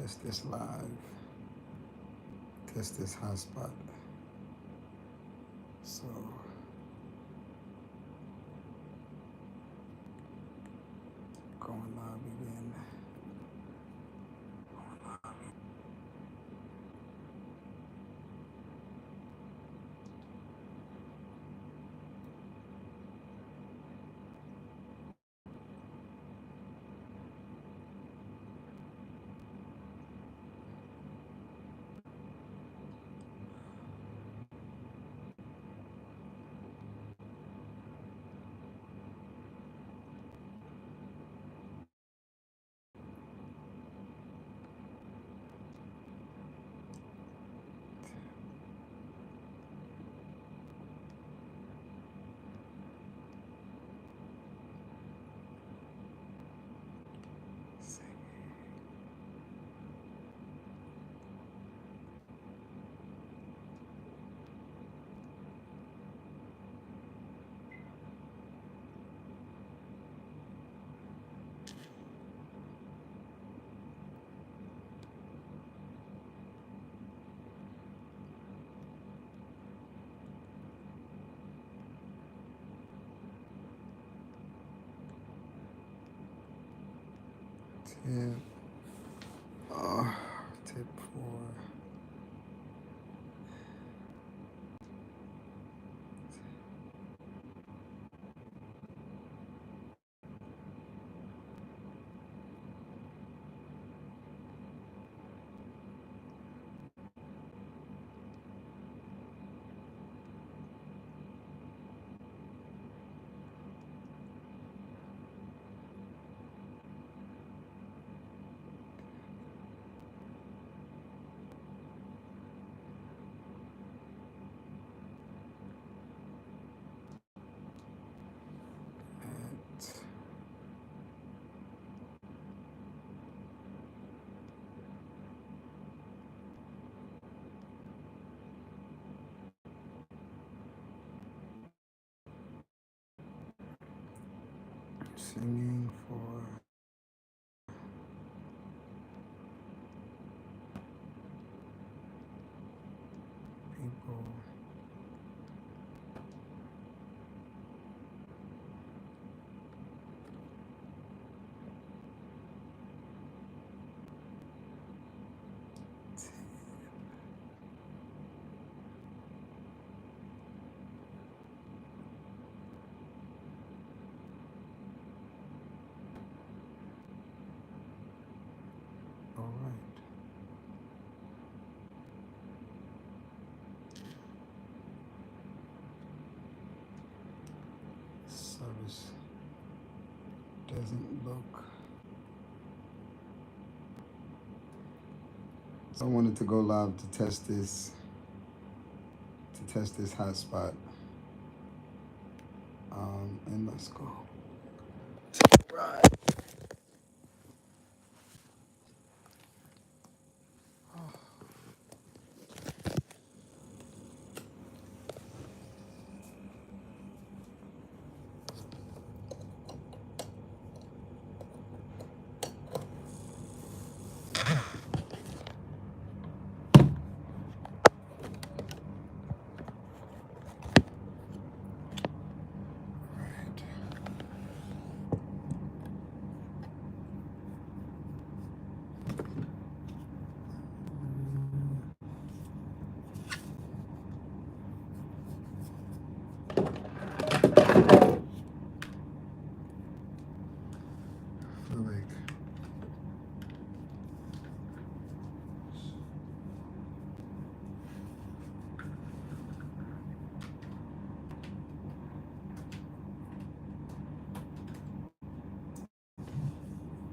Test this live. Test this hotspot. So going live again. Tip. Tip 4. Singing for people. All right. Service doesn't look. So I wanted to go live to test this hotspot. And let's go. Right. Feel like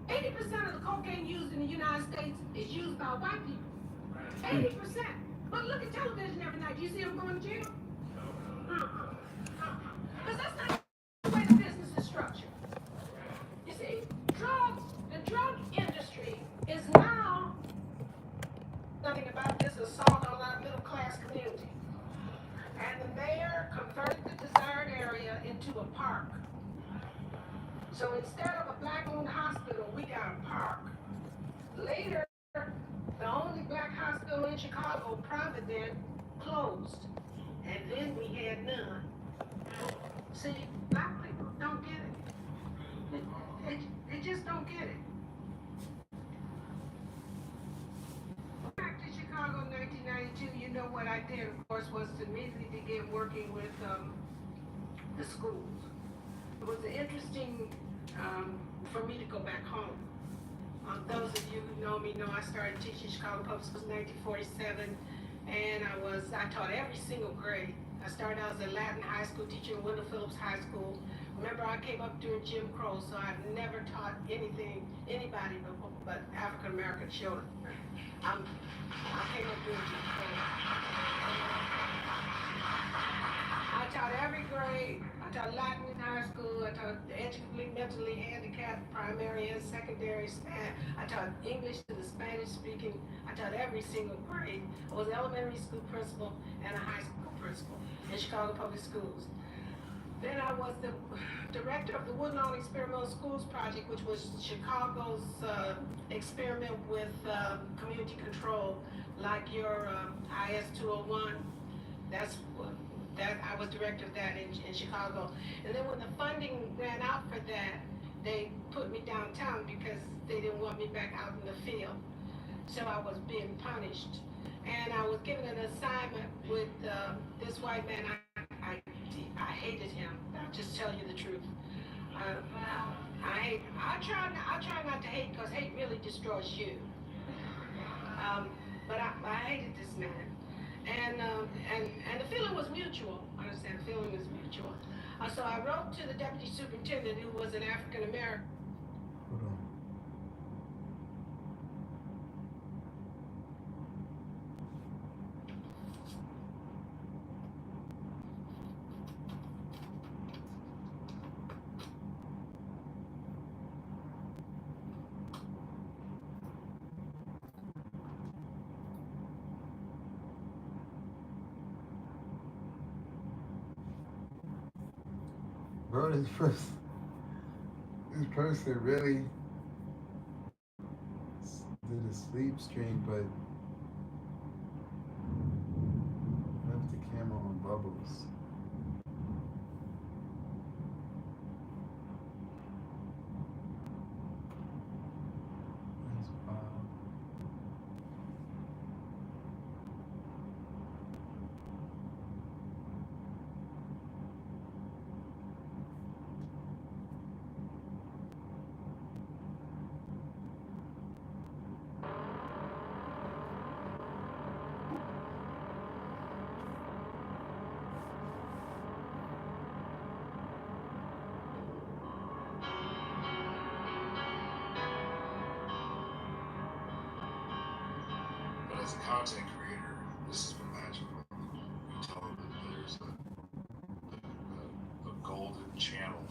80% of the cocaine used in the United States is used by white people. 80%. But look at television every night. Do you see them going to jail? Because that's not the way the business is structured. You see, the drug industry is now nothing about this assault on our middle class community. And the mayor converted the desired area into a park. So instead of a black-owned hospital, we got a park. Later, Chicago in Chicago, private then closed. And then we had none. See, black people don't get it. They just don't get it. Back to Chicago in 1992, you know what I did, of course, was to immediately begin working with the schools. It was interesting for me to go back home. Those of you who know me know I started teaching Chicago Public Schools in 1947, and I taught every single grade. I started out as a Latin high school teacher in Wendell Phillips High School. Remember, I came up during Jim Crow, so I've never taught anybody but African American children. I came up during Jim Crow. I taught every grade. I taught Latin in high school. I taught educationally, mentally handicapped, primary and secondary. I taught English to the Spanish speaking. I taught every single grade. I was an elementary school principal and a high school principal in Chicago Public Schools. Then I was the director of the Woodlawn Experimental Schools Project, which was Chicago's experiment with community control, like your IS 201. I was director of that in Chicago. And then when the funding ran out for that, they put me downtown because they didn't want me back out in the field. So I was being punished. And I was given an assignment with this white man. I hated him. I'll just tell you the truth. I try not to hate, because hate really destroys you. But I hated this man. And the feeling was mutual. I understand, the feeling was mutual. So I wrote to the deputy superintendent, who was an African American. Hold on. Bro, this person really did a sleep stream, but left the camera on bubbles. That's wild. But as a content creator, this has been magical. You tell them that there's a golden channel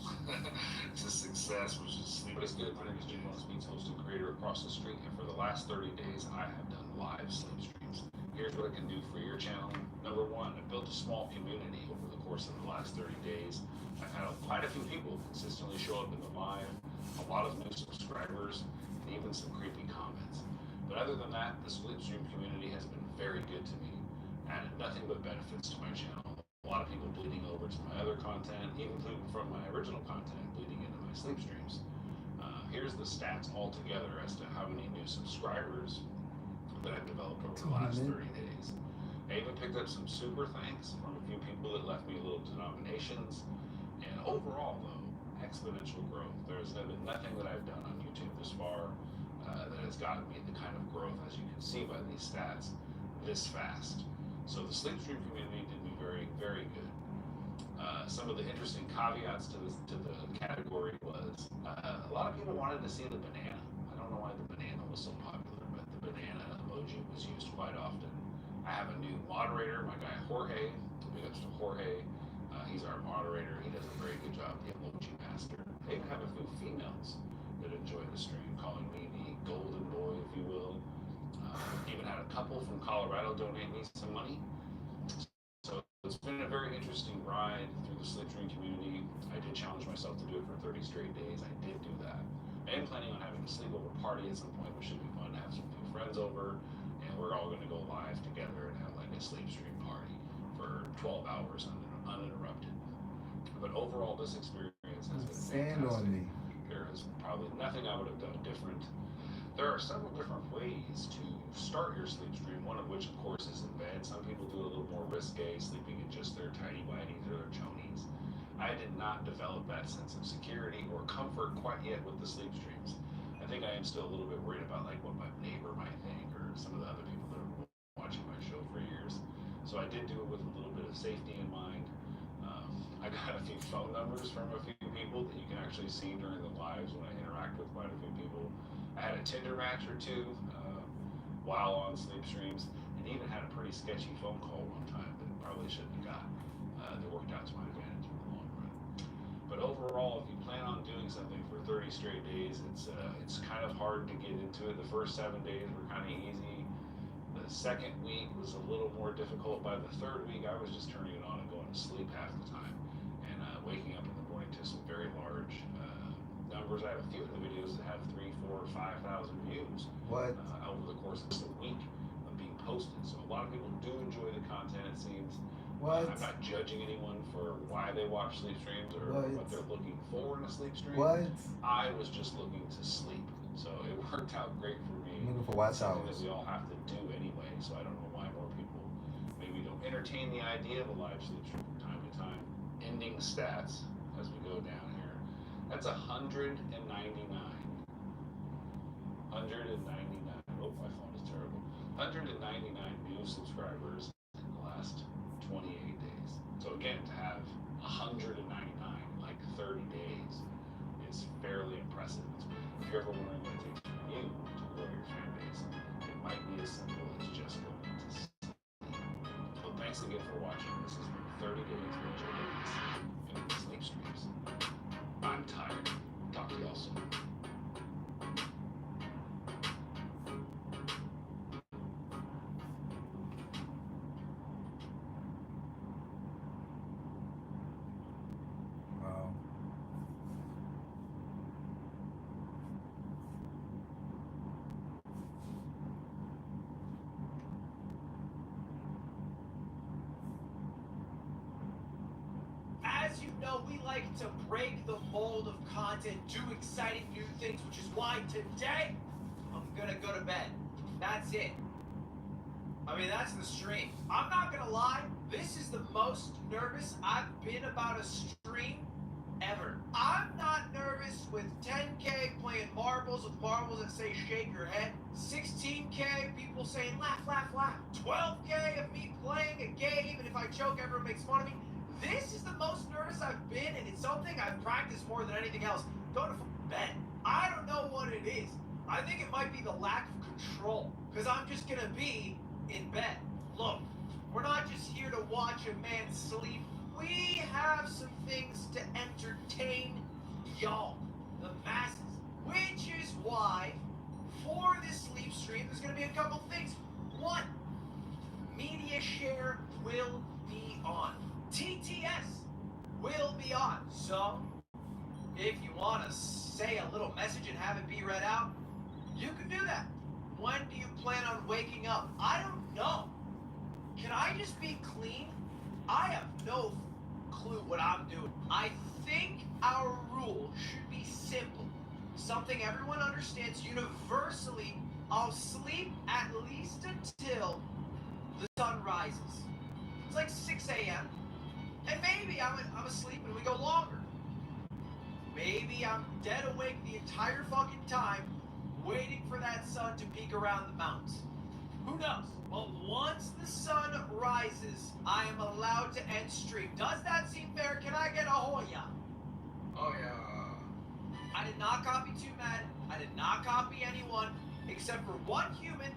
to success, which is sleep. But it's good. My name is Jim Speeds, host and creator across the street, and for the last 30 days, I have done live sleep streams. Here's what I can do for your channel. Number one, I built a small community over the course of the last 30 days. I've had quite a few people consistently show up in the live, a lot of new subscribers, and even some creepy comments. But other than that, the sleep stream community has been very good to me, added nothing but benefits to my channel. A lot of people bleeding over to my other content, even from my original content, bleeding into my sleep streams. Here's the stats all together as to how many new subscribers that I've developed over the last 30 days. I even picked up some super thanks from a few people that left me little denominations. And overall, though, exponential growth. There's been nothing that I've done on YouTube this far that has gotten me the kind of growth, as you can see by these stats, this fast. So the sleep stream community did me very, very good. Some of the interesting caveats to the category was a lot of people wanted to see the banana. I don't know why the banana was so popular, but the banana emoji was used quite often. I have a new moderator, my guy Jorge. Big ups to Jorge. He's our moderator. He does a very good job, the emoji master. I even have a few females that enjoy the stream, calling me the golden boy, if you will. Even had a couple from Colorado donate me some money. So it's been a very interesting ride through the sleep stream community. I did challenge myself to do it for 30 straight days. I did do that. I am planning on having a sleepover party at some point, which should be fun to have some few friends over, and we're all going to go live together and have like a sleep stream party for 12 hours uninterrupted. But overall, this experience has been Stand fantastic. on me. There is probably nothing I would have done different. There are several different ways to start your sleep stream, one of which, of course, is in bed. Some people do it a little more risque, sleeping in just their tidy whities or their chonies. I did not develop that sense of security or comfort quite yet with the sleep streams. I think I am still a little bit worried about like what my neighbor might think or some of the other people that are watching my show for years. So I did do it with a little bit of safety in mind. I got a few phone numbers from a few people that you can actually see during the lives when I interact with quite a few people. I had a Tinder match or two while on sleep streams, and even had a pretty sketchy phone call one time that probably shouldn't have got. That worked out to my advantage in the long run. But overall, if you plan on doing something for 30 straight days, it's kind of hard to get into it. The first 7 days were kind of easy. The second week was a little more difficult. By the third week, I was just turning it on and going to sleep half the time, and waking up in the morning to some very large numbers. I have a few of the videos that have 3, 4, 5,000 views. What? Over the course of the week of being posted. So a lot of people do enjoy the content, it seems. What? I'm not judging anyone for why they watch sleep streams or what they're looking for in a sleep stream. What? I was just looking to sleep. So it worked out great for me. I'm looking for watch Something hours. that we all have to do anyway, so I don't know why more people maybe don't entertain the idea of a live sleep stream from time to time. Ending stats as we go down here. That's 199. 199. Oh, my phone is terrible. 199 new subscribers in the last 28 days. So again, to have 199 like 30 days is fairly impressive. If you're ever wondering what it takes for you to grow your fan base, it might be as simple as just going to sleep. Well, thanks again for watching. This has been 30 days with Joe Davis and sleep streams. I'm tired. Talk to y'all soon. Wow. As you know, we like to break the mold of content, do exciting new things, which is why today I'm gonna go to bed. That's it. I mean, that's the stream. I'm not gonna lie, this is the most nervous I've been about a stream ever. I'm not nervous with 10K playing marbles with marbles that say shake your head. 16K people saying laugh, laugh, laugh. 12K of me playing a game, and if I choke, everyone makes fun of me. This is the most nervous I've been, and it's something I've practiced more than anything else. Go to bed. I don't know what it is. I think it might be the lack of control, because I'm just gonna be in bed. Look, we're not just here to watch a man sleep. We have some things to entertain y'all, the masses. Which is why, for this sleep stream, there's gonna be a couple things. One, media share will be on. TTS will be on. So, if you want to say a little message and have it be read out, you can do that. When do you plan on waking up? I don't know. Can I just be clean? I have no clue what I'm doing. I think our rule should be simple. Something everyone understands universally. I'll sleep at least until the sun rises. It's like 6 a.m. And maybe I'm asleep and we go longer. Maybe I'm dead awake the entire fucking time, waiting for that sun to peek around the mountains. Who knows? Well, once the sun rises, I am allowed to end stream. Does that seem fair? Can I get a Hoya? Oh yeah. I did not copy Too Mad. I did not copy anyone except for one human.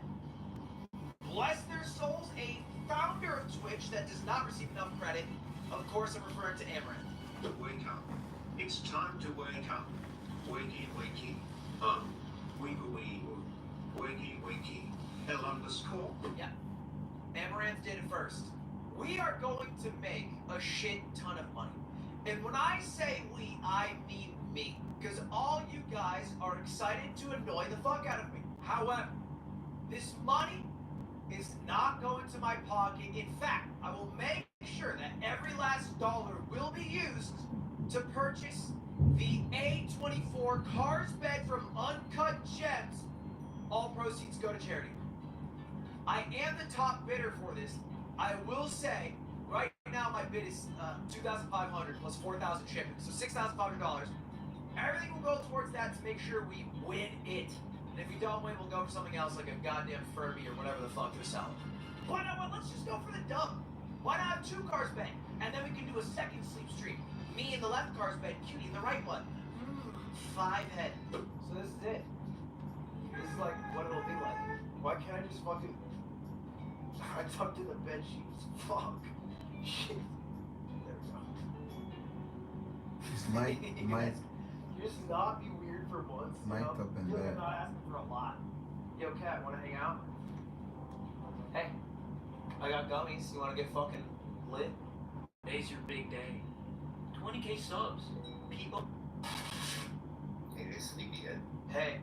Bless their souls, a founder of Twitch that does not receive enough credit. Of course, I'm referring to Amaranth. Wake up. It's time to wake up. Wakey, wakey. Weeble wee. Wakey, wakey. L_. Yeah. Amaranth did it first. We are going to make a shit ton of money. And when I say we, I mean me. Because all you guys are excited to annoy the fuck out of me. However, this money is not going to my pocket. In fact, I will make sure that every last dollar will be used to purchase the A24 Cars bed from Uncut Gems. All proceeds go to charity. I am the top bidder for this. I will say, right now my bid is $2,500 plus $4,000 shipping, so $6,500. Everything will go towards that to make sure we win it. And if we don't win, we'll go for something else like a goddamn Furby or whatever the fuck they're selling. Why not? Let's just go for the dump. Why not have 2 cars bed? And then we can do a second sleep stream. Me in the left car's bed, Cutie in the right one. 5 head. So this is it. This is like what it'll be like. Why can't I just fucking... I tucked in the bed sheets. Fuck. Shit. There we go. It's might Just not be weird for once. Mic up in I feel like bed. I'm not asking for a lot. Yo, Cat, wanna hang out? Hey, I got gummies. You wanna get fucking lit? Today's your big day. 20K subs. People. Hey, this sleepyhead. Hey.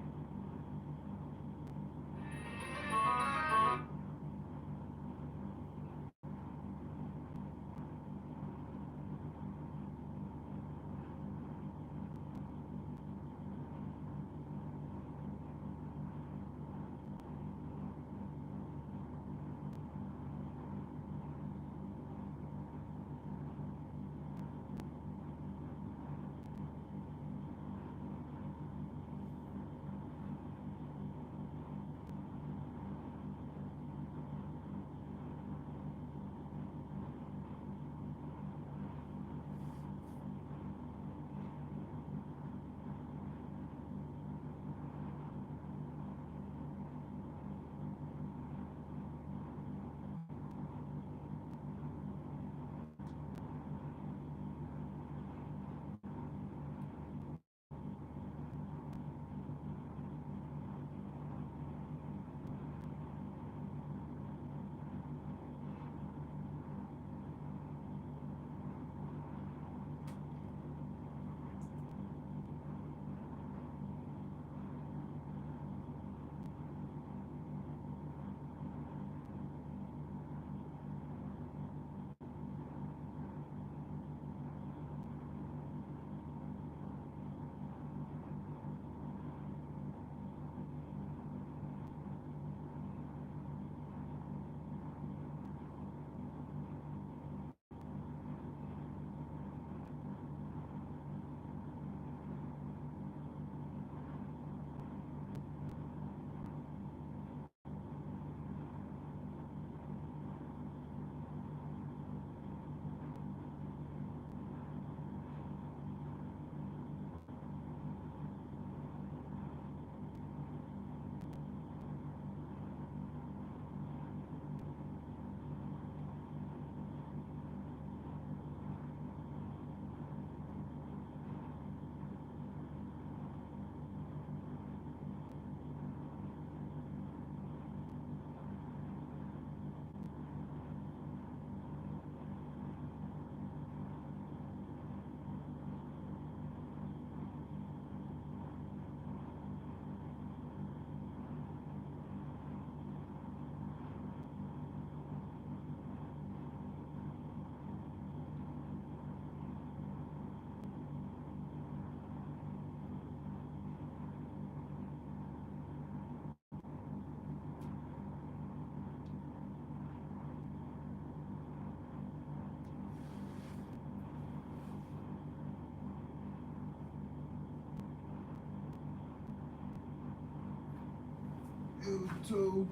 YouTube.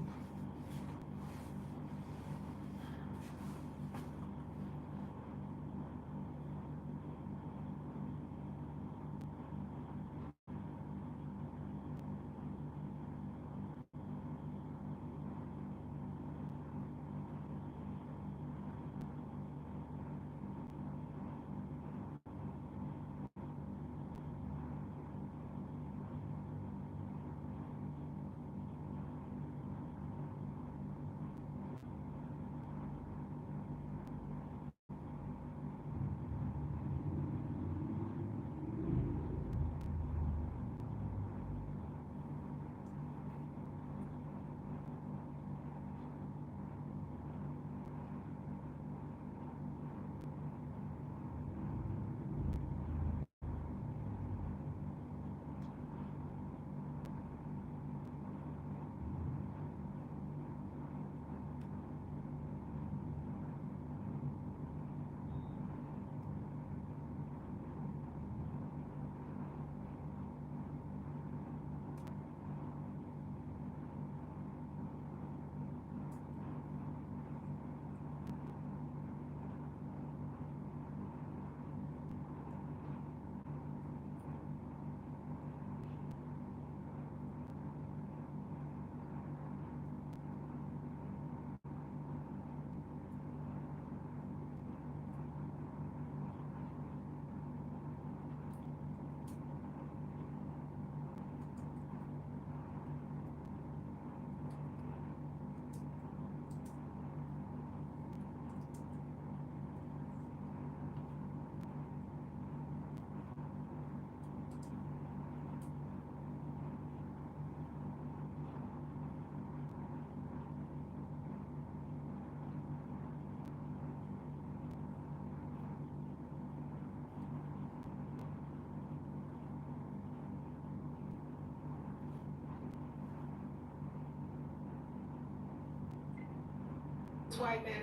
white man,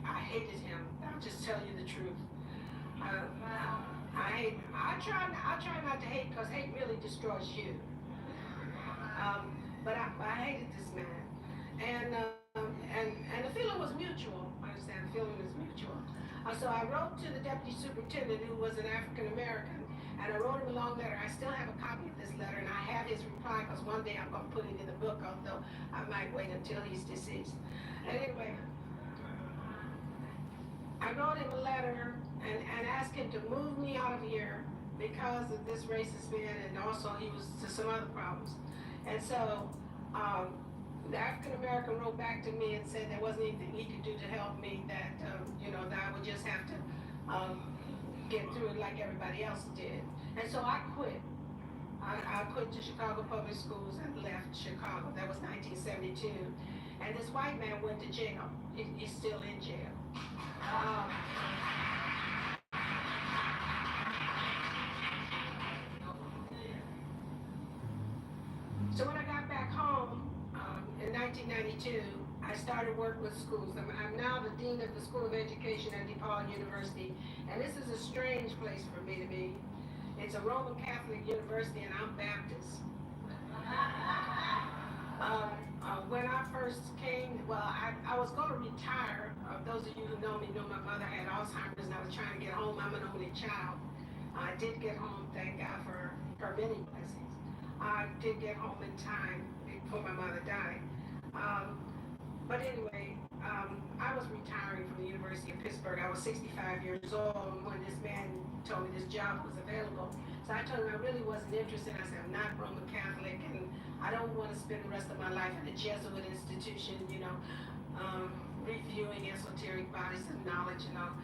I hated him. I'll just tell you the truth. I try not to hate because hate really destroys you. But I hated this man, and the feeling was mutual. I understand the feeling was mutual. So I wrote to the deputy superintendent, who was an African American, and I wrote him a long letter. I still have a copy of this letter, and I have his reply because one day I'm going to put it in the book, although I might wait until he's deceased. Anyway, I wrote him a letter and asked him to move me out of here because of this racist man, and also he was to some other problems. And so the African American wrote back to me and said there wasn't anything he could do to help me, that that I would just have to get through it like everybody else did. And so I quit. I quit to Chicago Public Schools and left Chicago. That was 1972. And this white man went to jail. He's still in jail. So when I got back home in 1992, I started work with schools. I'm now the dean of the School of Education at DePaul University, and this is a strange place for me to be. It's a Roman Catholic university, and I'm Baptist. When I first came, I was going to retire. Those of you who know me know my mother had Alzheimer's, and I was trying to get home. I'm an only child. I did get home, thank God for her many blessings. I did get home in time before my mother died. But anyway, I was retiring from the University of Pittsburgh. I was 65 years old when this man told me this job was available. So I told him I really wasn't interested. I said, I'm not Roman Catholic, and I don't want to spend the rest of my life in a Jesuit institution, reviewing esoteric bodies of knowledge and all.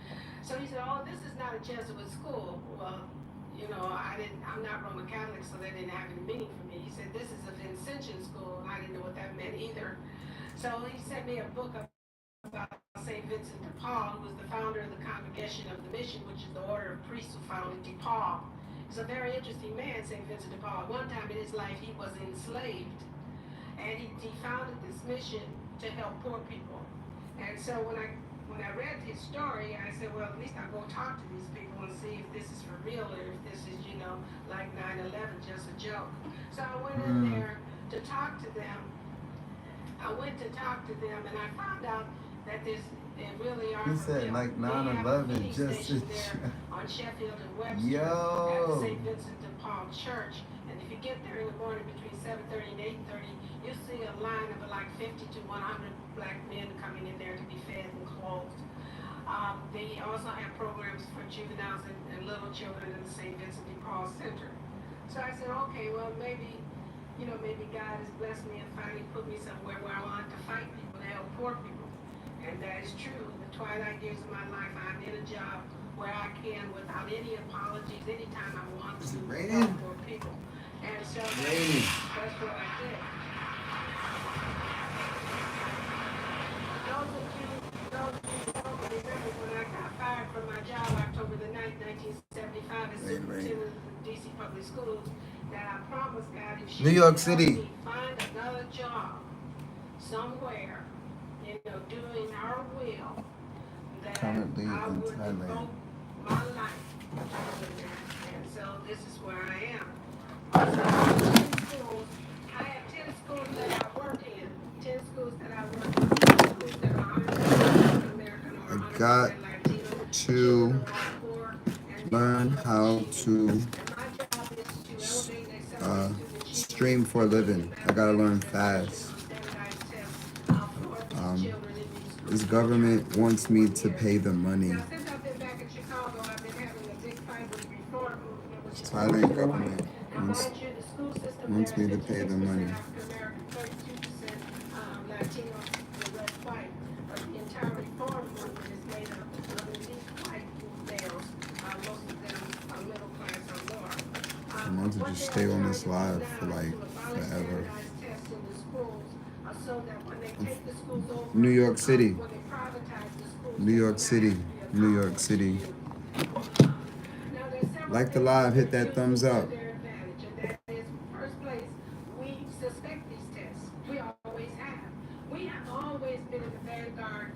So he said, oh, this is not a Jesuit school. Well, I'm not Roman Catholic, so that didn't have any meaning for me. He said, this is a Vincentian school, and I didn't know what that meant either. So he sent me a book about St. Vincent de Paul, who was the founder of the Congregation of the Mission, which is the order of priests who founded DePaul. He's a very interesting man, St. Vincent de Paul. One time in his life, he was enslaved, and he founded this mission to help poor people. And so when I read his story, I said, well, at least I'll go talk to these people and see if this is for real or if this is, like 9/11, just a joke. So I went in there to talk to them. I went to talk to them, and I found out that there really are. He said like 9/11, just a there on Sheffield and Webster Yo. at the St. Vincent de Paul Church. And if you get there in the morning between 7:30 and 8:30, you see a line of like 50 to 100 black men coming in there to be fed and clothed. They also have programs for juveniles and little children in the St. Vincent de Paul Center. So I said, okay, well, maybe God has blessed me and finally put me somewhere where I want to fight people, to help poor people. And that is true. In the twilight years of my life, I'm in a job where I can, without any apologies, anytime I want to, help poor people. And so that's what I did. Those of you don't remember when I got fired from my job October the 9th, 1975 as superintendent of the DC Public Schools, that I promised God if she New York would City. help me find another job somewhere, doing her will, that Currently I in would Thailand. devote my life to that. And so this is where I am. So I have 10 schools that I work in, 10 schools that I work in, 10 schools that are 100% American or 100% got Latino. to Children who are poor and learn how to and my job is to elevate and accelerate student stream for a living. I gotta learn fast. This government wants me to pay the money. Now, since I've been back in Chicago, I've been having a big fight with the reform movement. Thailand government Now, wants mind you, the school system wants there me is to pay the 56% money. African American, 32% Latino, the rest white. But the entire reform movement is made up of elite white males. Most of them are middle class or lower. I want to What just they stay are on trying this to do live now for is like to abolish forever. standardized tests in the schools, so that when they take the schools over, New York City. when they privatize the schools, New York City. New York City. Like the live, hit that thumbs up. First place, we suspect these tests. We always have. We have always been in the vanguard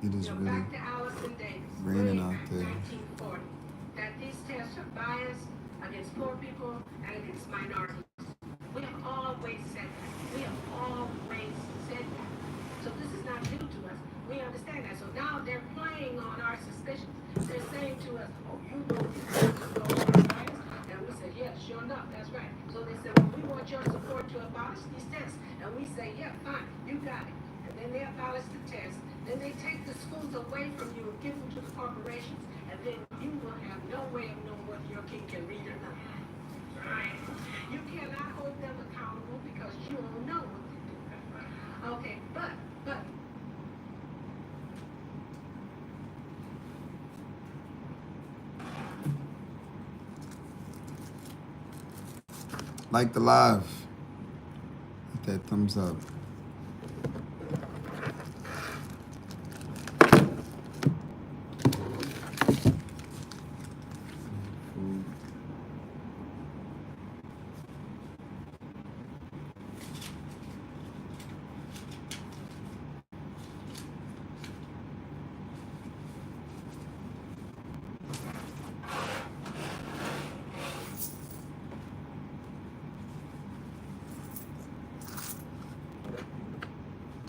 It is really back to Allison Davis, raining out there. 1940, that these tests are biased against poor people and against minorities. We have always said that. We have always said that. So this is not new to us. We understand that. So now they're playing on our suspicions. They're saying to us, oh, you know these tests are biased? And we said, yeah, sure enough, that's right. So they said, well, we want your support to abolish these tests. And we say, yeah, fine, you got it. And then they abolish the tests. Then they take the schools away from you and give them to the corporations. And then you will have no way of knowing whether your kid can read or not. Right? You cannot hold them accountable because you don't know what they're doing. Okay, but Like the live. Hit that thumbs up.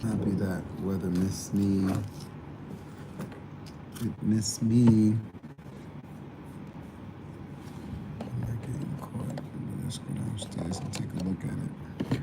Happy that weather missed me. It missed me. I'm not getting caught. Let's go downstairs and take a look at it.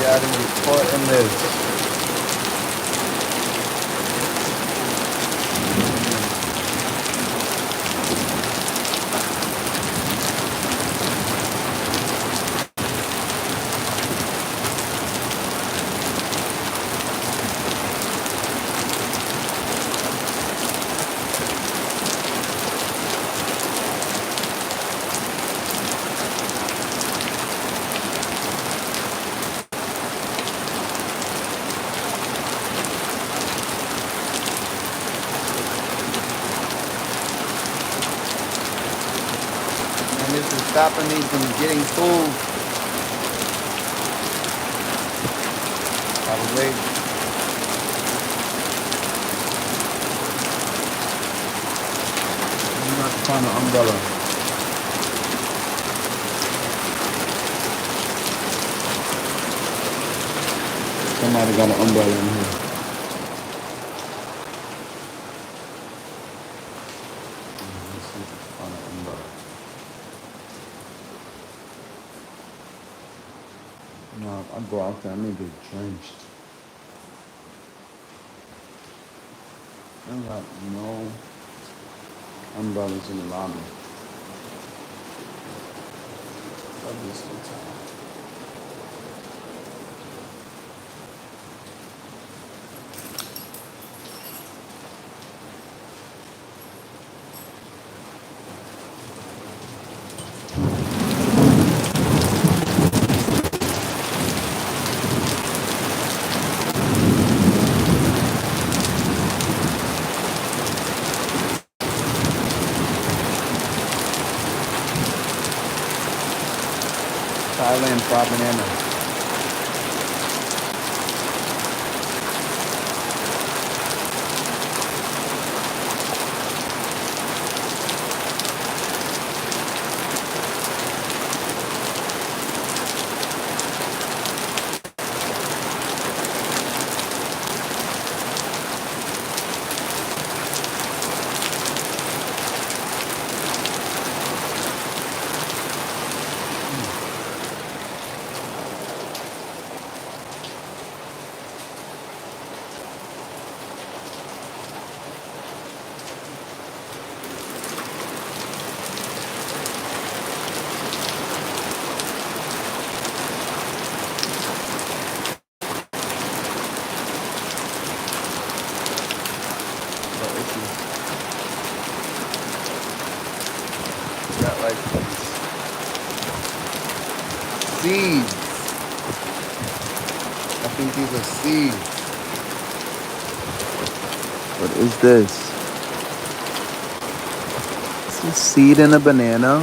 I didn't get caught in this. stopping me from getting food. I was late. I'm not find an umbrella. Somebody got an umbrella in here. Let's see if I can find an umbrella. No, I go out there, I'm gonna get drenched. I got no umbrellas in the lobby. Love this hotel. Thailand fried banana. Got like seeds. I think these are seeds. What is this? Is this seed in a banana?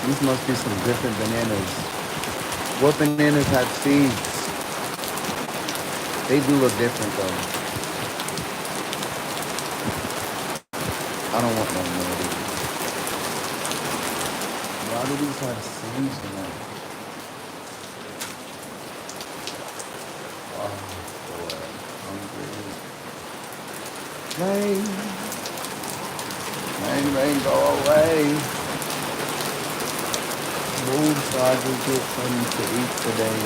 These must be some different bananas. What bananas have seeds? They do look different though. I don't want no more of these. Why do these have seeds in them? Oh boy, hungry. Rain, go away. Move so I can get something to eat today.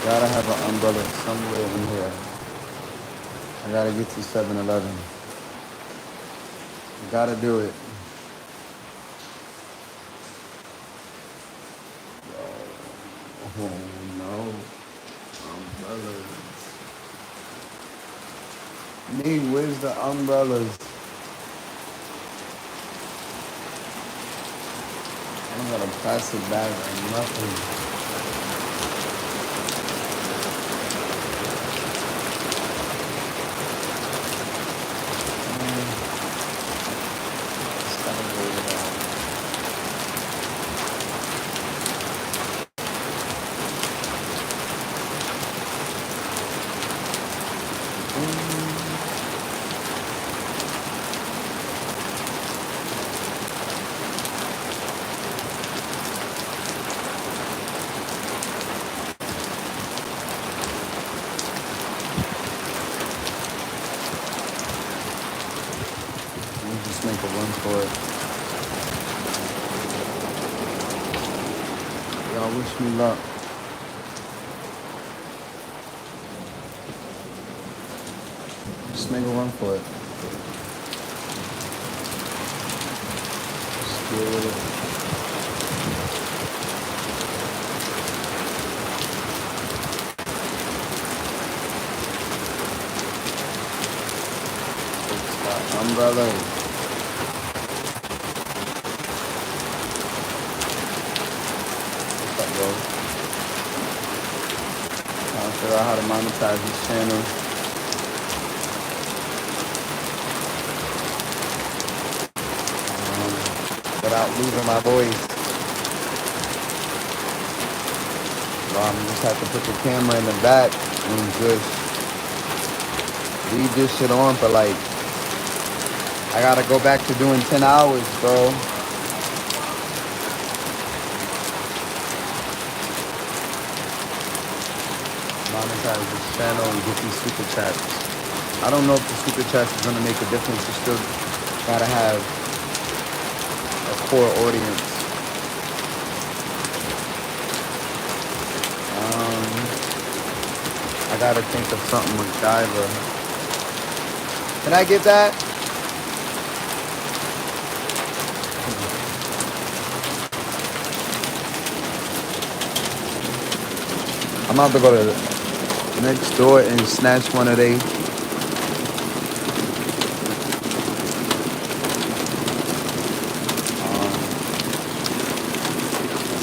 Gotta have an umbrella somewhere in here. I gotta get to 7-Eleven. Gotta do it. Oh no. Umbrellas. Nee, where's the umbrellas? I don't got a plastic bag or nothing. for it. Y'all wish me luck. Just make a run for it. Just deal with it. Umbrella. What's up, bro? Trying to figure out how to monetize this channel. Without losing my voice. So I'm just have to put the camera in the back and just leave this shit on for like, I gotta go back to doing 10 hours, bro. Monetize this channel and get these super chats. I don't know if the super chats is gonna make a difference. You still gotta have a core audience. I gotta think of something with Diver. Can I get that? I'm about to go to next door and snatch one of they.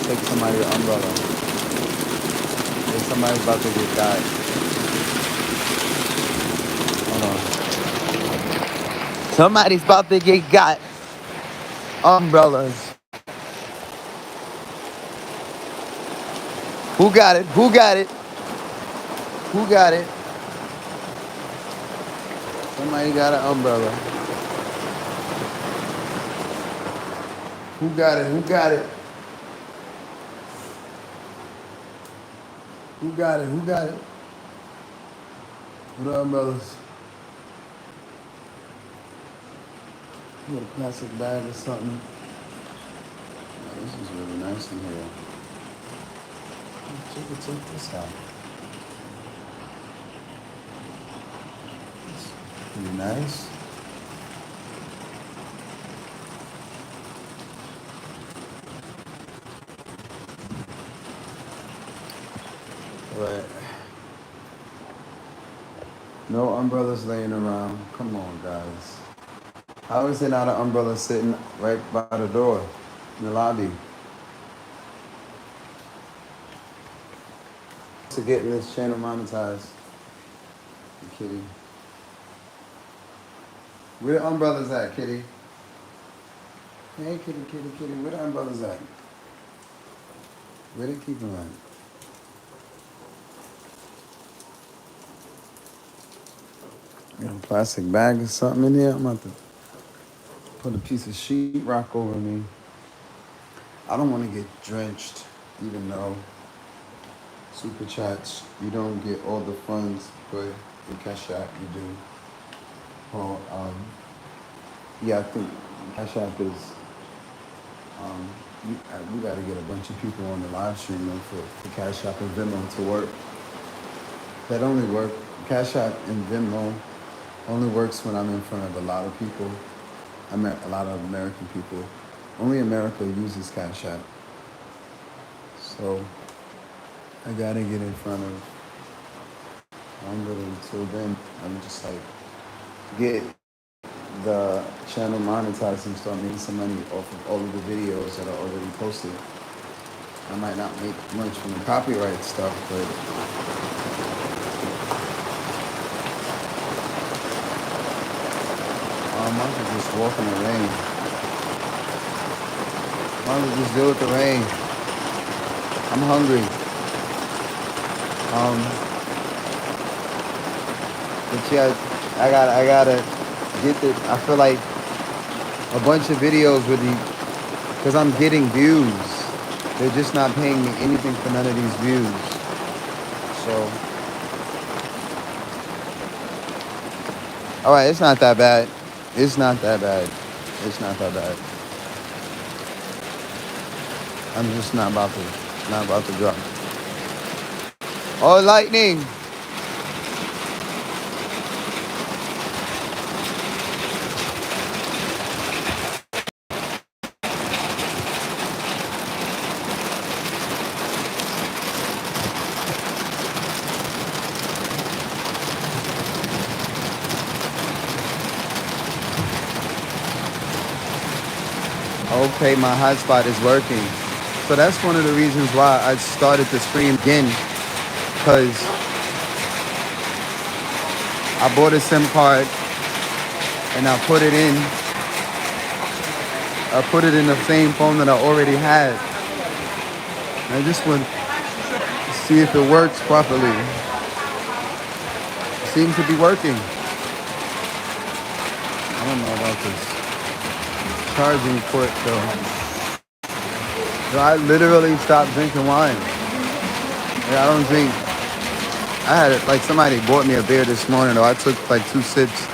Take somebody's umbrella. If somebody's about to get got. Hold on. Somebody's about to get got. Umbrellas. Who got it? Who got it? Who got it? Somebody got an umbrella. Who got it? Who got it? Who got it? Who got it? What are umbrellas? You got a plastic bag or something? Oh, this is really nice in here. Check this out. It's pretty nice. But no umbrellas laying around. Come on, guys. How is there not an umbrella sitting right by the door in the lobby? To getting this channel monetized. Kitty. Where the umbrellas at, Kitty? Hey, kitty, kitty, kitty. Where the umbrellas at? Where they keep them at? Got a plastic bag or something in here. I'm about to put a piece of sheetrock over me. I don't want to get drenched, even though super chats, you don't get all the funds, but in Cash App you do. Well, yeah, I think Cash App is, we got to get a bunch of people on the live stream though for Cash App and Venmo to work. That only work, Cash App and Venmo only works when I'm in front of a lot of people. A lot of American people. Only America uses Cash App. So I gotta get in front of, until then, I'm just like, get the channel monetized and start making some money off of all of the videos that are already posted. I might not make much from the copyright stuff, but I could just walk in the rain. I could just deal with the rain. I'm hungry. But yeah, I gotta get the, I feel like a bunch of videos with the, because I'm getting views. They're just not paying me anything for none of these views. So, all right, it's not that bad. It's not that bad. It's not that bad. I'm just not about to drop. Oh, lightning! Okay, my hotspot is working. So that's one of the reasons why I started the stream again, because I bought a SIM card and I put it in. I put it in the same phone that I already had. And I just want to see if it works properly. It seems to be working. I don't know about this charging port though. So I literally stopped drinking wine. Yeah, I don't drink. I had it like somebody bought me a beer this morning though. I took like 2 sips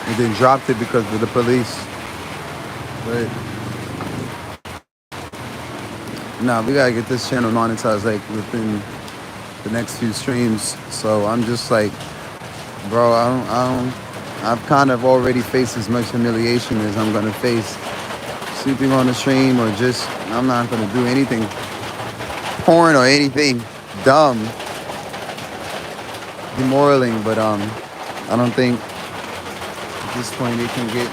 and then dropped it because of the police. But nah, we gotta get this channel monetized like within the next few streams. So I'm just like, bro, I've kind of already faced as much humiliation as I'm gonna face sleeping on the stream, or just, I'm not gonna do anything porn or anything dumb, demoralizing, but I don't think at this point they can get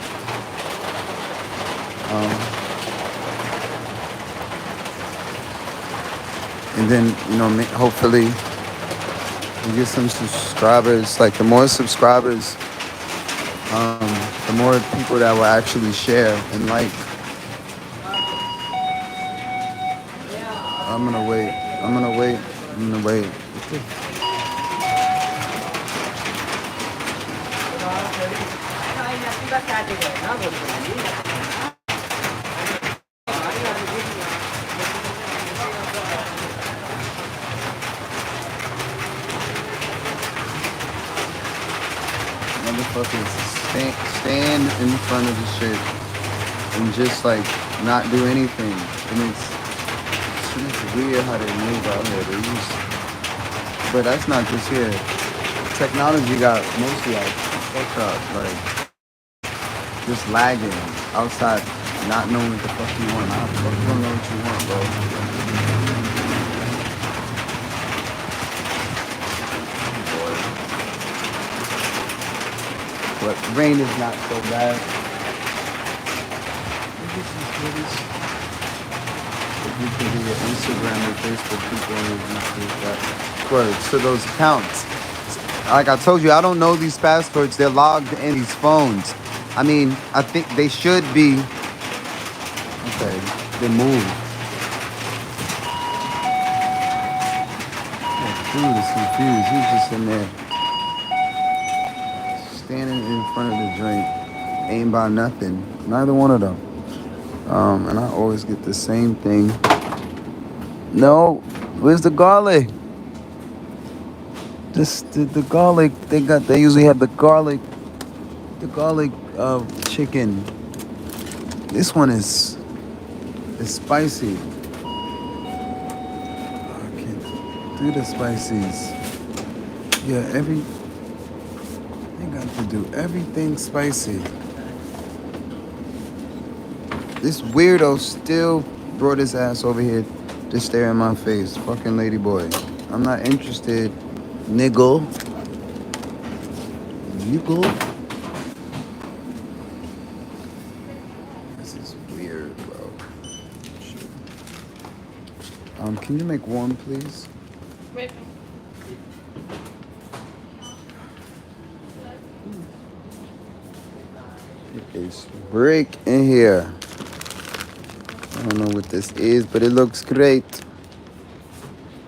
and then, you know, hopefully we get some subscribers. Like the more subscribers, the more people that will actually share and like. I'm gonna wait. Motherfuckers stand in front of the shit and just like not do anything. And it's weird how they move out here. They use, but that's not just here. Technology got mostly like fucked up, like just lagging outside, not knowing what the fuck you want. I don't know what you want, bro. But rain is not so bad. You can do your Instagram or Facebook people and passwords to those accounts. Like I told you, I don't know these passwords. They're logged in these phones. I mean, I think they should be. Okay, they move. Oh, dude is confused. He's just in there, standing in front of the joint, ain't by nothing. Neither one of them. And I always get the same thing. No, where's the garlic? Just the garlic. They usually have the garlic chicken. This one is spicy. I can't do the spices. Yeah, they got to do everything spicy. This weirdo still brought his ass over here to stare in my face. Fucking lady boy. I'm not interested, niggle. This is weird, bro. Can you make one, please? It is brick in here. I don't know what this is, but it looks great.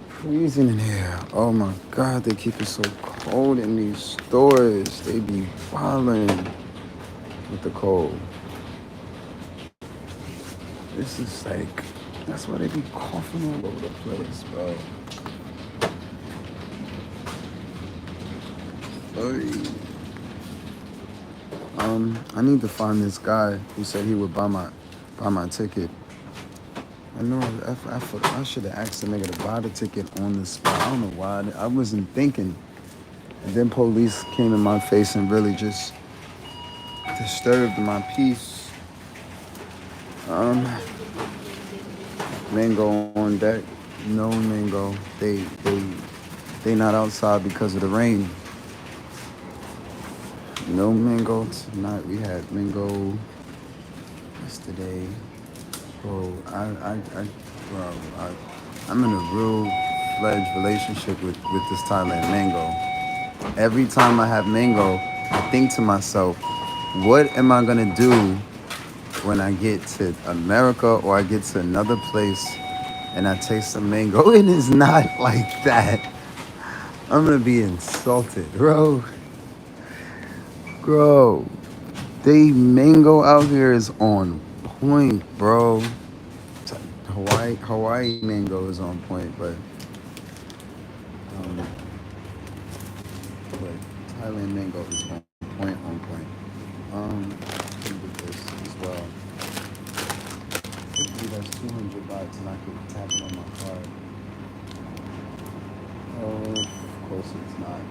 Freezing in here. Oh my God, they keep it so cold in these stores. They be wilding with the cold. This is like, that's why they be coughing all over the place, bro. Oy. I need to find this guy who said he would buy my ticket. I know I should have asked the nigga to buy the ticket on the spot. I don't know why. I wasn't thinking. And then police came in my face and really just disturbed my peace. Mango on deck. No mango. They not outside because of the rain. No mango tonight. We had mango yesterday. Bro, I'm in a real fledged relationship with this Thailand mango. Every time I have mango, I think to myself, what am I gonna do when I get to America or I get to another place and I taste some mango? It is not like that. I'm gonna be insulted, bro. Bro, they mango out here is on point, bro. Hawaii mango is on point, um, but Thailand mango is on point, on point. Let me do this as well. Hopefully that's 200 bucks and I could tap it on my card. Oh, of course it's not.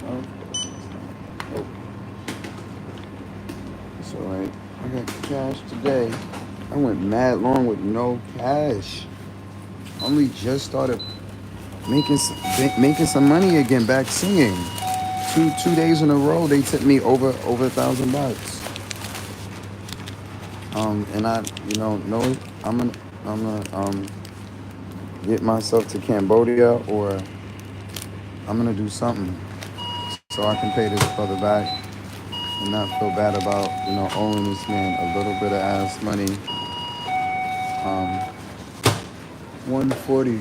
Oh, of course it's not. Oh, it's alright. I got cash today. I went mad long with no cash. Only just started making some money again, back singing. Two days in a row, they tipped me over $1,000. And I, no, I'm gonna get myself to Cambodia, or I'm gonna do something so I can pay this brother back and not feel bad about, owing this man a little bit of ass money. 140.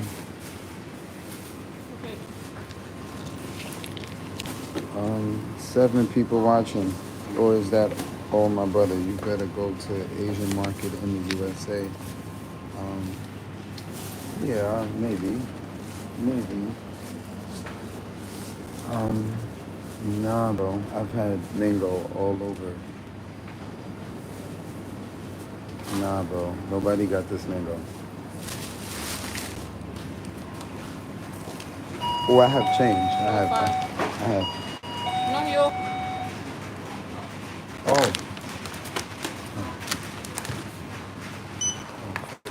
7 people watching, or is that all, my brother? You better go to Asian market in the USA. Yeah, maybe. Nah, bro. I've had mango all over. Nah, bro. Nobody got this mango. Oh, I have change. I have. Oh.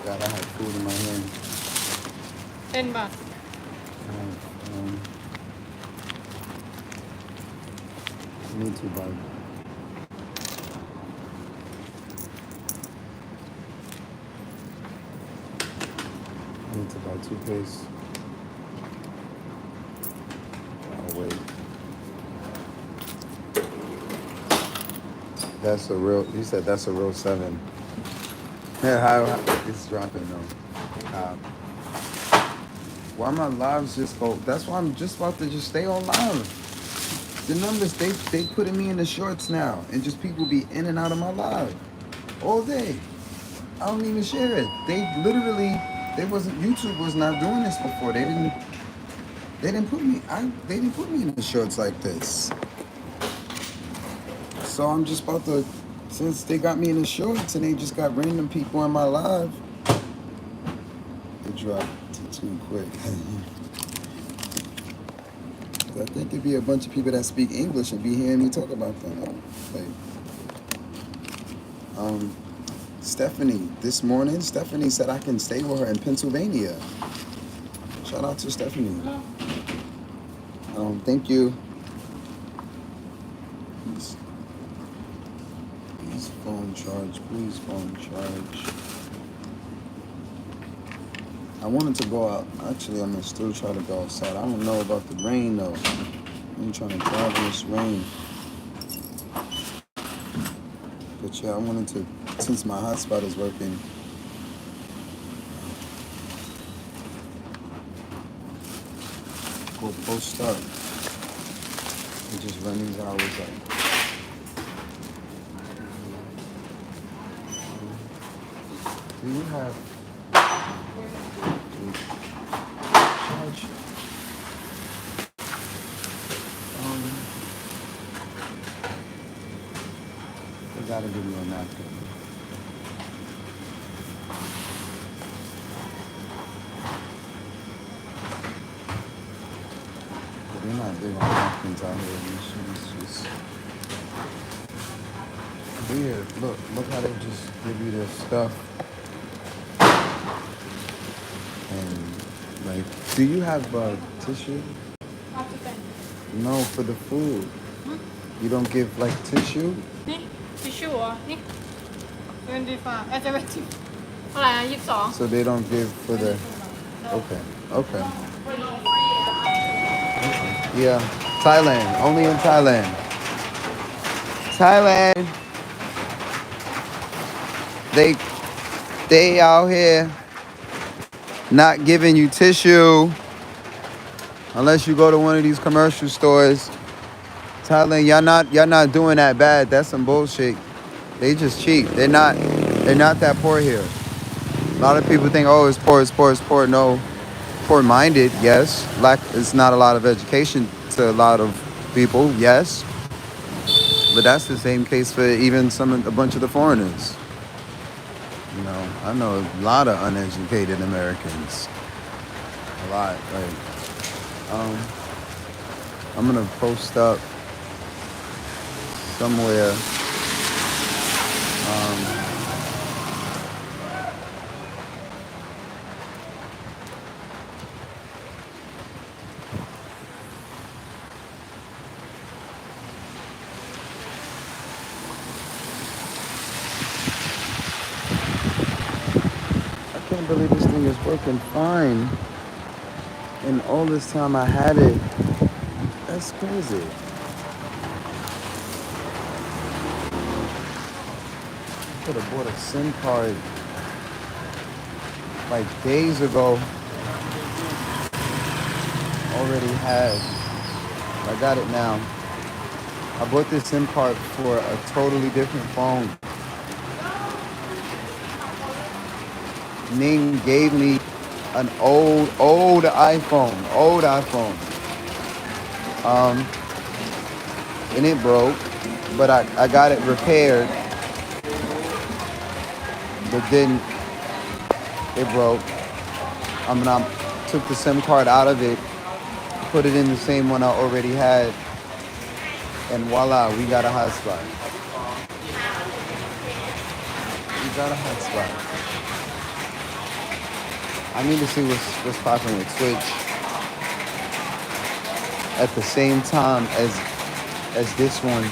God, I have food in my hand. 10 baht. I have, me too, bud. I need to buy toothpaste. Oh, wait. That's a real, you said that's a real 7. Yeah, it's dropping though. Why my lives just go, that's why I'm just about to just stay on live. The numbers, they putting me in the shorts now, and just people be in and out of my live all day. I don't even share it. YouTube was not doing this before. They didn't put me in the shorts like this. So I'm just about to, since they got me in the shorts and they just got random people in my live, it dropped too quick. I think it'd be a bunch of people that speak English and be hearing me talk about them. Stephanie, this morning, Stephanie said I can stay with her in Pennsylvania. Shout out to Stephanie. Thank you. Please phone charge. I wanted to go out. Actually, I'm gonna still try to go outside. I don't know about the rain though. I'm trying to drive in this rain. But yeah, I wanted to, since my hotspot is working, go post start and just run these hours out. Do you have charge? gotta give me a napkin. But they're not big on napkins out here. This shit is just weird. Look how they just give you their stuff. And like, do you have tissue? After 10. No, for the food. You don't give like tissue? นี่ทิชชู่เหรอนี่75 70 เท่าไหร่นะ22 So they don't give for the. Okay. Okay. Yeah. Thailand. Only in Thailand. Thailand. They out here not giving you tissue unless you go to one of these commercial stores. Thailand, y'all not doing that bad. That's some bullshit. They just cheap. They're not that poor here. A lot of people think, oh, it's poor, it's poor, it's poor. No, poor-minded, yes. It's not a lot of education to a lot of people, yes. But that's the same case for even a bunch of the foreigners. You know, I know a lot of uneducated Americans. A lot. Like, I'm gonna post up somewhere. I can't believe this thing is working fine. And all this time I had it. That's crazy. I could have bought a SIM card like days ago. Already had. I got it now. I bought this SIM card for a totally different phone. Ning gave me an old iPhone. And it broke, but I got it repaired. But then it broke. I took the SIM card out of it, put it in the same one I already had, and voila, we got a hotspot. I need to see what's popping with Twitch at the same time as this one.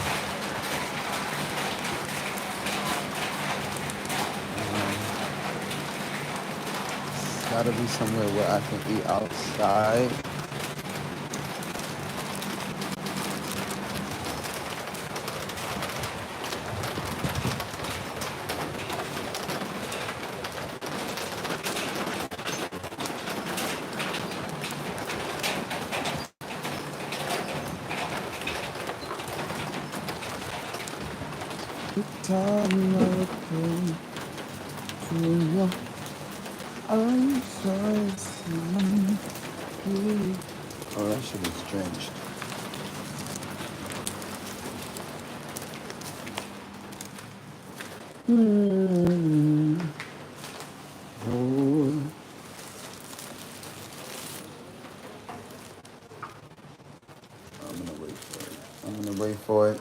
It's gotta be somewhere where I can eat outside. Oh, that shit is drenched. Oh. I'm gonna wait for it.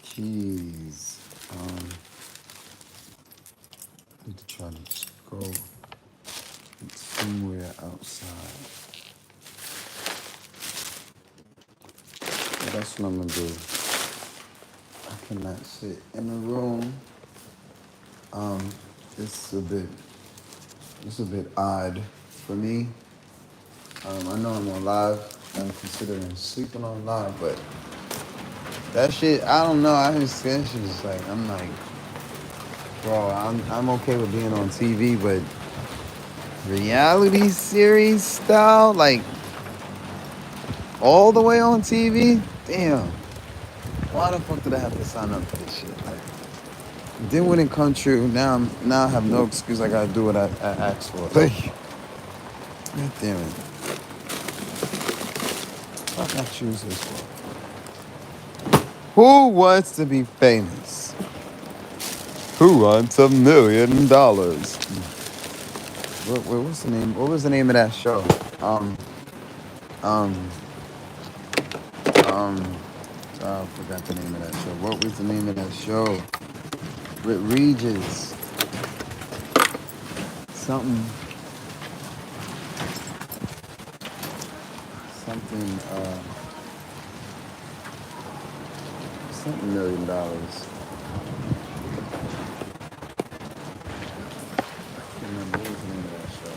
Keys. Need to try to just go somewhere outside. But that's what I'm gonna do. I cannot sit in a room. It's a bit odd for me. I know I'm on live. I'm considering sleeping on live, but that shit, I don't know. I just that shit is like, I'm like, bro, I'm okay with being on TV, but reality series style, like all the way on TV, damn. why the fuck did I have to sign up for this shit? Like, then when it come true, now I have no excuse. I gotta do what I asked for. Like, God damn it. Fuck I choose this for? Who wants to be famous? Who wants $1 million? What's the name? What was the name of that show? I forgot the name of that show. What was the name of that show? With Regis. Something, something $1 million. I can't remember what was the name of that show.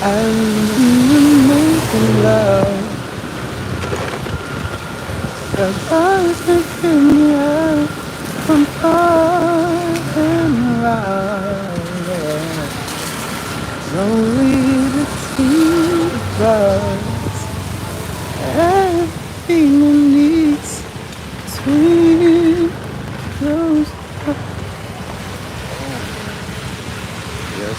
And when we're making love, the buzz taking me out from far and wide. Only the teardrops, everything it needs between those. Yes.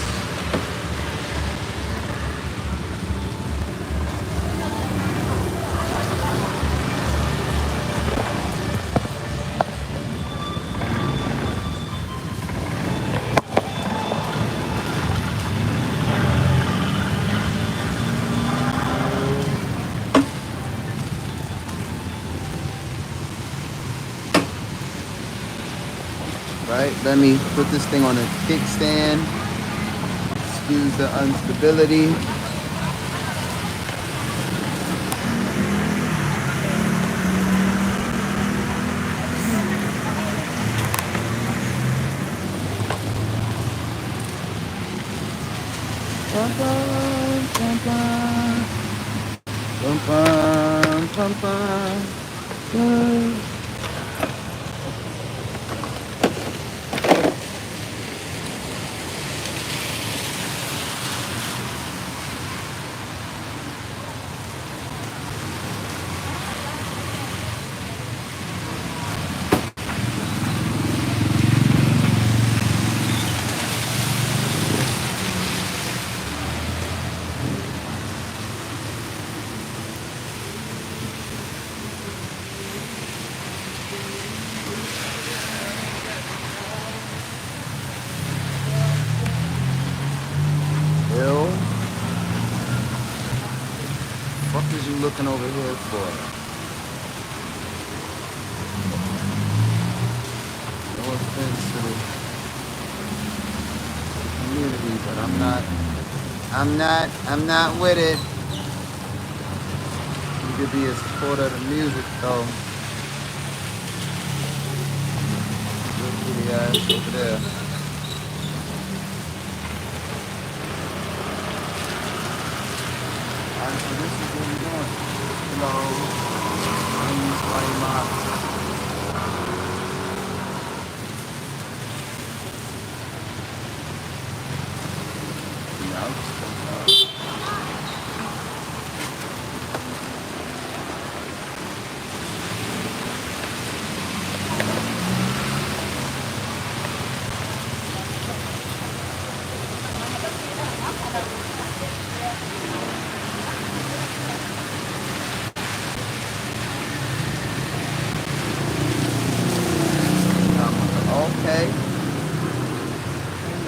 Right, let me put this thing on a kickstand. Excuse the instability. Bum, bum, bum, bum, bum, bum, bum. Bill, what is you looking over here for? No offense to the community, but I'm not with it. You could be a supporter of the music, though. Look at the ass over there.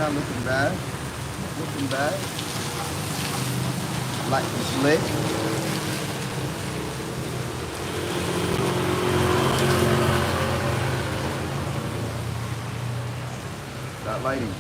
not looking bad. Looking bad. Like it's lit. That lighting.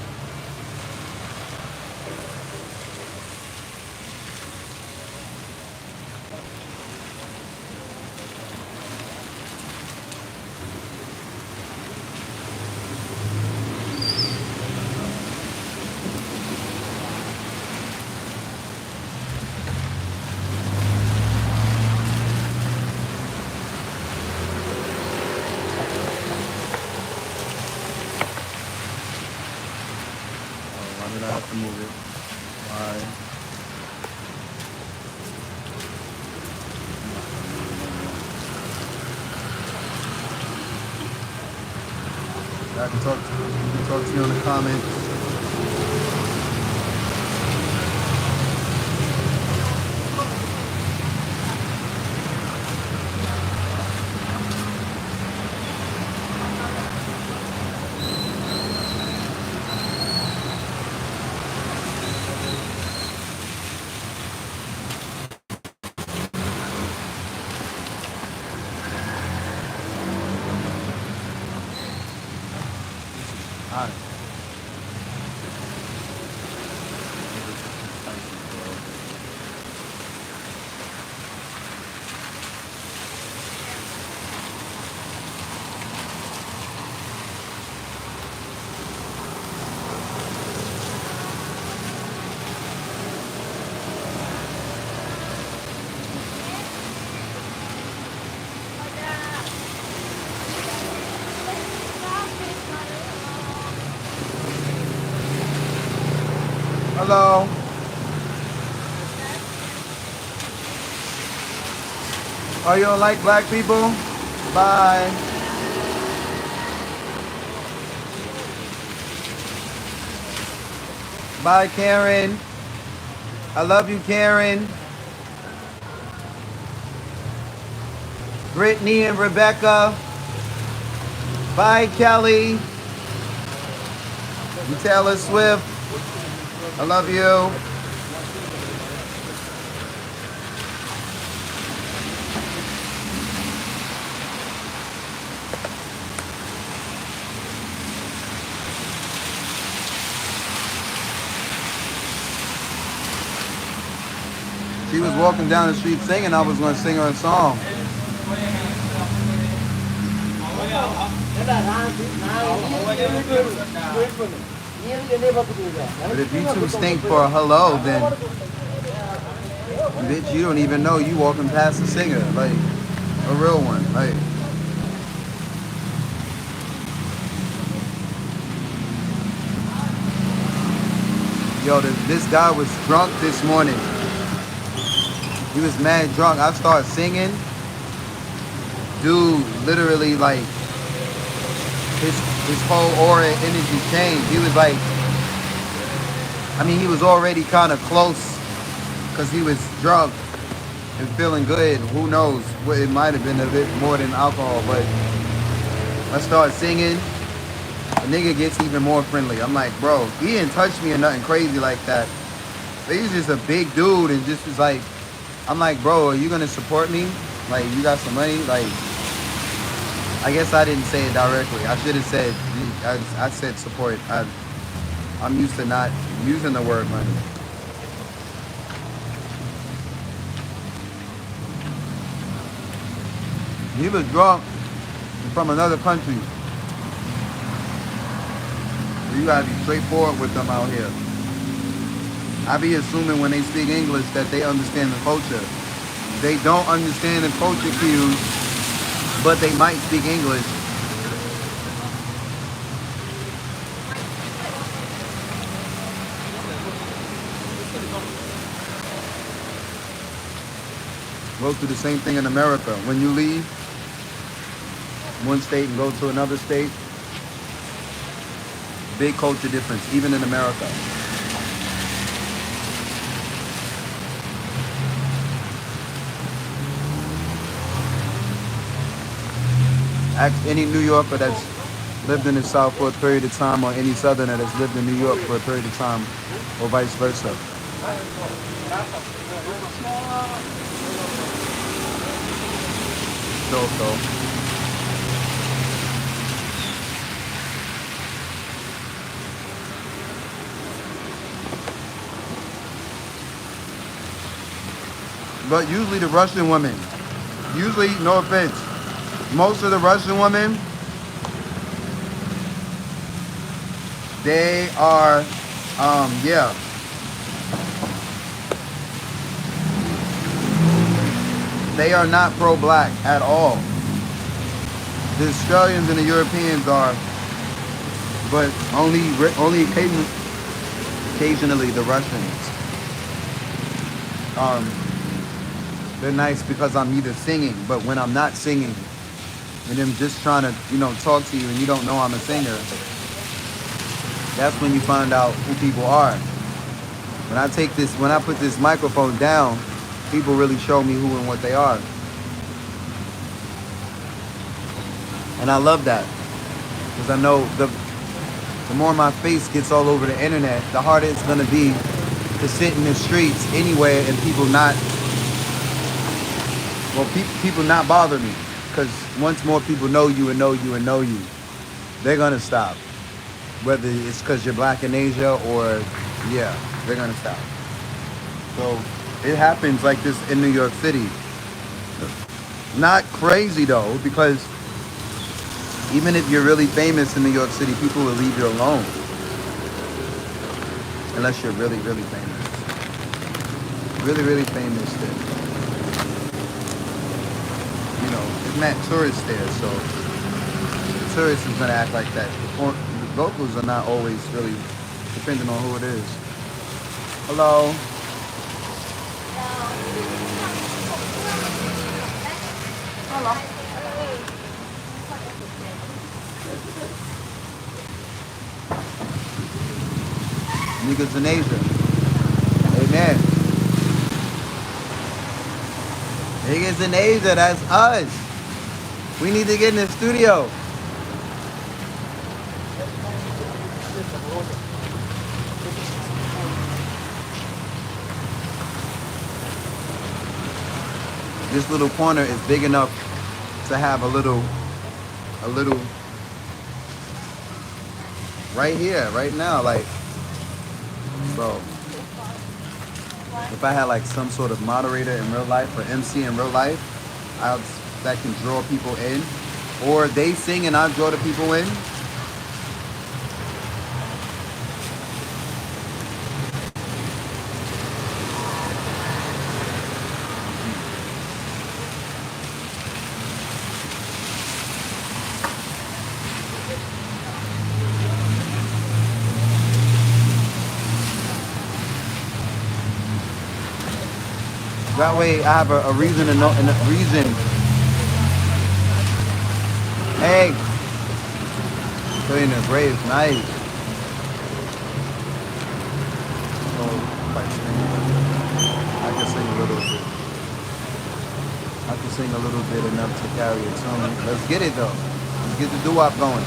Why did I have to move it? Why? I can talk to you in the comments. Hot. Hello. Oh, you don't like black people? Bye. Bye, Karen. I love you, Karen. Brittany and Rebecca. Bye, Kelly. And Taylor Swift. I love you. She was walking down the street singing. I was going to sing her a song. But if you two stink for a hello, then bitch, you don't even know you walking past a singer, like a real one, like. Yo, this guy was drunk this morning. He was mad drunk. I started singing. Dude, literally, like, his whole aura and energy changed. He was like, I mean, he was already kind of close because he was drunk and feeling good. Who knows? It might have been a bit more than alcohol, but I started singing. The nigga gets even more friendly. I'm like, bro, he didn't touch me or nothing crazy like that. But he's just a big dude and just was like, I'm like, bro, are you gonna support me? Like, you got some money? Like, I guess I didn't say it directly. I should have said, I said support. I'm used to not using the word money. He was drunk from another country. You gotta be straightforward with them out here. I be assuming when they speak English that they understand the culture. They don't understand the culture cues, but they might speak English. Go through the same thing in America. When you leave one state and go to another state, big culture difference, even in America. Ask any New Yorker that's lived in the South for a period of time, or any Southerner that's lived in New York for a period of time, or vice versa. So. But usually the Russian women, no offense, most of the Russian women, they are, yeah. They are not pro-black at all. The Australians and the Europeans are, but only occasionally the Russians. They're nice because I'm either singing, but when I'm not singing, and I'm just trying to, talk to you and you don't know I'm a singer, that's when you find out who people are. When I put this microphone down, people really show me who and what they are. And I love that, because I know the more my face gets all over the internet, the harder it's gonna be to sit in the streets anywhere and people not bother me. Because once more people know you, they're gonna stop. Whether it's because you're black in Asia or, yeah, they're gonna stop. So it happens like this in New York City. Not crazy though, because even if you're really famous in New York City, people will leave you alone. Unless you're really, really famous. Really, really famous then. There's mad tourists there, so the tourists is gonna act like that. The locals are not always really, depending on who it is. Hello. Hello. Niggas in Asia. Amen. Niggas in Asia, that's us. We need to get in the studio. This little corner is big enough to have a little right here, right now, like, bro. If I had like some sort of moderator in real life or MC in real life, that can draw people in, or they sing and I draw the people in. That way I have a reason to know, and a reason. Hey, playing the grave, nice. Oh, I can sing a little bit. I can sing a little bit enough to carry a tune. Let's get it though. Let's get the doo-wop going.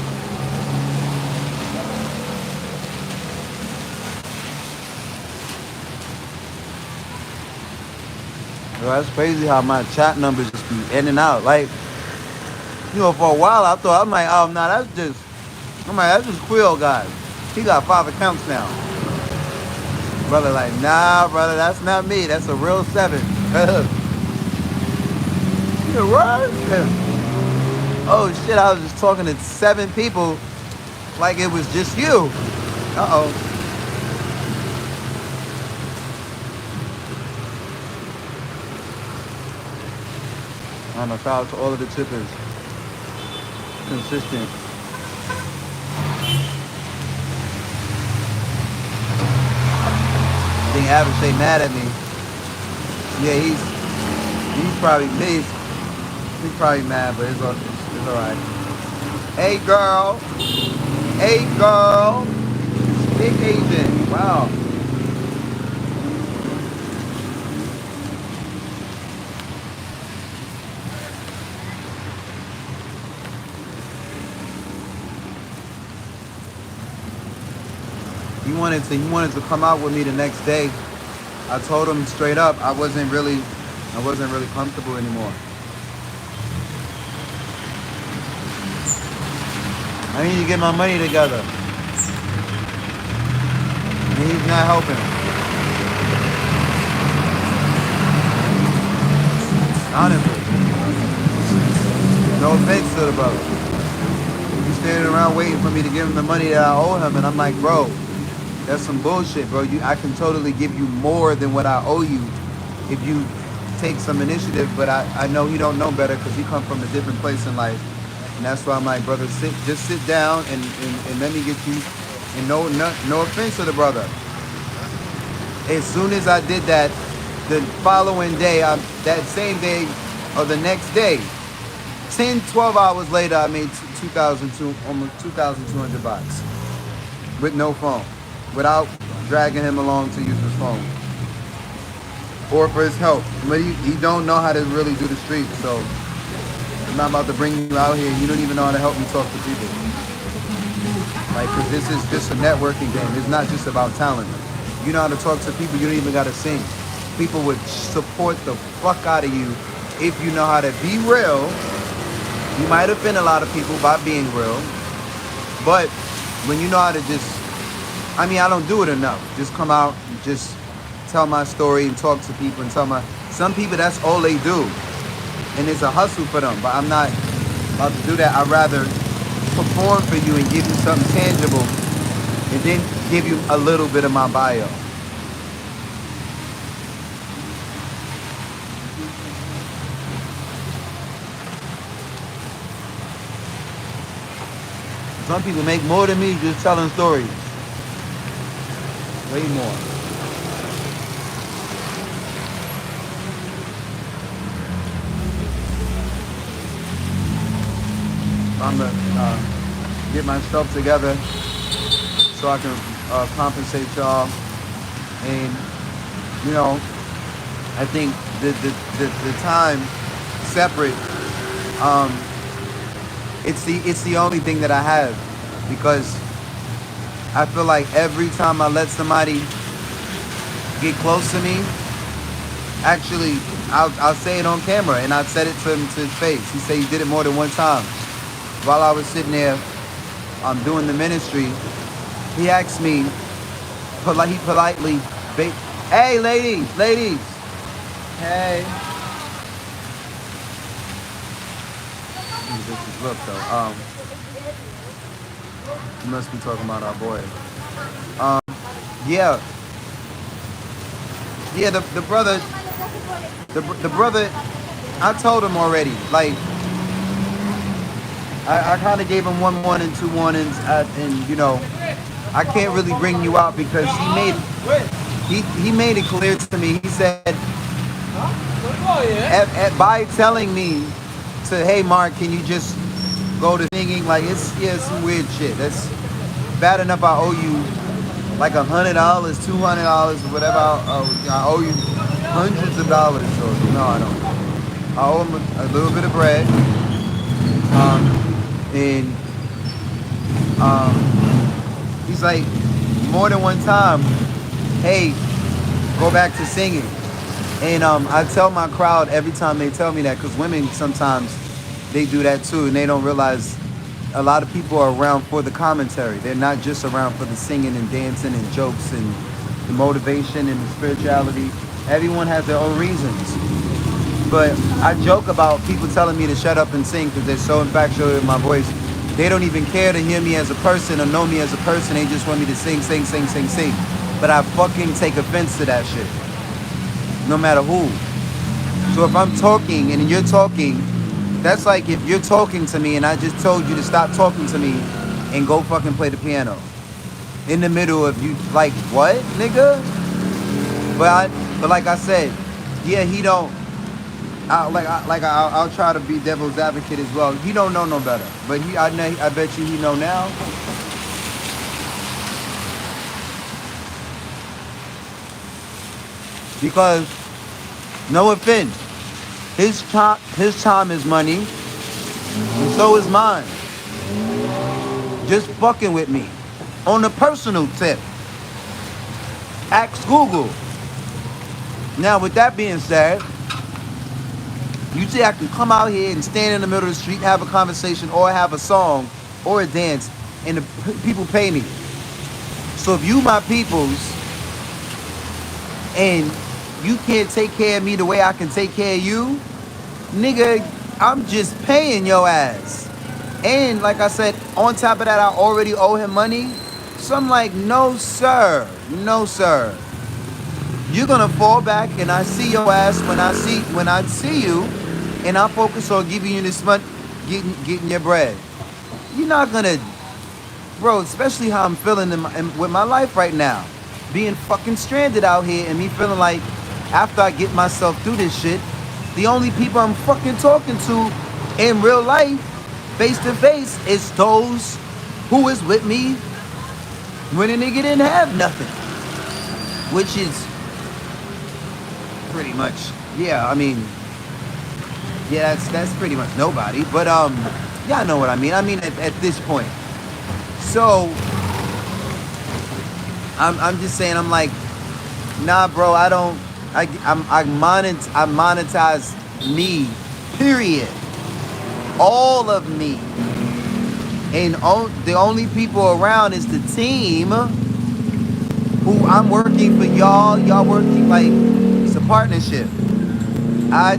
Yo, that's crazy how my chat numbers just be in and out. Like, for a while I thought, I'm like, oh, nah, that's just Quill guy. He got 5 accounts now. Brother, like, nah, brother, that's not me. That's a real 7. You what? Oh, shit, I was just talking to 7 people like it was just you. Uh-oh. I don't know, shout out to all of the tippers. Consistent. I think Average ain't mad at me. Yeah, he's probably mad, but it's alright. Hey girl. Big Asian. Wow. wanted to come out with me the next day. I told him straight up I wasn't really comfortable anymore. I need to get my money together. And he's not helping. Honestly. No offense to the brother. He's standing around waiting for me to give him the money that I owe him, and I'm like, bro, that's some bullshit, bro. I can totally give you more than what I owe you if you take some initiative, but I know he don't know better because he come from a different place in life. And that's why I'm like, brother, just sit down and let me get you. And no offense to the brother. As soon as I did that, the following day, that same day or the next day, 10, 12 hours later, I made almost 2,200 bucks with no phone, without dragging him along to use his phone or for his help. But he don't know how to really do the streets, so I'm not about to bring you out here. You don't even know how to help me talk to people. Like, cause this is just a networking game. It's not just about talent. You know how to talk to people. You don't even gotta sing. People would support the fuck out of you if you know how to be real. You might offend a lot of people by being real, but when you know how to I don't do it enough. Just come out and just tell my story and talk to people and some people, that's all they do. And it's a hustle for them, but I'm not about to do that. I'd rather perform for you and give you something tangible and then give you a little bit of my bio. Some people make more than me just telling stories. Way more. I'm gonna get myself together so I can compensate y'all. And I think the time separate. It's the only thing that I have, because I feel like every time I let somebody get close to me, actually, I'll say it on camera, and I said it to him to his face. He said he did it more than one time. While I was sitting there, doing the ministry, he asked me, he politely, hey, ladies, hey. Look though, you must be talking about our boy. Yeah, the brother, I told him already, like, I kind of gave him 1 warning, 2 warnings, and I can't really bring you out because he made it clear to me. He said, by telling me to, hey Mark, can you just go to singing? Like, it's some weird shit. That's bad enough. I owe you like $100, $200, or whatever. I owe you hundreds of dollars. So no, I don't. I owe him a little bit of bread. And he's like, more than one time, hey, go back to singing. And I tell my crowd every time they tell me that, because women sometimes they do that too, and they don't realize a lot of people are around for the commentary. They're not just around for the singing and dancing and jokes and the motivation and the spirituality. Everyone has their own reasons. But I joke about people telling me to shut up and sing because they're so infatuated with my voice. They don't even care to hear me as a person or know me as a person. They just want me to sing. But I fucking take offense to that shit. No matter who. So if I'm talking and you're talking, that's like if you're talking to me and I just told you to stop talking to me and go fucking play the piano. In the middle of you, like, what, nigga? But like I said, yeah, he don't. I'll try to be devil's advocate as well. He don't know no better, but I bet you he know now. Because, no offense, his time is money, and so is mine. Just fucking with me on a personal tip. Ask Google. Now, with that being said, you say I can come out here and stand in the middle of the street, have a conversation, or have a song, or a dance, and the people pay me. So if you my peoples, and you can't take care of me the way I can take care of you, nigga, I'm just paying your ass. And like I said, on top of that, I already owe him money. So I'm like, no, sir. No, sir. You're gonna fall back, and I see your ass when I see you, and I focus on giving you this money, getting your bread. You're not gonna, bro. Especially how I'm feeling with my life right now, being fucking stranded out here, and me feeling like after I get myself through this shit, the only people I'm fucking talking to in real life, face to face, is those who was with me when a nigga didn't have nothing, which is pretty much, yeah, I mean, yeah, that's pretty much nobody. But y'all know what I mean. I mean at this point. So I'm just saying, I'm like, nah, bro, I monetize me, period. All of me. And the only people around is the team who I'm working for y'all. Y'all working like it's a partnership. I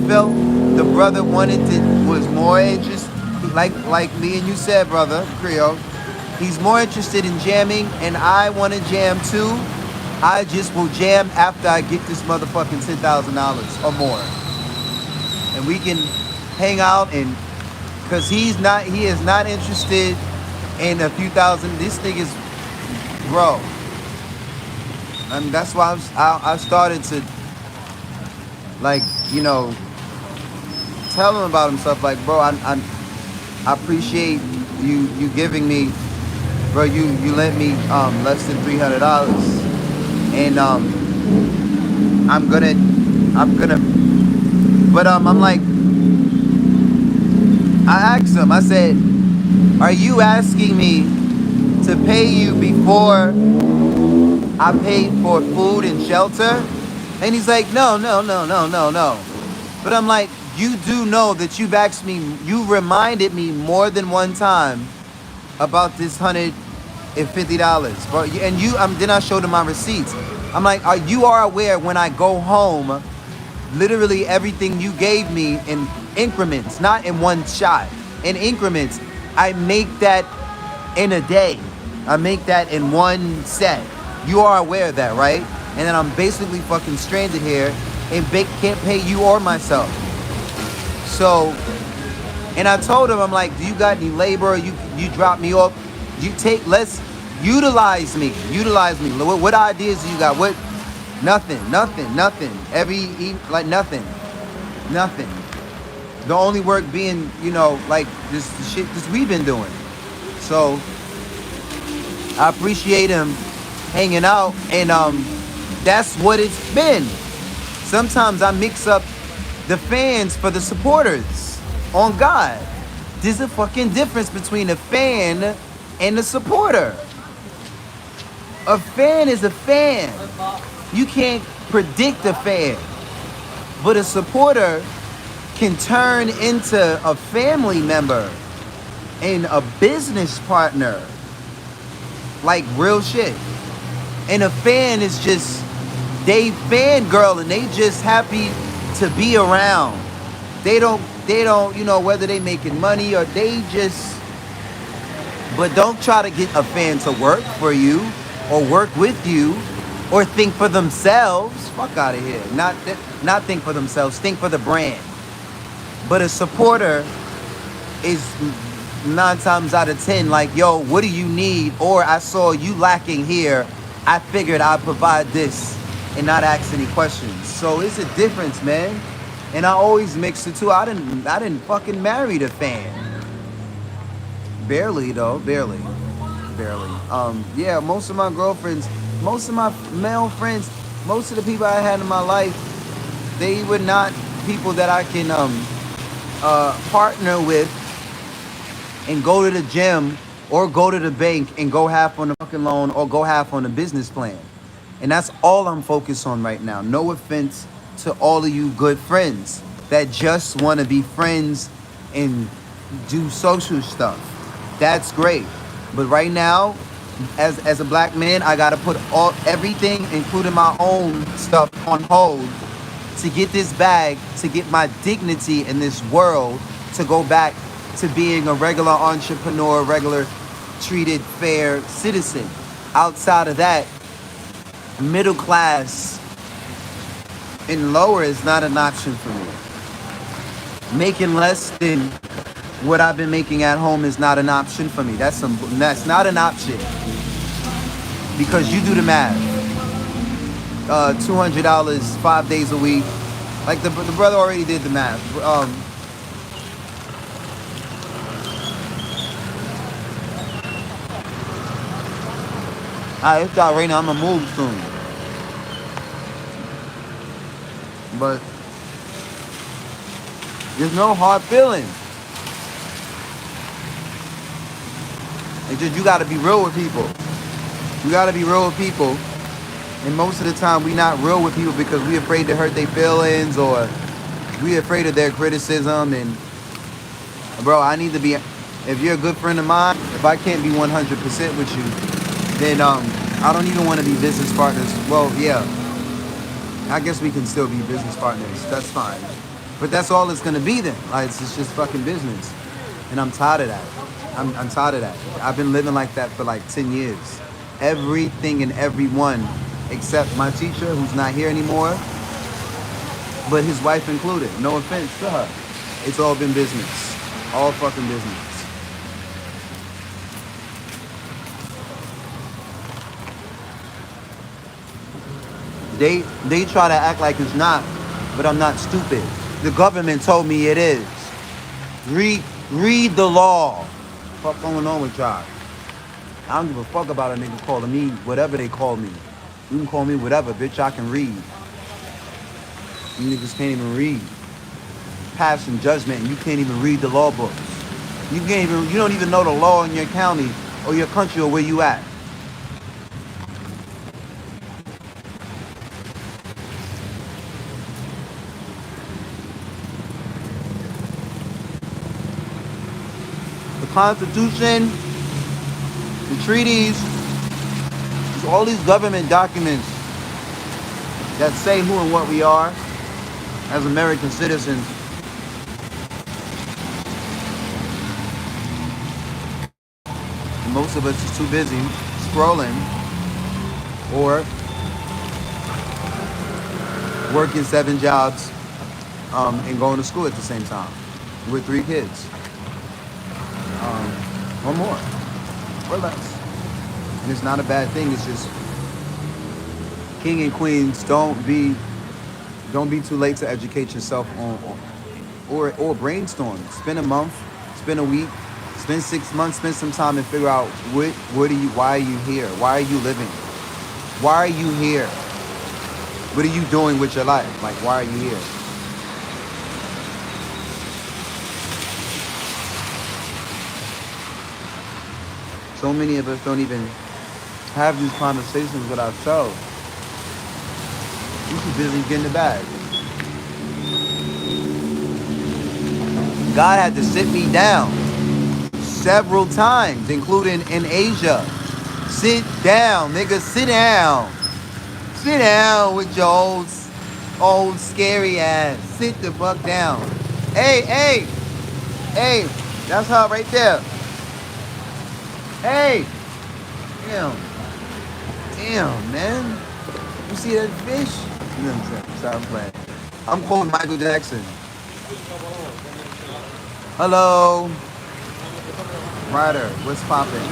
felt the brother was more interested, like me and you said, brother Creole. He's more interested in jamming, and I want to jam too. I just will jam after I get this motherfucking $10,000 or more, and we can hang out. And because he is not interested in a few thousand. This thing is, bro. I mean, that's why I started to, like, you know, tell him about himself. Like, bro, I appreciate you giving me, bro. You lent me less than $300, and I'm gonna, but I'm like, I asked him. I said, are you asking me to pay you before I paid for food and shelter? And he's like, no. But I'm like, you do know that you've asked me, you reminded me more than one time about this $150, bro. And then I showed him my receipts. I'm like, you are aware when I go home, literally everything you gave me in increments, not in one shot, in increments. I make that in a day. I make that in one set. You are aware of that, right? And then I'm basically fucking stranded here and can't pay you or myself. So, and I told him, I'm like, do you got any labor? You drop me off. Let's utilize me. What ideas do you got? What? Nothing. Nothing. The only work being, you know, like this shit we've been doing. So I appreciate him hanging out, and that's what it's been. Sometimes I mix up the fans for the supporters. On God, there's a fucking difference between a fan and a supporter. A fan is a fan. You can't predict a fan, but a supporter can turn into a family member and a business partner, like real shit. And a fan is just, they fangirl and they just happy to be around. They don't, you know, whether they making money or they just, but don't try to get a fan to work for you or work with you or think for themselves. Fuck out of here. Not think for themselves, think for the brand. But a supporter is 9 times out of 10 like, yo, what do you need? Or I saw you lacking here. I figured I'd provide this and not ask any questions. So it's a difference, man. And I always mix the two. I didn't fucking marry the fan. Barely though, barely. Yeah, most of my girlfriends, most of my male friends, most of the people I had in my life, they were not people that I can partner with and go to the gym or go to the bank and go half on the fucking loan or go half on the business plan. And that's all I'm focused on right now. No offense to all of you good friends that just want to be friends and do social stuff. That's great. But right now, as a black man, I gotta put everything, including my own stuff, on hold to get this bag, to get my dignity in this world, to go back to being a regular entrepreneur, regular treated fair citizen. Outside of that, middle class and lower is not an option for me. Making less than what I've been making at home is not an option for me. That's not an option. Because you do the math. $200 5 days a week. Like the brother already did the math. Alright, it's out right now. I'm gonna move soon. But there's no hard feelings. It's just you gotta be real with people. You gotta be real with people. And most of the time we not real with people because we afraid to hurt their feelings or we afraid of their criticism. And bro, I need to be, if you're a good friend of mine, if I can't be 100% with you, then I don't even want to be business partners. Well, yeah, I guess we can still be business partners. That's fine. But that's all it's gonna be then. Like, it's just fucking business. And I'm tired of that. I'm tired of that. I've been living like that for like 10 years. Everything and everyone except my teacher, who's not here anymore, but his wife included. No offense to her. It's all been business. All fucking business. They try to act like it's not, but I'm not stupid. The government told me it is. Read the law. What's going on with y'all? I don't give a fuck about a nigga calling me whatever they call me. You can call me whatever, bitch. I can read. You niggas can't even read. Passing judgment, and you can't even read the law books. You don't even know the law in your county or your country or where you at. The Constitution, the treaties, all these government documents that say who and what we are as American citizens. Most of us is too busy scrolling or working 7 jobs and going to school at the same time with 3 kids. Or more, or less. And it's not a bad thing. It's just king and queens, don't be too late to educate yourself on or brainstorm. Spend a month, spend a week, spend 6 months, spend some time and figure out why are you here? Why are you living? Why are you here? What are you doing with your life? Like, why are you here? So many of us don't even have these conversations with ourselves. We're too busy getting the bag. God had to sit me down several times, including in Asia. Sit down, nigga, sit down. Sit down with your old scary ass. Sit the fuck down. Hey, that's her right there. Hey, damn, man. You see that fish? You know what I'm saying? Stop playing. I'm calling Michael Jackson. Hello. Ryder, what's poppin'?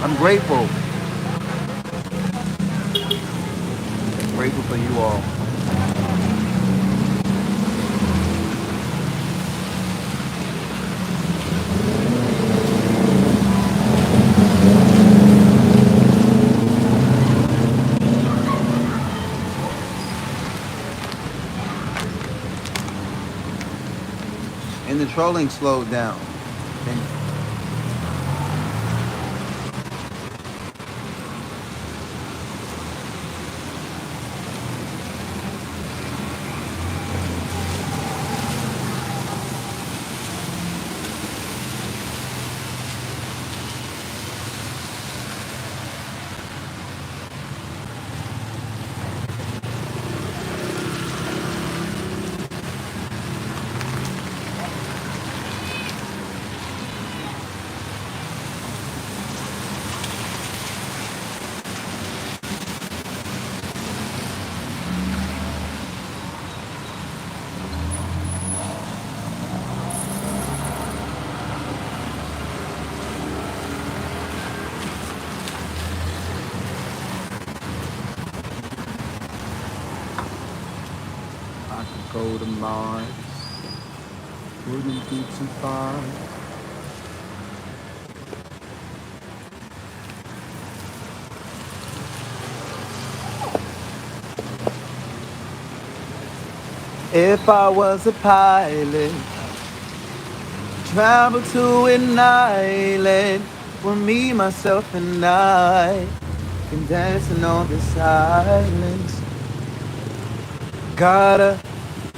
I'm grateful. Grateful for you all. And the trolling slowed down. And I could go to Mars. Wouldn't be too far. If I was a pilot, travel to an island where me, myself, and I can dance in all the silence. Gotta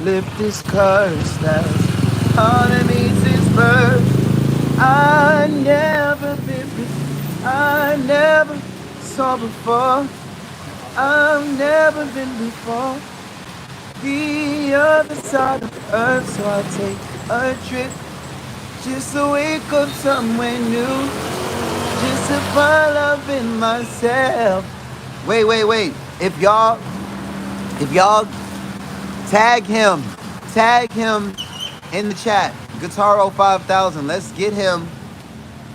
lift this curse that's underneath this birth. I never saw before. I've never been before. The other side of the earth, so I take a trip just to wake up somewhere new, just to find love in myself. Wait. If y'all tag him in the chat, Guitaro 5000. Let's get him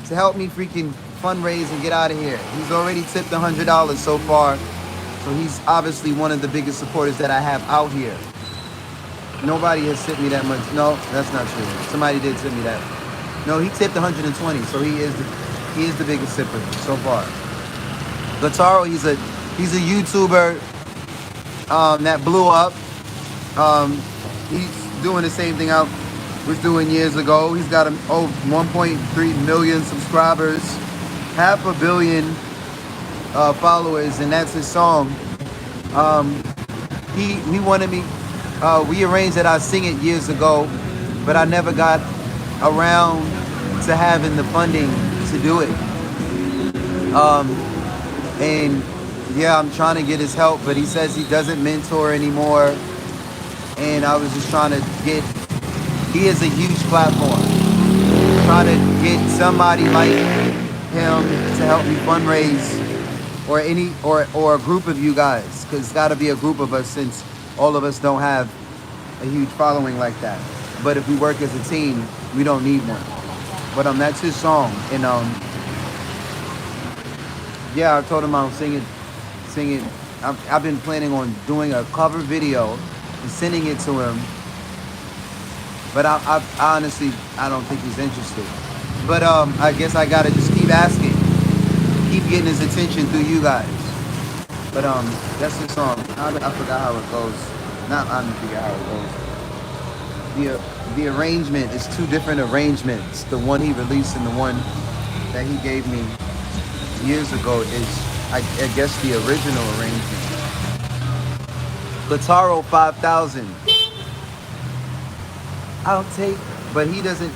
to help me freaking fundraise and get out of here. He's already tipped $100 so far, so he's obviously one of the biggest supporters that I have out here. Nobody has tipped me that much. No, that's not true. Somebody did tip me that. No, he tipped 120, so he is the biggest tipper so far. Guitaro, he's a YouTuber that blew up. He's doing the same thing I was doing years ago. He's got 1.3 million subscribers, 500 million followers, and that's his song. He wanted me. We arranged that I sing it years ago, but I never got around to having the funding to do it. And yeah, I'm trying to get his help, but he says he doesn't mentor anymore. And I was just trying to get, he has a huge platform. Trying to get somebody like him to help me fundraise, or a group of you guys, because it's got to be a group of us since all of us don't have a huge following like that. But if we work as a team, we don't need one. But that's his song, and yeah, I told him I'll sing it. I've been planning on doing a cover video and sending it to him. But I honestly, I don't think he's interested. But I guess I gotta just keep asking, keep getting his attention through you guys. But that's the song. I forgot how it goes. I didn't figure out how it goes. The arrangement is two different arrangements. The one he released and the one that he gave me years ago is, I guess, the original arrangement. Guitaro 5000. I'll take, but he doesn't.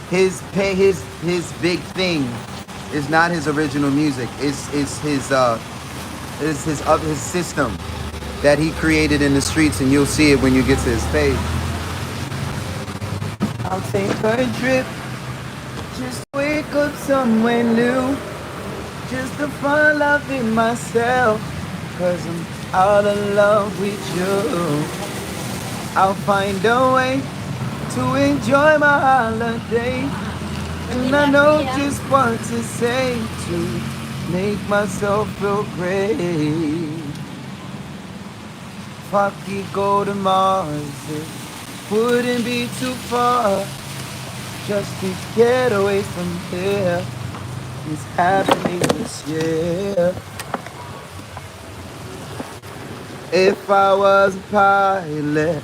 His big thing is not his original music. It's his system that he created in the streets, and you'll see it when you get to his page. I'll take a trip, just wake up somewhere new, just to find love in myself, 'cause I'm out of love with you. I'll find a way to enjoy my holiday, and I know just what to say to make myself feel great. If I could go to Mars, it wouldn't be too far, just to get away from here. It's happening this year. If I was a pilot,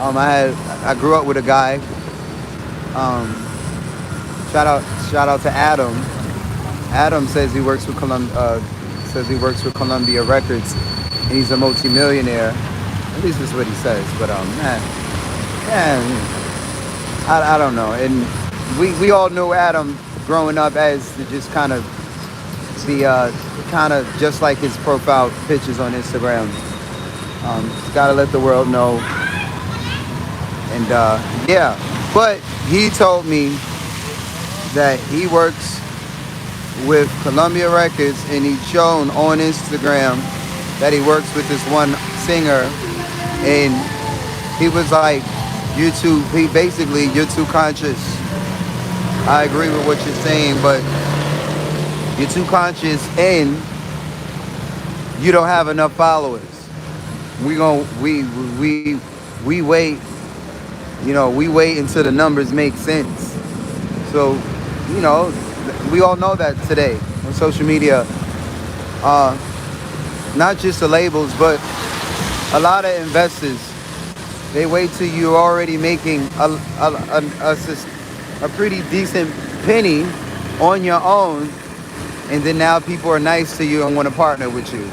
I grew up with a guy. Um, shout out to Adam. Adam says he works with Columbia Records, and he's a multimillionaire. At least that's what he says. But man, I don't know. And we all knew Adam growing up as just kind of just like his profile pictures on Instagram. Gotta let the world know. And yeah, but he told me that he works with Columbia Records, and he's shown on Instagram that he works with this one singer, and he was like, you're too conscious. I agree with what you're saying, but you're too conscious and you don't have enough followers. We wait, we wait until the numbers make sense. So, we all know that today on social media, not just the labels, but a lot of investors, they wait till you're already making a pretty decent penny on your own, and then now people are nice to you and want to partner with you.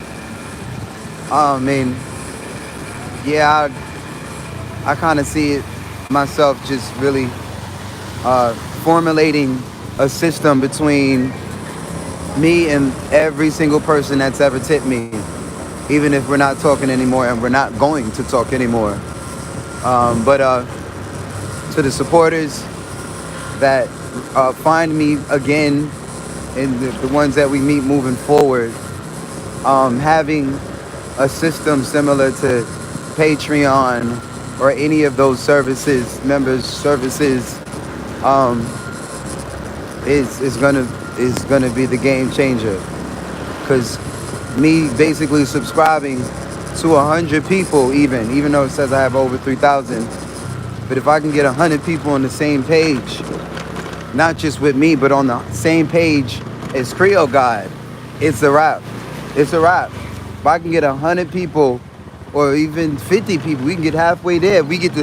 I mean, yeah, I kind of see it myself, just really formulating a system between me and every single person that's ever tipped me, even if we're not talking anymore and we're not going to talk anymore. But to the supporters that find me again, and the ones that we meet moving forward, having a system similar to Patreon or any of those members services, is gonna be the game changer. Because me basically subscribing to 100 people, even though it says I have over 3,000, but if I can get 100 people on the same page, not just with me, but on the same page as Creole God, it's a wrap. It's a wrap. If I can get 100 people or even 50 people, we can get halfway there. We get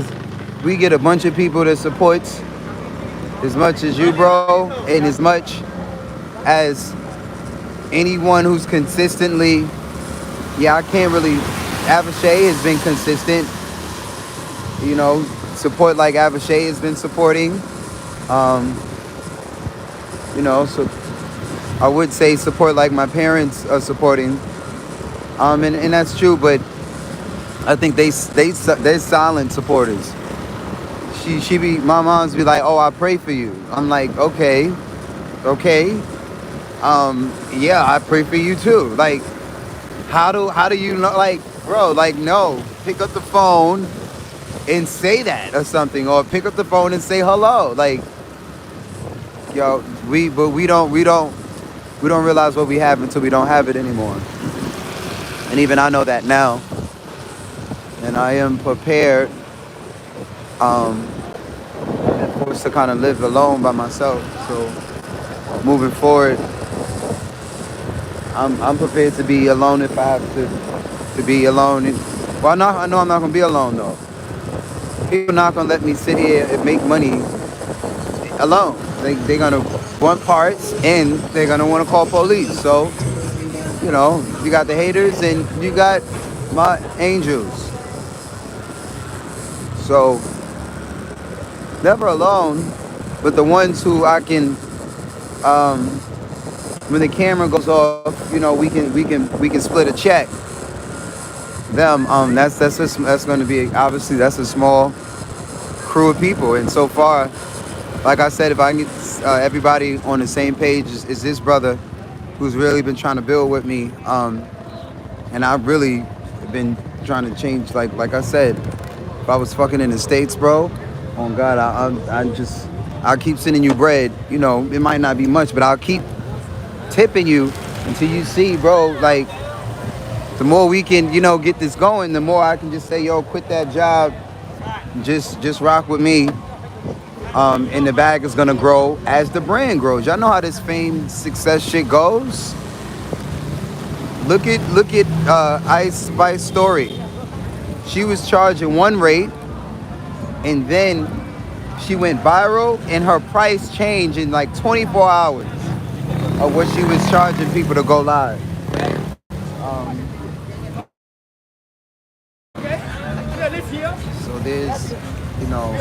a bunch of people that supports as much as you, bro, and as much as anyone who's consistently, I can't really, Avashay has been consistent, support like Avashay has been supporting, so I would say support like my parents are supporting, and that's true, but I think they're silent supporters. My mom's be like, oh, I pray for you. I'm like, okay, yeah, I pray for you too. Like, how do you know? Like, bro, like, no, pick up the phone and say that or something, or pick up the phone and say hello. Like, we don't realize what we have until we don't have it anymore. And even I know that now, and I am prepared, and forced to kind of live alone by myself. So moving forward, I'm prepared to be alone if I have to be alone. I know I'm not gonna be alone though. People are not gonna let me sit here and make money alone. They're gonna want parts and they're gonna want to call police. So, you got the haters and you got my angels. So, never alone, but the ones who I can, when the camera goes off, we can split a check. Them, that's going to be, obviously that's a small crew of people, and so far, like I said, if I can get everybody on the same page as this brother, who's really been trying to build with me, and I've really been trying to change. Like I said, if I was fucking in the States, bro, on God, I'll keep sending you bread. It might not be much, but I'll keep tipping you until you see, bro. Like, the more we can, get this going, the more I can just say, yo, quit that job, just rock with me. And the bag is gonna grow as the brand grows. Y'all know how this fame success shit goes. Look at Ice Spice story. She was charging one rate, and then she went viral, and her price changed in like 24 hours of what she was charging people to go live. So there's, you know,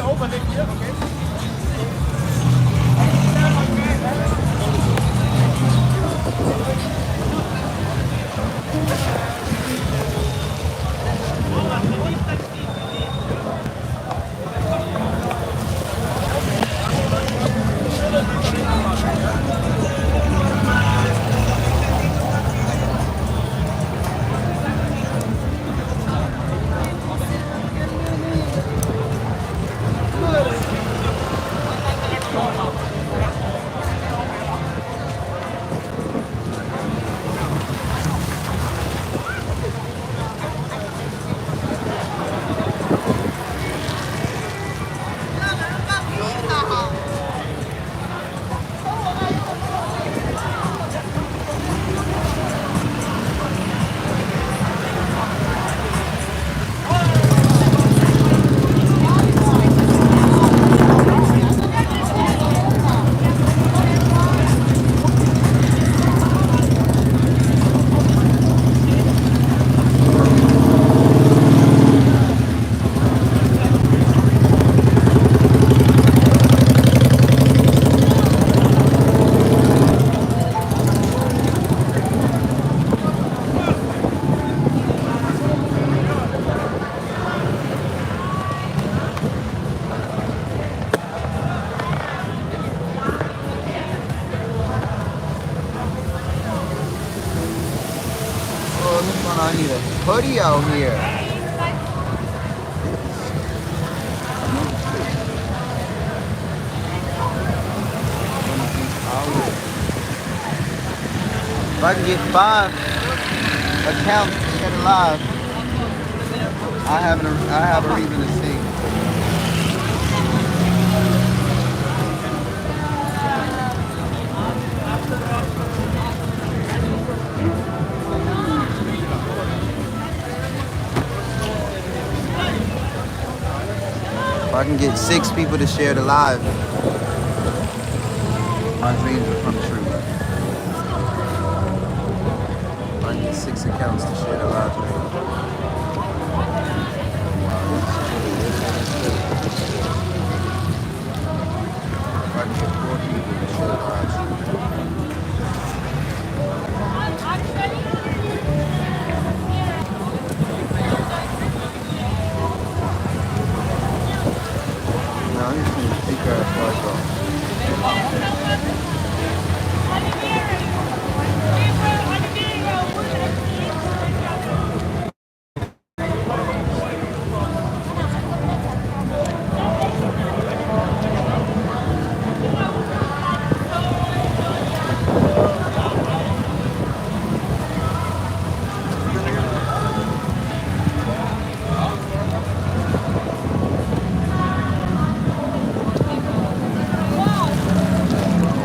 oh, this one I need a hoodie out here. If I can get 5 accounts to share it live, I have a reason to sing. If I can get 6 people to share the live, my dreams will come true. If I can get 6 accounts to share the live. If I can get 4 people to share the live. No, I'm just gonna take her before I go.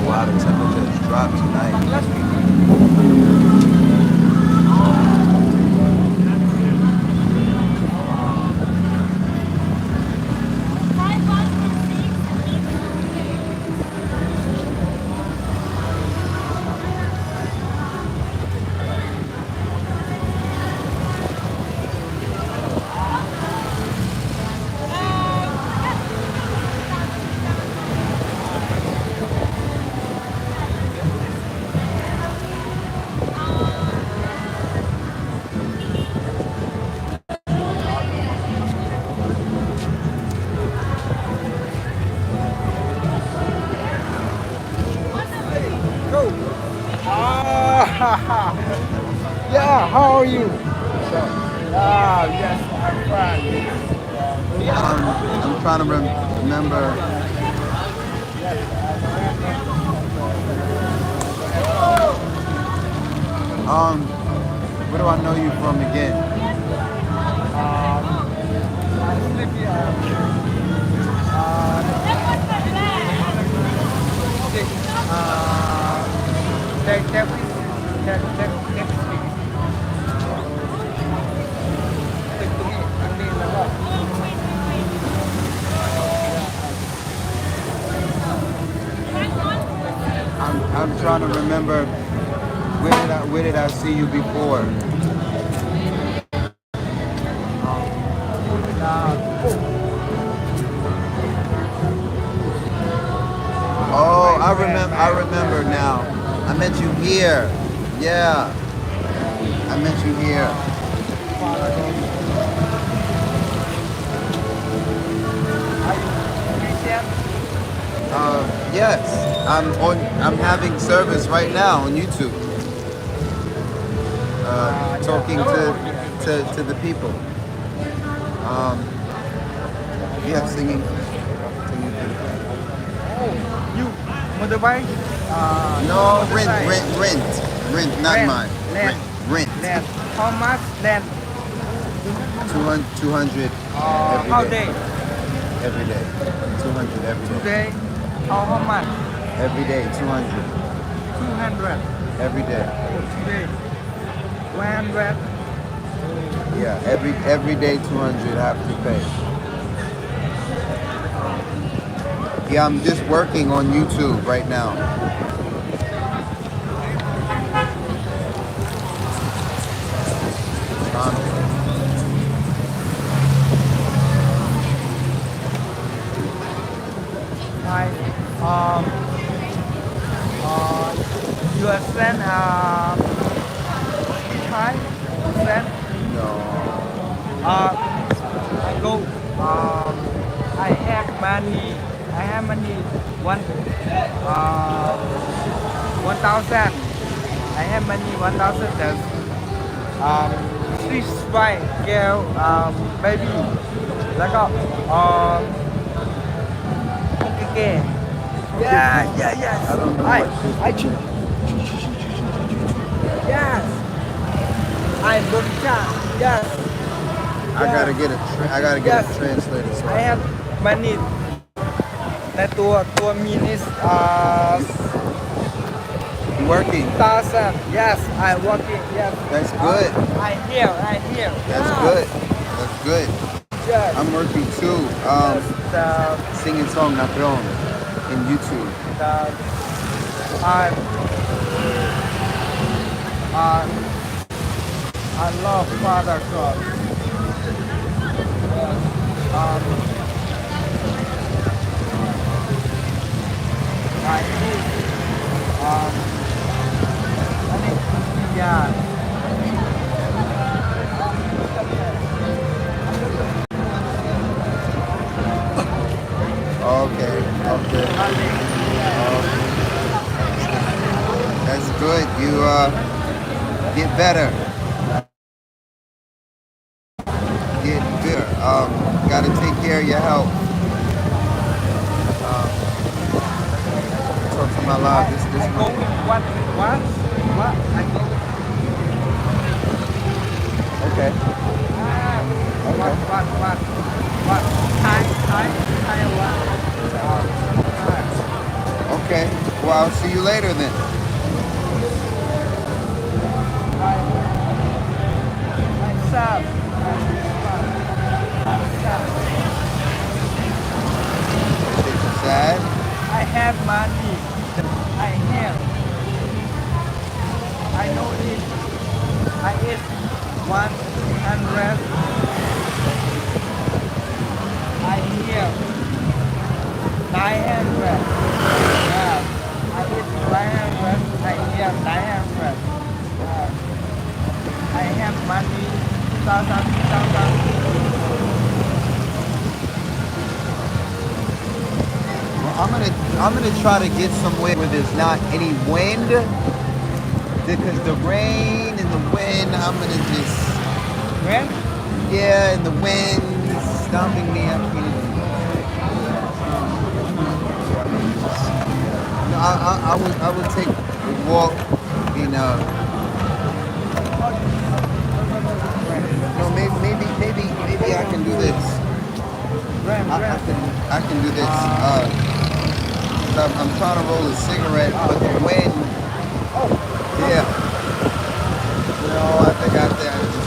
A lot of temperatures dropped tonight. Yeah, how are you? Ah, yes, I'm fine. I'm trying to remember. Where do I know you from again? I'm trying to remember where did I see you before? Oh, I remember now. I met you here. Yeah, I met you here. Yes, I'm having service right now on YouTube. Talking to the people. Yeah, singing to the people. You motorbike? No, motorcycle. rent, not mine. Land. Rent. Land. How much land? 200 How day? every day. 200 every day. Today? How much? Every day, 200 200. every day. Today? 100. Yeah, every day 200 I have to pay. Yeah, I'm just working on YouTube right now. I you are send Thai send No. I go I have money one 1,000 I have money 1,000 there's Swiss white girl baby แล้วก็okay yeah yes I don't know I choose yes I Burka yes I gotta get Yes. a translator. So I have money ในตัวminis working. 1,000 yes I working yes That's good. I hear That's yes. good. That's good. Yes. I'm working too. The Singing song Napron in YouTube. I love Father God. I need yeah. Okay. That's good. You get better. Get better. Gotta take care of your health. Talk to my live this I go what I go Okay. what Thai what Okay. Well, I'll see you later then. I serve Sad. I have money I know it I eat 100 I hear 900 yeah I eat 900 I hear 900 I have money 2,000 I'm gonna try to get somewhere where there's not any wind, because the rain and the wind, I'm gonna just when yeah, and the wind is stomping me up here. No, I would take a walk in no, maybe I can do this. I can do this. I'm trying to roll a cigarette, but the wind. Yeah. No, I think I just.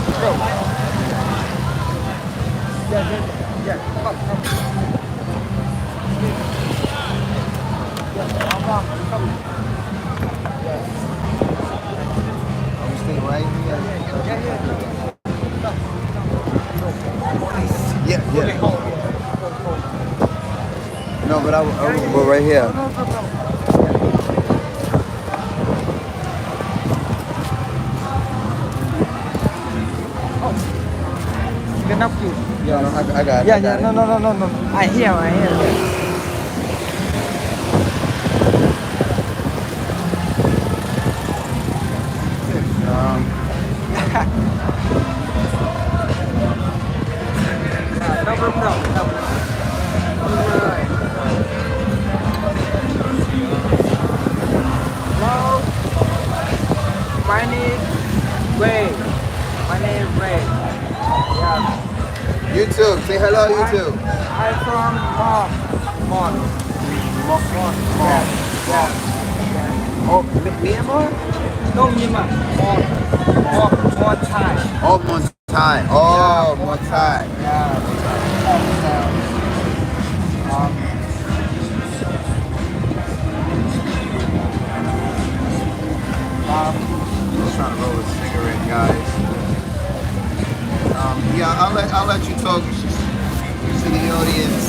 yeah come come No, but but right here. No, no, no, no. Oh, cannot you. No, no, I got it. Yeah, I got yeah, no, it. no, no, no, no. I hear. Um, No problem, no. Hello, my name is Ray. My name is Ray. Yeah. YouTube, say hello, YouTube. I'm from Mon. Yeah. Oh, Myanmar? No, Myanmar. Mon Thai. Oh, Montai. Oh, Montai. Just trying to roll a cigarette, guys. Yeah, I'll let you talk to the audience.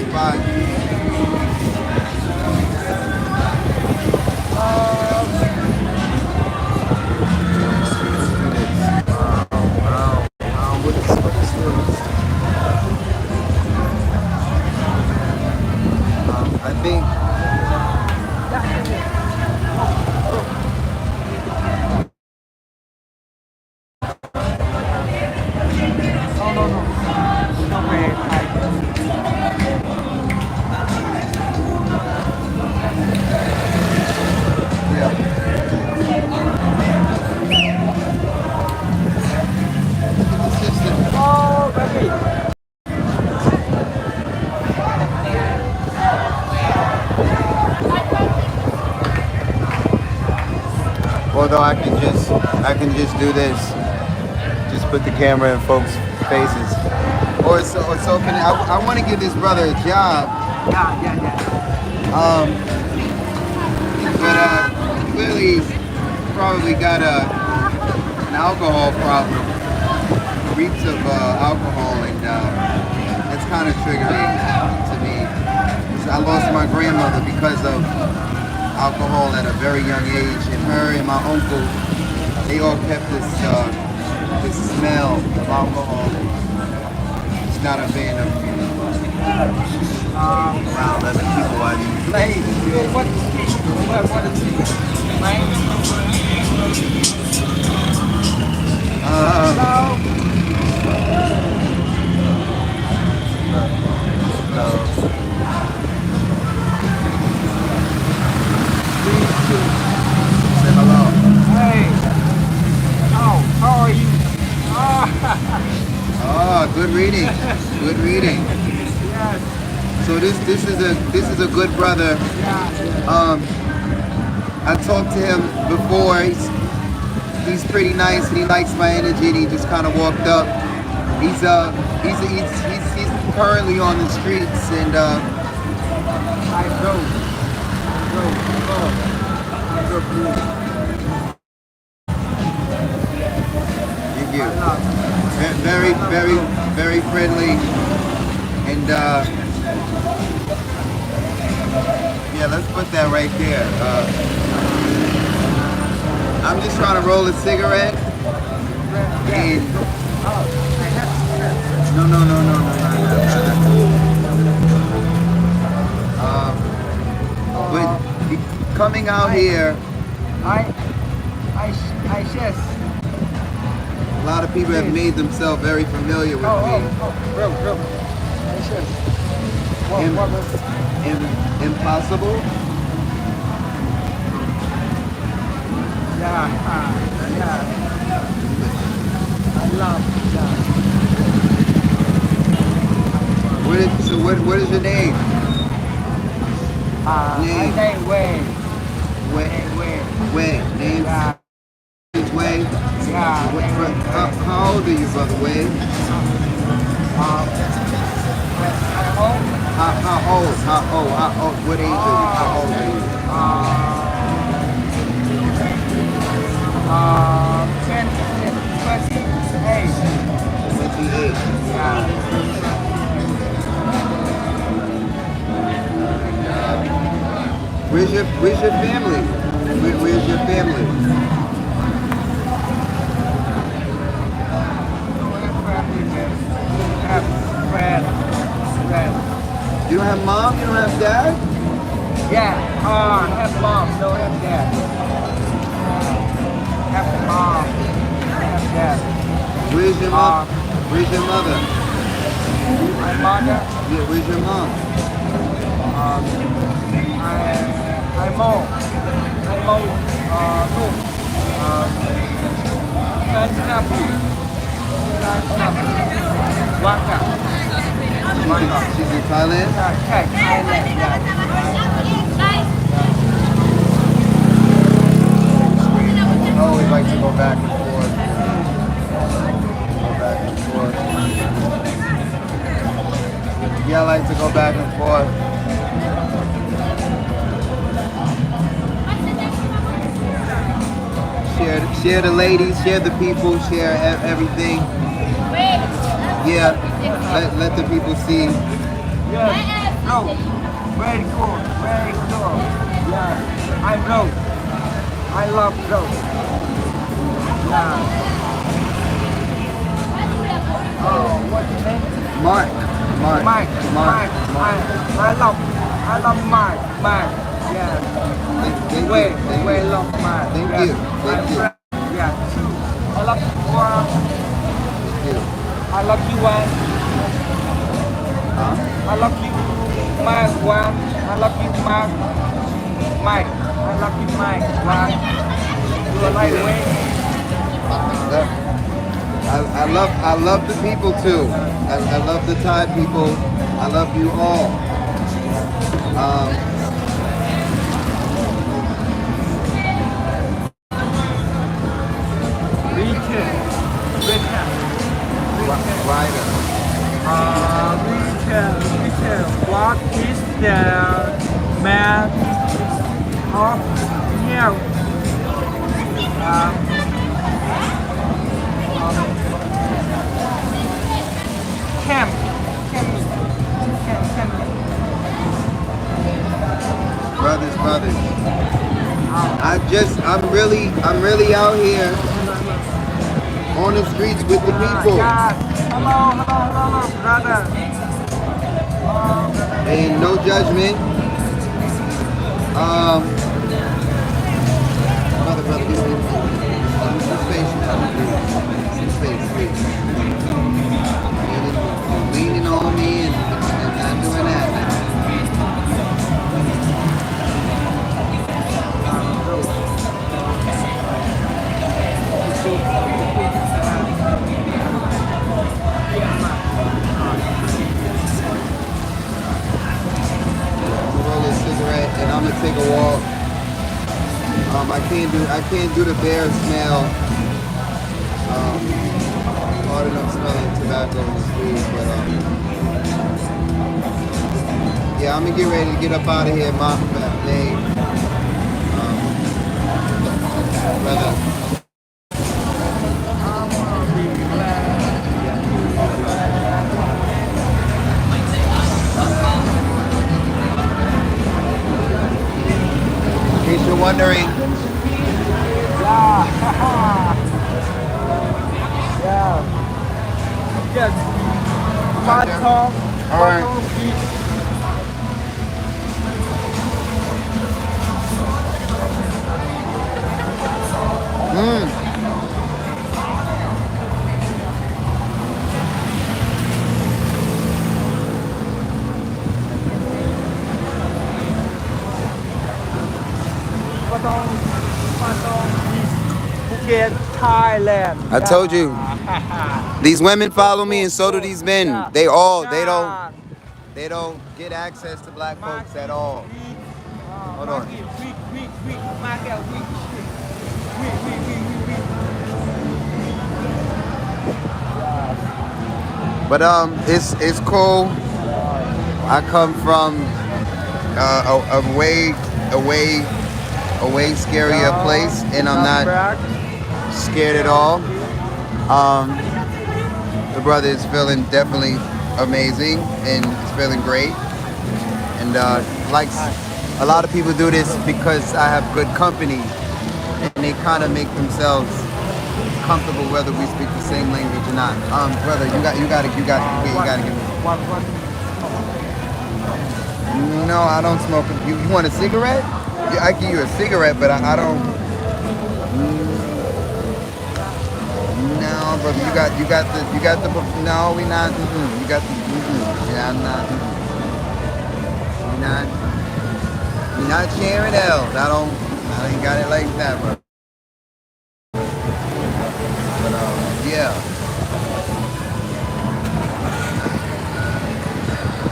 Spot. I think Oh, baby. although I can just do this. Just put the camera in folks' faces. Or so can I want to give this brother a job. Yeah. But clearly probably got an alcohol problem. Reeks of alcohol, and it's kind of triggering to me. I lost my grandmother because of alcohol at a very young age, and her and my uncle, they all kept this smell of alcohol. It's not a fan of around 11 people I knew. Like, what is it? Say hello. Hey. Oh, how are you? Oh, good reading. Good reading. Yes. So this is a good brother. I talked to him before. He's pretty nice and he likes my energy, and he just kind of walked up. He's currently on the streets, and I go. thank you. Very friendly, and yeah, let's put that right there. I'm just trying to roll a cigarette, and but coming out here, I yes. a lot of people have made themselves very familiar with me. Real. I yes. Impossible? Yeah. I love that. What is your name? My name Wayne. Way. Name Yeah. is Way. Yeah. How old are you, brother Way? How old? What age are you? How old are you? Where's your family? Where's your family? Don't have family, man. Have friends. Friends. You don't have mom? You don't have dad? Yeah, have mom, don't have dad. Have mom, have dad. Where's your mom? Where's your mother? My mother, Yeah, where's your mom? I'm old. Look, that's happy. Waka. She's in Thailand? Okay, Thailand, yeah. I always like to go back and forth. Go back and forth. Yeah, I like to go back and forth. Share the ladies, share the people, share everything. Yeah, let the people see. Yes. Oh, very cool, very cool. Yeah, I love those. Yeah. Oh, what's your name? Mark. Mike. I love Mike. Yeah. Thank We you. love Mike. Thank Yeah. you. Thank you. Yeah. I love you. Thank you. I love you one. Huh? I love you, Mike one. I love you, Mike. Mike. I love you, Mike one. You are lightweight. I love the people too. I love the Thai people. I love you all. Richard. Ryder. Richard, what is the man of health? Camp. Brothers. I'm really out here on the streets with the people. Hello, brother. And no judgment. Brother, give me some space. Some space, please. Leaning on me and not doing that. Roll a cigarette and I'm gonna take a walk. I can't do the bear smell. Hard enough smelling tobacco in the street, but yeah, I'm gonna get ready to get up out of here, my name. Brother. In case you're wondering, Yeah. Yes. Baton. All right. Phuket, Thailand. I told you. These women follow me and so do these men. They don't get access to black folks at all. Hold on. But it's cool. I come from a way scarier place, and I'm not scared at all. The brother is feeling definitely amazing and he's feeling great, and likes A lot of people do this because I have good company, and they kind of make themselves comfortable whether we speak the same language or not. Brother, you gotta give me. No, I don't smoke. You want a cigarette? I give you a cigarette, but I don't. No, brother, you got the. No, we not. You got the. Yeah, I'm not. We not. We not sharing L's. I ain't got it like that, bro. But yeah.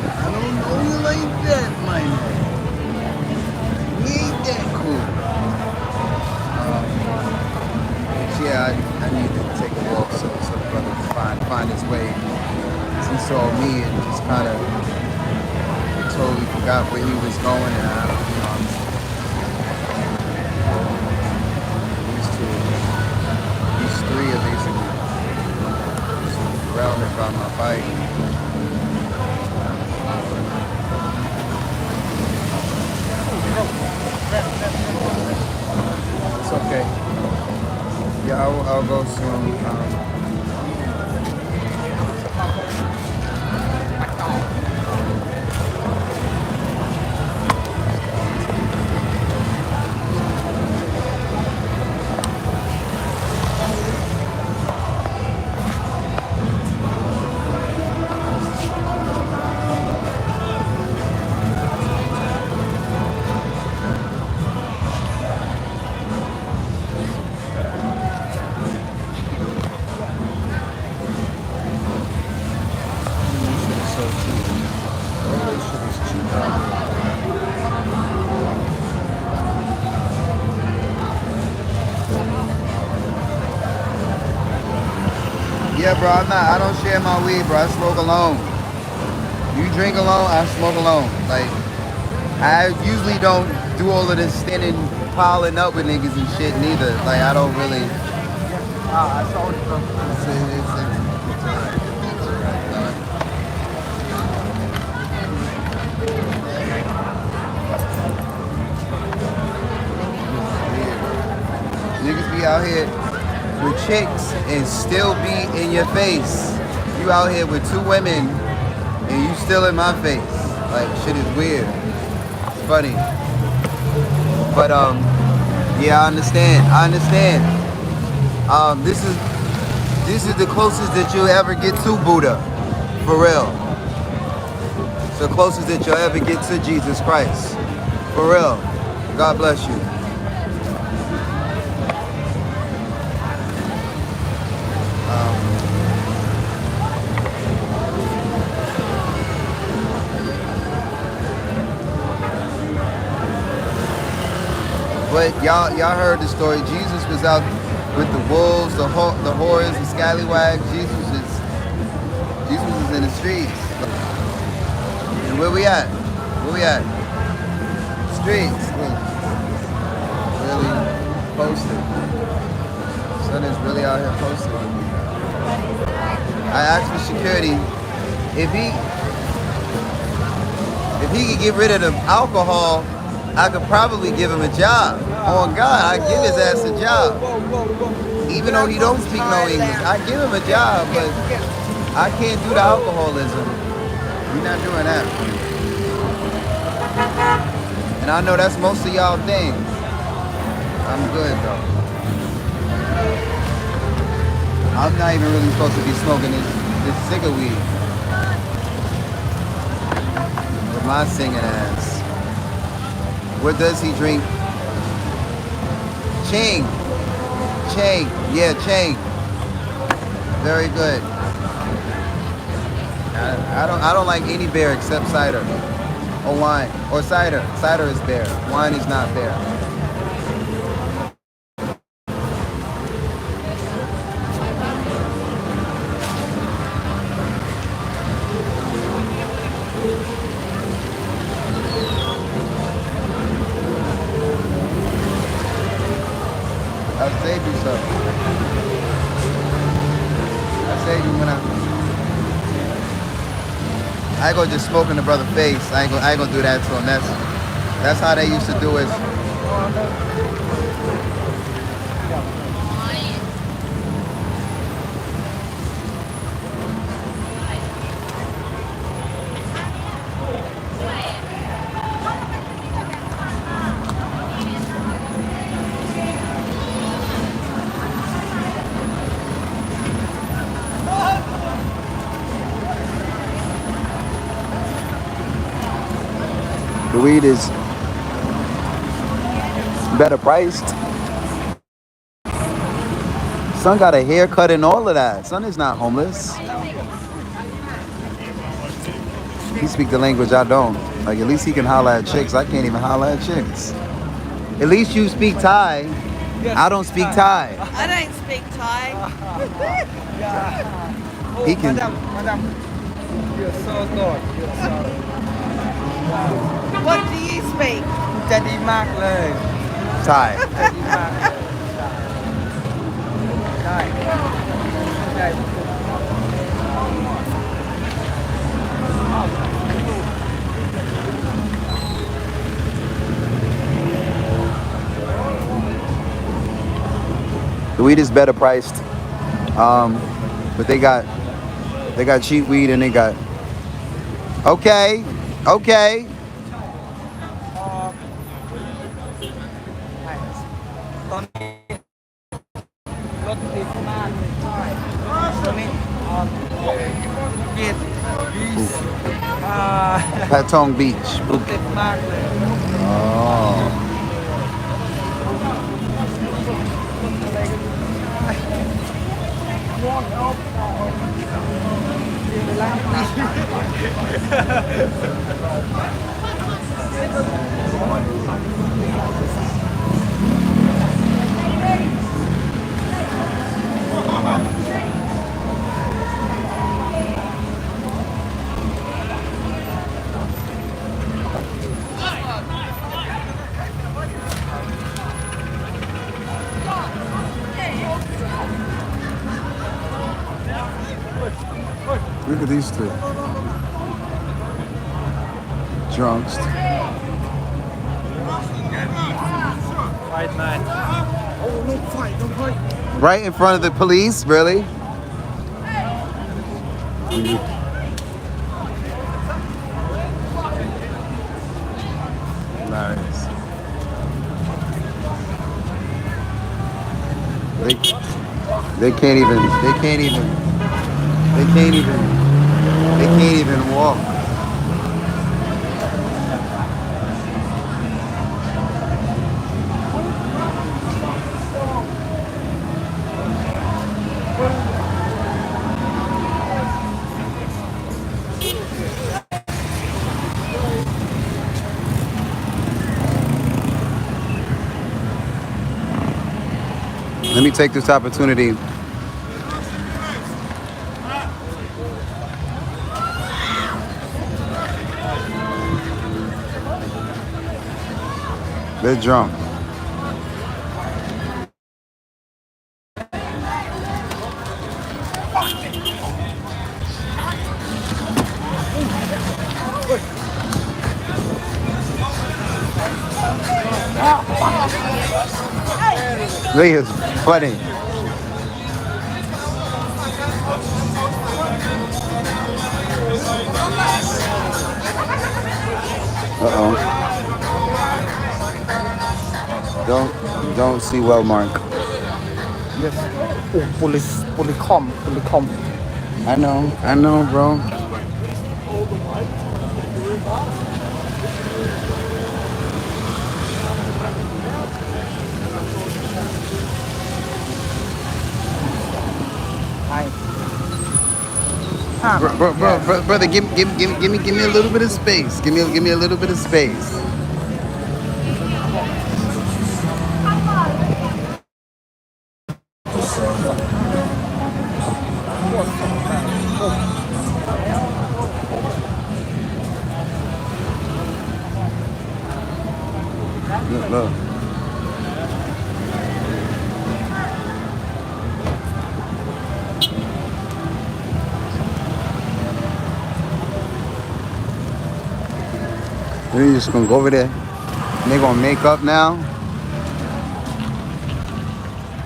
I don't know you like that, my man. We ain't that cool. Yeah, I need to take a walk so the brother can find his way. He saw me and just kind of totally forgot where he was going, and these three are basically surrounded by my bike. It's okay. Yeah, I'll go soon. Yeah, bro, I don't share my weed, bro. I smoke alone. You drink alone, I smoke alone. Like, I usually don't do all of this standing, piling up with niggas and shit neither. Like, I don't really. I saw it from. Niggas be out here with chicks and still be in your face. You out here with two women and you still in my face. Like, shit is weird. It's funny. But yeah, I understand. This is the closest that you'll ever get to Buddha. For real. It's the closest that you'll ever get to Jesus Christ. For real. God bless you. But y'all heard the story. Jesus was out with the wolves, the whores, the scallywags. Jesus is in the streets. And where we at? Streets. Really posted. Son is really out here posted. I asked for security. If he could get rid of the alcohol, I could probably give him a job. On God, I give his ass a job. Even though he don't speak no English, I give him a job, but I can't do the alcoholism. We're not doing that. And I know that's most of y'all thing. I'm good though. I'm not even really supposed to be smoking this cigarette weed. With my singing ass. What does he drink? Ching. Yeah, Chang. Very good. I don't like any beer except cider or wine or cider. Cider is beer. Wine is not beer. I'll save you some. I'll save you when I ain't gonna just smoke in the brother's face. I ain't gonna do that to him. That's how they used to do it. The weed is better priced. Son got a haircut and all of that. Son is not homeless. He speak the language I don't. Like, at least he can holler at chicks. I can't even holler at chicks. At least you speak Thai. I don't speak Thai. I don't speak Thai. He can. Madam, you're so good. You're so What do you speak? จะดีมากเลย Thai. จะดีมากเลยได้ได้ The weed is better priced. But they got cheap weed and they got okay. ตอนนี้รถติดมากตอนนี้เบียดPatong Beach. รถติดมากเลย Oh. Look at these two. Drunks. Fight man. Oh, no fight, don't fight. Right in front of the police, really? Nice. They can't even walk. Let me take this opportunity. They're drunk. Look, it's funny. Uh-oh. Don't see well, Mark. Yes. Oh, police come. I know, bro. Brother, give me a little bit of space. Give me a little bit of space. Look. We're just gonna go over there. And they gonna make up now?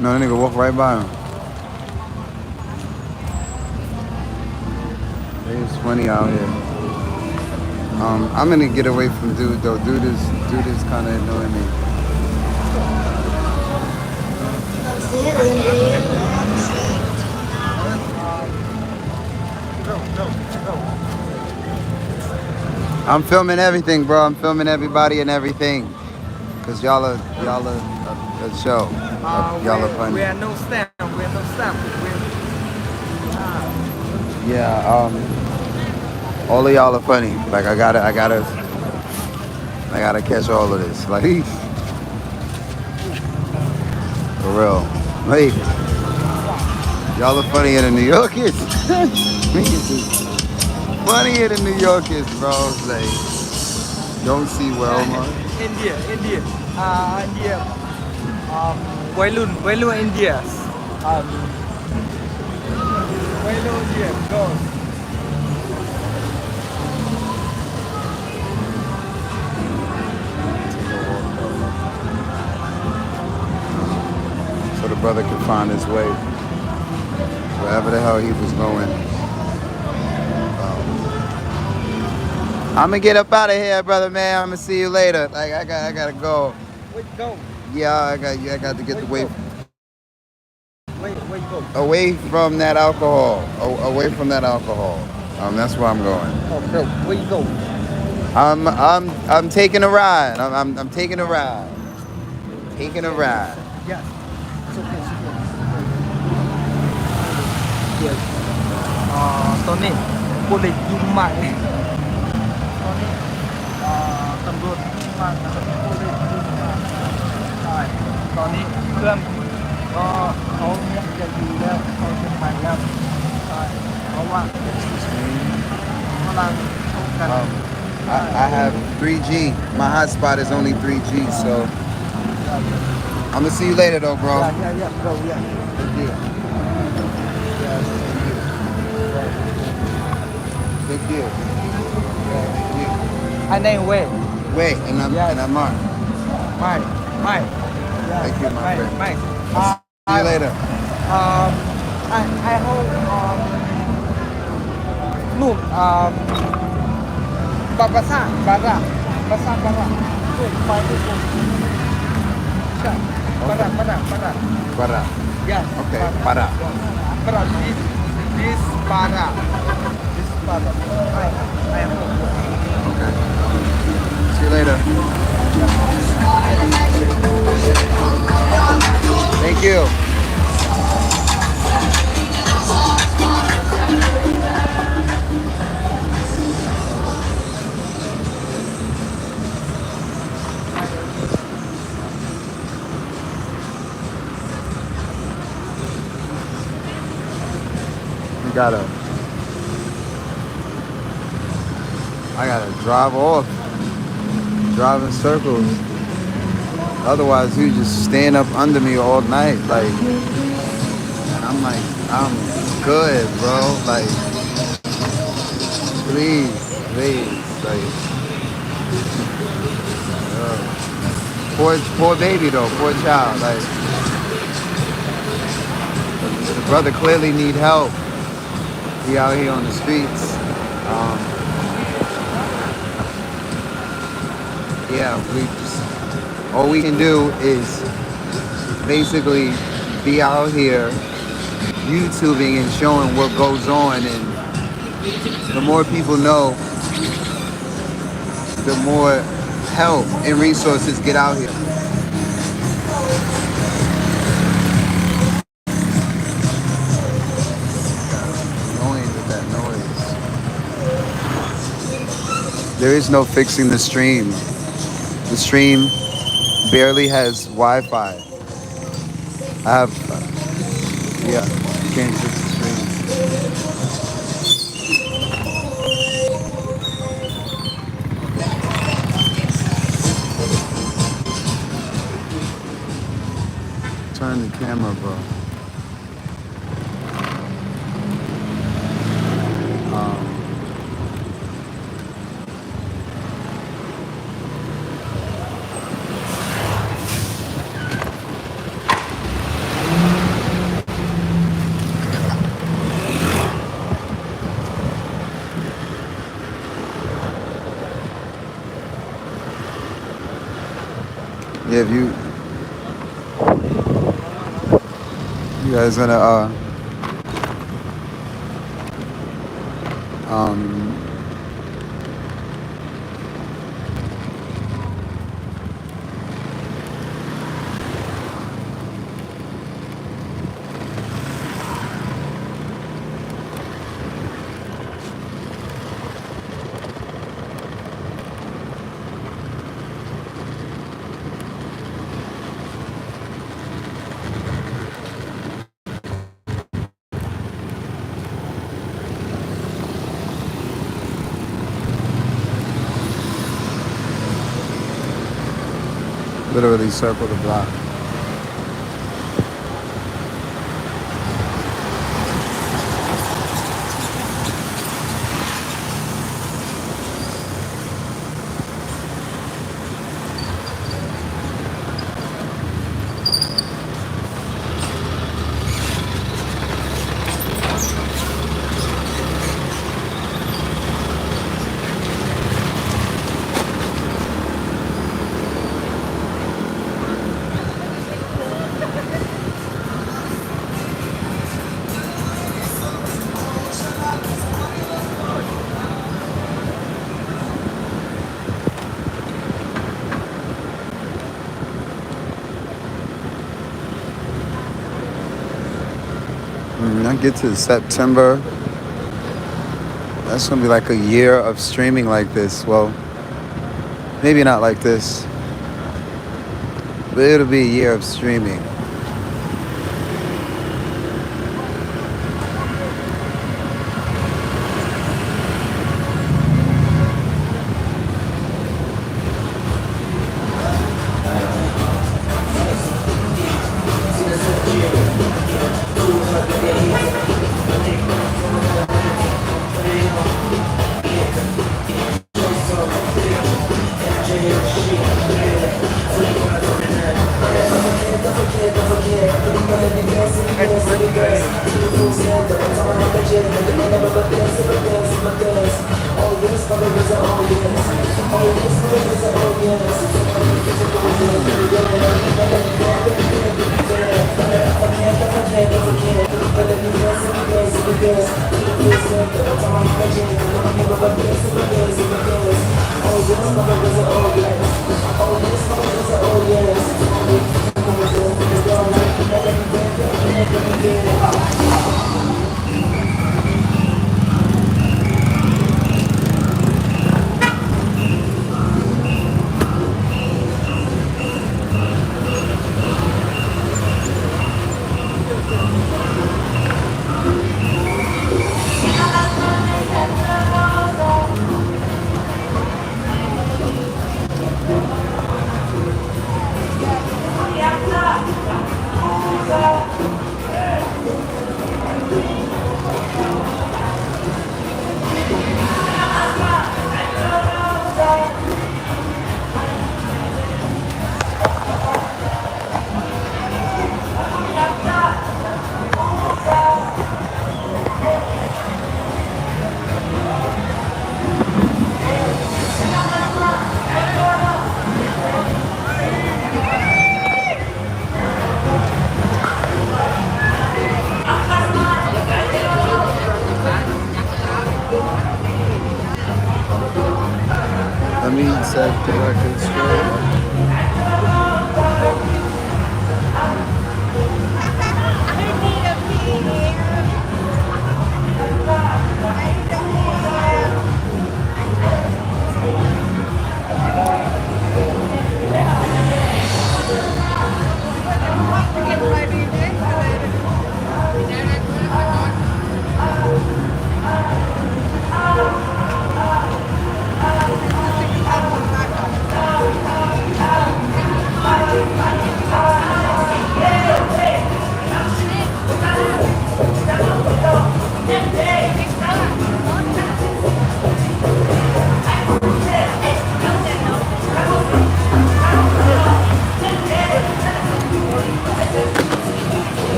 No, that nigga walk right by him. It's funny out here. I'm gonna get away from dude though. Dude is kind of annoying me. I'm filming everything, bro. I'm filming everybody and everything. Cause y'all are a show. Y'all are funny. We are no stamp. We are no stamp. Yeah. All of y'all are funny. Like I gotta catch all of this. Like for real. Like y'all are funnier than New Yorkers. Funnier than New Yorkers, bro. Like don't see well, man. India. India. Wailun India. Wailun India. Go. So the brother could find his way wherever the hell he was going. I'm gonna get up out of here, brother, man. I'm gonna see you later. Like I gotta go. Where you go? Yeah, I got to get away. Where you go? Away from that alcohol. Away from that alcohol. That's where I'm going. Oh, bro, where you go? I'm taking a ride. I'm taking a ride. Taking a ride. Yes. It's okay. Yes. Tony, ผู้เด็กยุ่งมากเลยตอนนี้ตำรวจยุ่งมากนะครับผู้เด็กยุ่งมากใช่ตอนนี้เครื่องก็เขาเนี่ยจะดีแล้วเขาจะไปแล้วใช่เพราะว่าพลังเข้ากัน I have 3G. My hotspot is only 3G, so I'm gonna see you later, though, bro. Yeah, bro, yeah. Thank you. Thank you. Anh name wait. Wait, and I'm Mark. Mike. Thank you, my friend. Mike. See you later. I hope look Bahasa Look, Para. Yes. Okay, para. This para. I hope. Okay. See you later. Thank you. I gotta drive off, drive in circles. Otherwise, you just stand up under me all night, like. And I'm like, I'm good, bro. Like, please, like. Poor baby though, poor child. Like, the brother clearly need help. He out here on the streets. Yeah, all we can do is basically be out here YouTubing and showing what goes on, and the more people know, the more help and resources get out here. Annoying with that noise. There is no fixing the stream. The stream barely has Wi-Fi. I have, yeah, can't fix the stream. Turn the camera, bro. Yeah, if you guys gonna um literally circle the block. When I get to September, that's gonna be like a year of streaming like this. Well, maybe not like this, but it'll be a year of streaming. Let me set the record straight.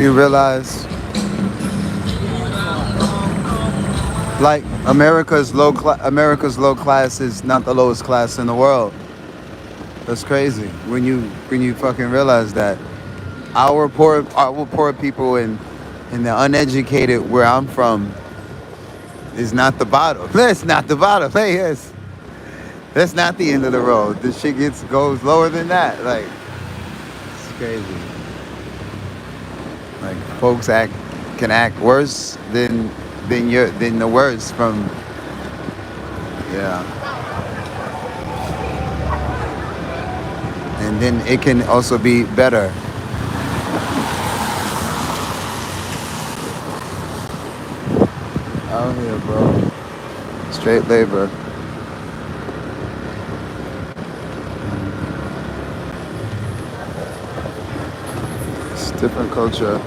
You realize, like America's low class is not the lowest class in the world. That's crazy. When you fucking realize that our poor people and the uneducated where I'm from is not the bottom. That's not the bottom. Hey, yes, that's not the end of the road. The shit goes lower than that. Like, it's crazy. Like, folks can act worse than the worst from, yeah. And then it can also be better. Out here, bro. Straight labor. It's different culture.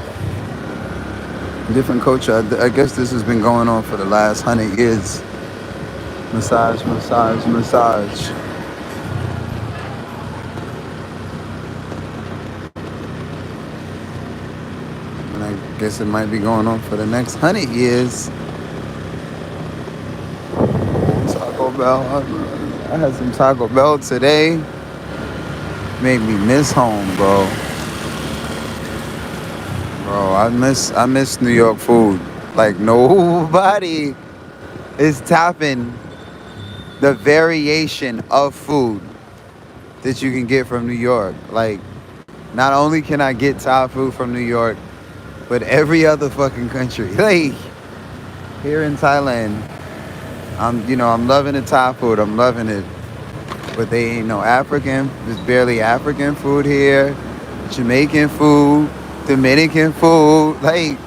Different culture. I guess this has been going on for the last 100 years. Massage, massage, massage. And I guess it might be going on for the next 100 years. Taco Bell. I had some Taco Bell today. Made me miss home, bro. Bro, I miss New York food. Like, nobody is topping the variation of food that you can get from New York. Like, not only can I get Thai food from New York, but every other fucking country. Like, here in Thailand, I'm loving the Thai food. I'm loving it. But they ain't no African. There's barely African food here. Jamaican food, Dominican food, like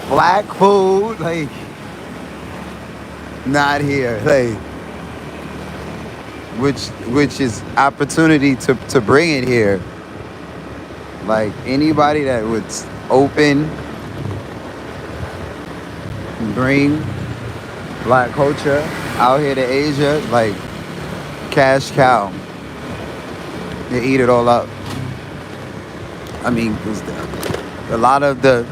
black food, like not here. Like, which is opportunity to bring it here. Like, anybody that would open and bring black culture out here to Asia, like, cash cow. They eat it all up. I mean, 'cause a lot of the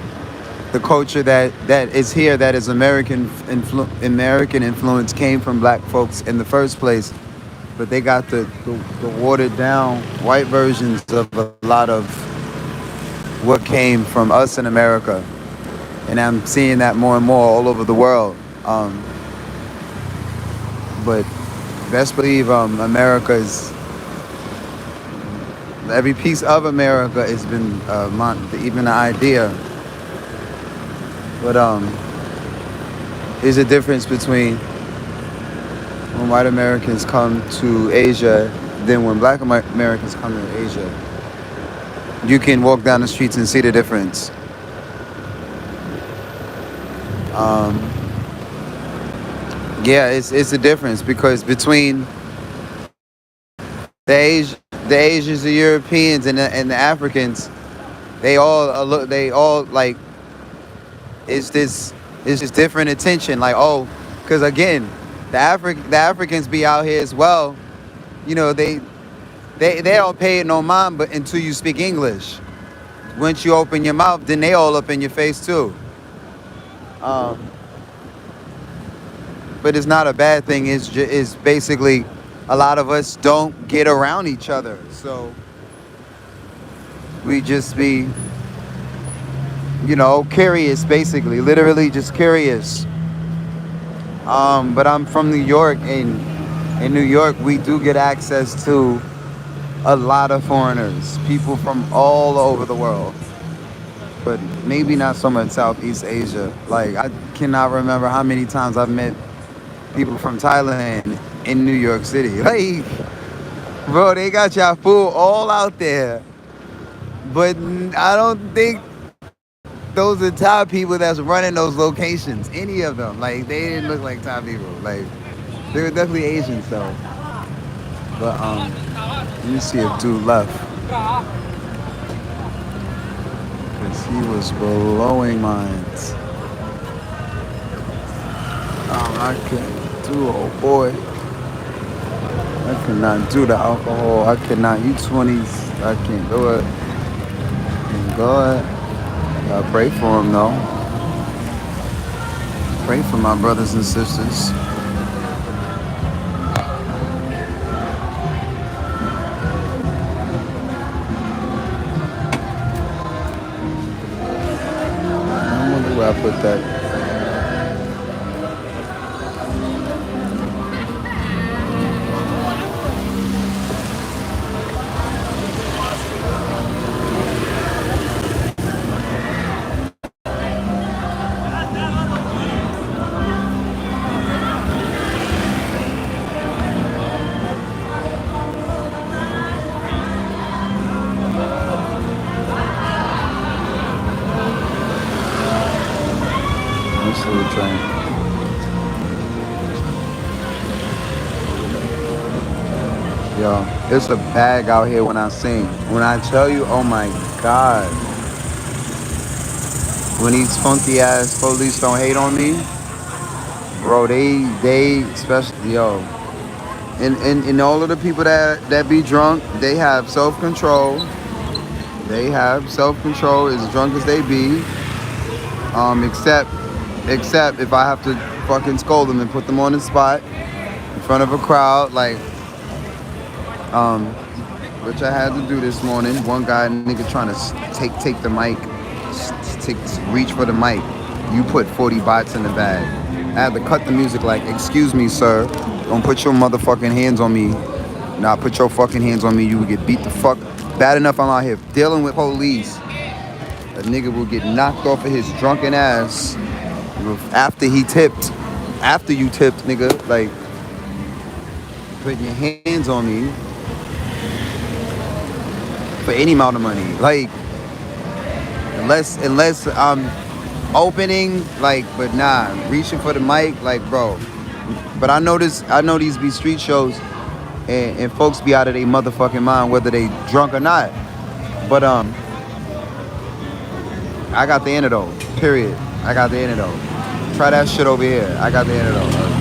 culture that is here, that is American influence, came from black folks in the first place, but they got the watered down white versions of a lot of what came from us in America, and I'm seeing that more and more all over the world. But best believe America's every piece of America has been even an idea. But there's a difference between when white Americans come to Asia than when black Americans come to Asia. You can walk down the streets and see the difference. Yeah, it's a difference, because between the Asians, the Europeans, and the Africans, they all like, it's this different attention. Like, oh, because again, the Africans be out here as well. They don't pay it no mind, but until you speak English. Once you open your mouth, then they all up in your face too. But it's not a bad thing. It's basically a lot of us don't get around each other, so we just be, curious, basically, literally just curious. But I'm from New York, and in New York we do get access to a lot of foreigners, people from all over the world, but maybe not so much Southeast Asia. Like, I cannot remember how many times I've met people from Thailand in New York City. Like, bro, they got y'all food all out there, but I don't think those are Thai people that's running those locations. Any of them. Like, they didn't look like Thai people. Like, they were definitely Asians though. But let me see if dude left, because he was blowing minds. I can't do, oh boy. I cannot do the alcohol. I cannot. You 20s, I can't do it. Can't Go ahead. I pray for him though. Pray for my brothers and sisters. I wonder where I put that. This little train. Yo, it's a bag out here when I sing. When I tell you, oh my God. When these funky ass police don't hate on me, bro, they especially yo. And all of the people that be drunk, they have self-control. They have self-control as drunk as they be. Except if I have to fucking scold them and put them on the spot in front of a crowd, like um, which I had to do this morning. One guy, nigga, trying to take the mic, reach for the mic. You put 40 bots in the bag. I had to cut the music like, excuse me, sir, don't put your motherfucking hands on me. Nah, put your fucking hands on me. You will get beat the fuck. Bad enough I'm out here dealing with police. A nigga will get knocked off of his drunken ass after he tipped. After you tipped, nigga, like putting your hands on me for any amount of money. Like unless I'm opening, like, but nah, reaching for the mic, like, bro. But I know these be street shows and folks be out of their motherfucking mind whether they drunk or not. But I got the antidote. Period. I got the antidote. Try that shit over here. I got the antidote.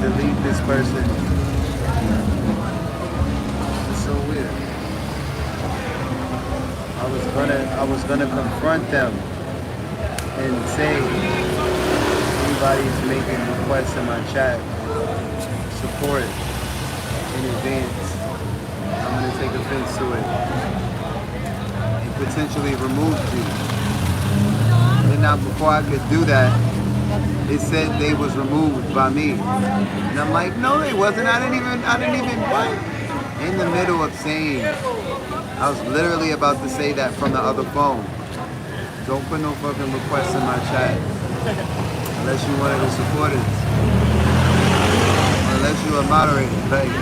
delete this person. It's so weird. I was gonna confront them and say anybody's making requests in my chat, support in advance. I'm gonna take offense to it and potentially remove you. And now before I could do that, it said they was removed by me. And I'm like, no, they wasn't. I didn't even what? In the middle of saying, I was literally about to say that from the other phone. Don't put no fucking requests in my chat unless you one of the supporters. Or unless you a moderator. Like,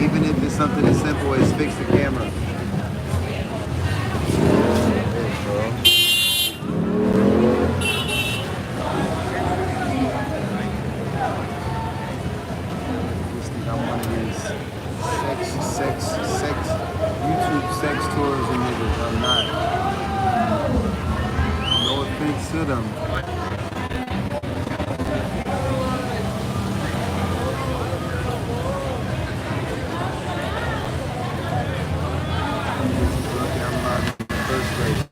even if it's something as simple as fix the camera. YouTube sex tourism niggas. I'm not. No offense to them. Lucky I'm not in the first place.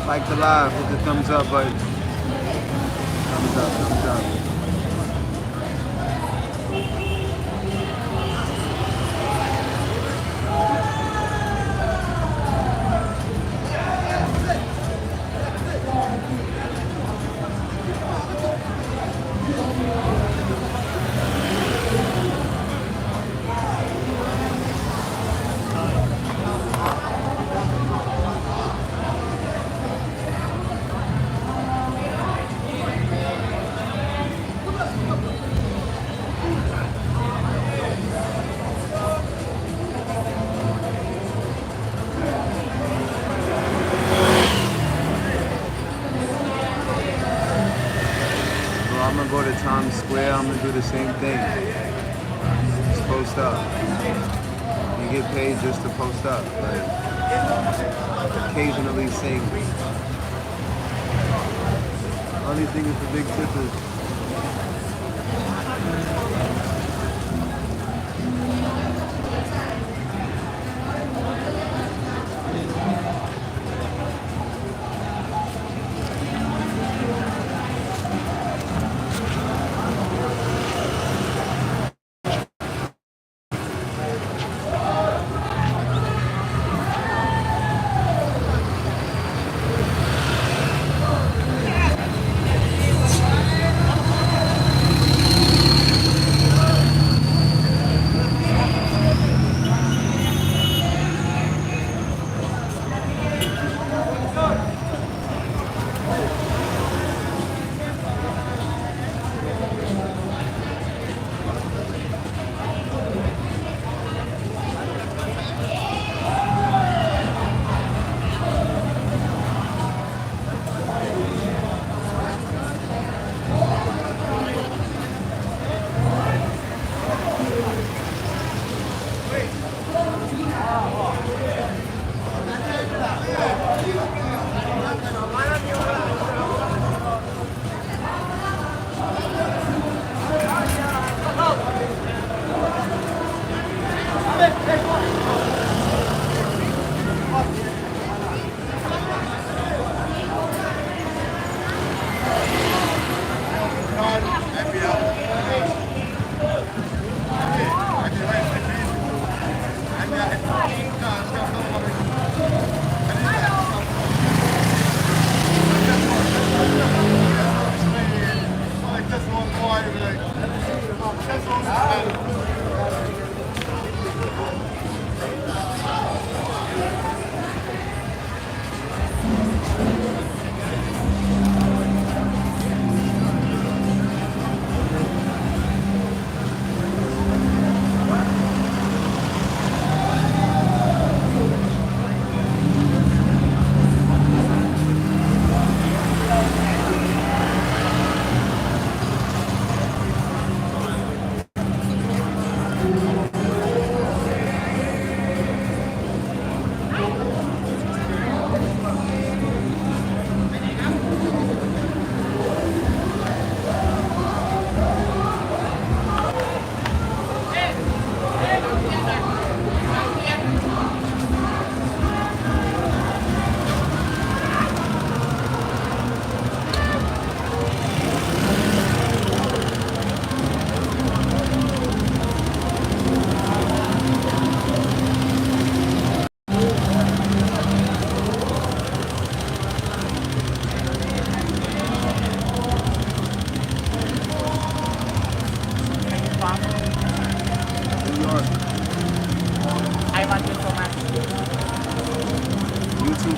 Like the live with the thumbs up button. Thumbs up, thumbs up. I'm gonna go to Times Square, I'm gonna do the same thing. Just post up. You get paid just to post up. Like, occasionally sing. Only thing is the big tip is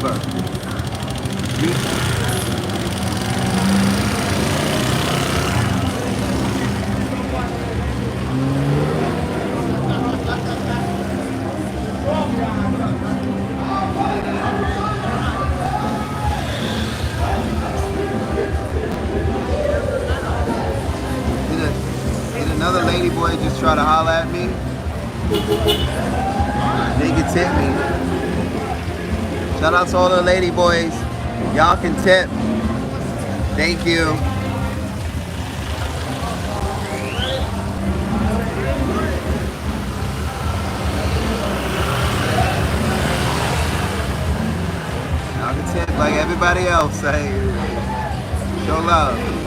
ever. Did another lady boy just try to holler at me? They can tip me. Shout out to all the lady boys. Y'all can tip. Thank you. Y'all can tip like everybody else. Hey, show love.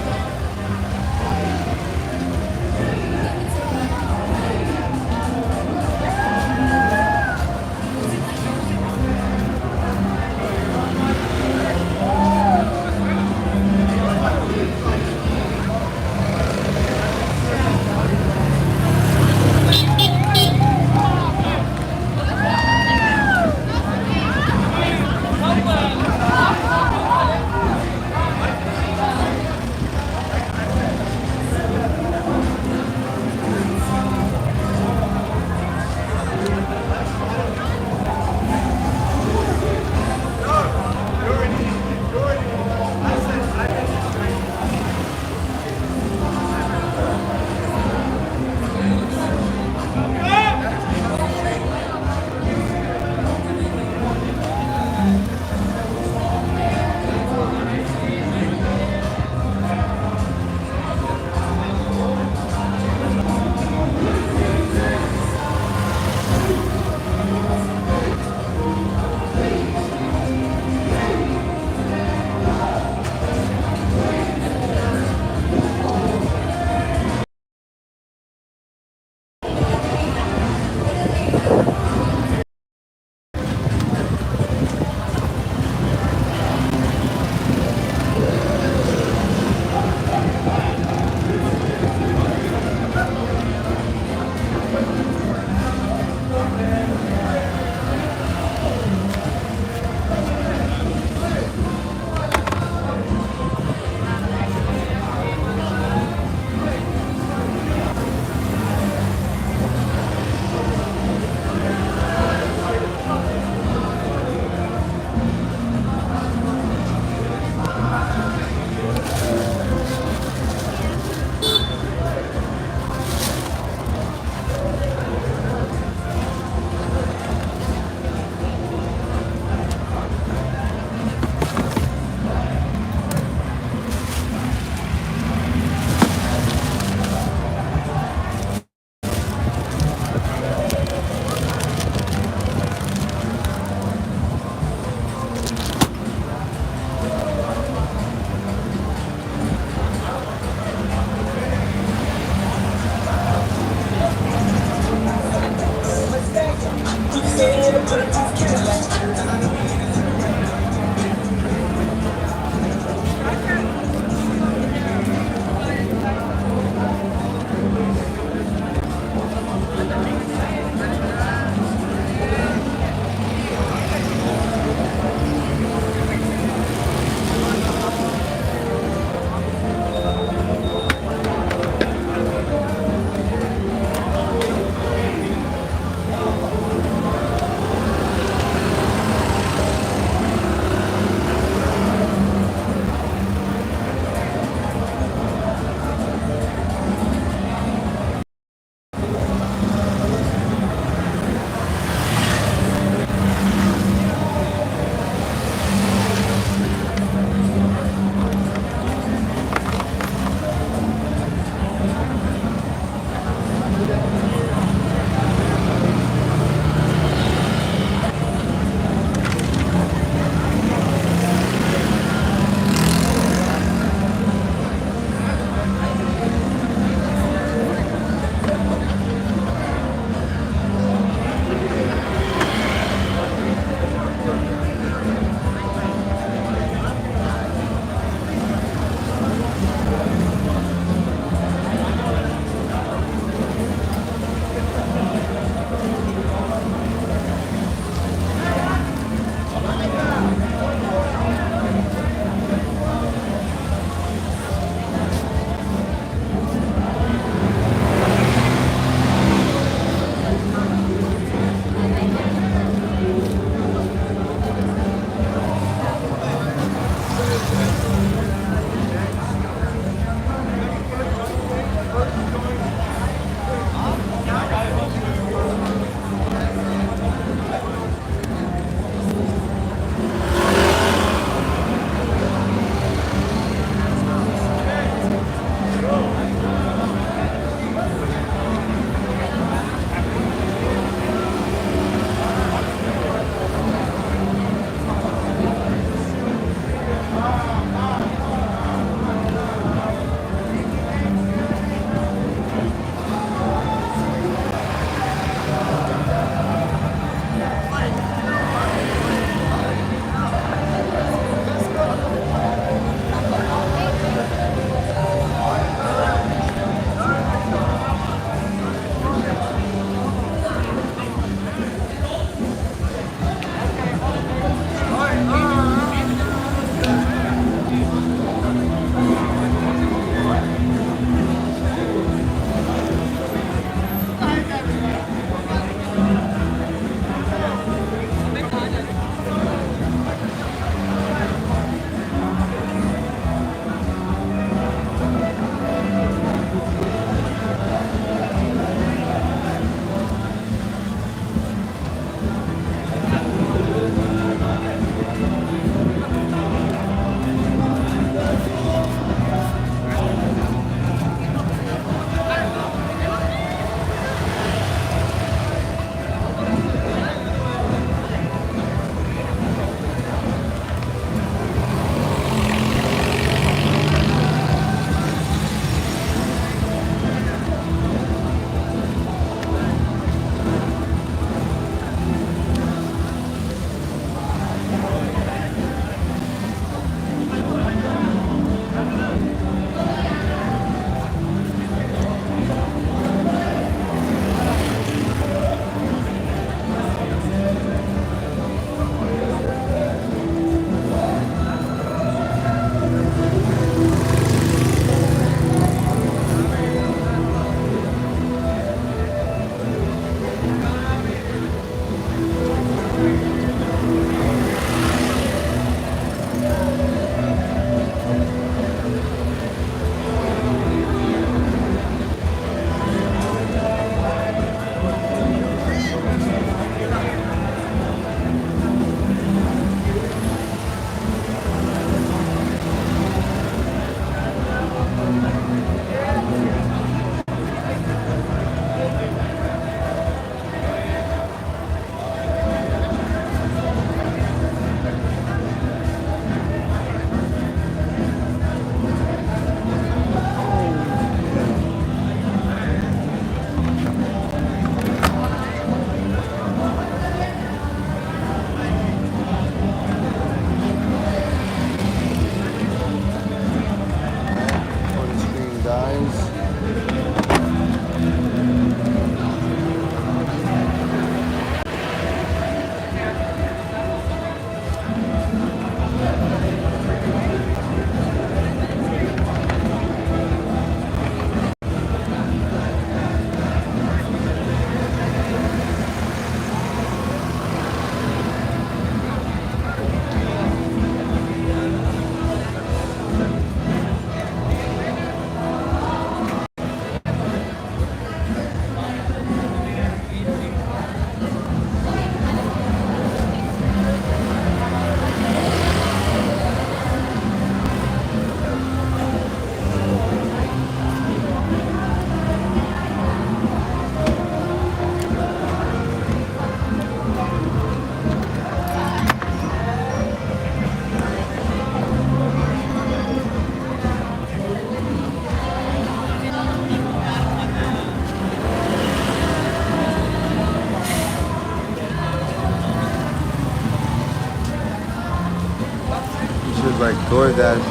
was like door dashing.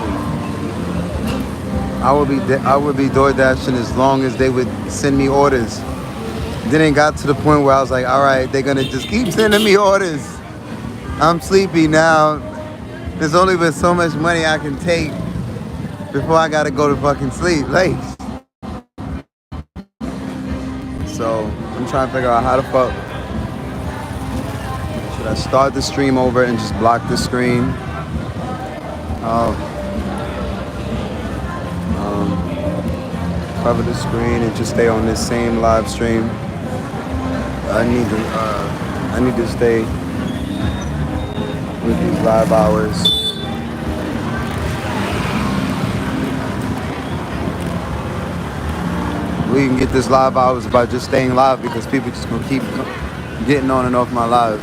I would be door dashing as long as they would send me orders. Then it got to the point where I was like, all right, they're gonna just keep sending me orders. I'm sleepy now. There's only been so much money I can take before I gotta go to fucking sleep late. So I'm trying to figure out how the fuck should I start the stream over and just block the screen. Cover the screen and just stay on this same live stream. I need to stay with these live hours. We can get this live hours by just staying live because people just gonna keep getting on and off my live.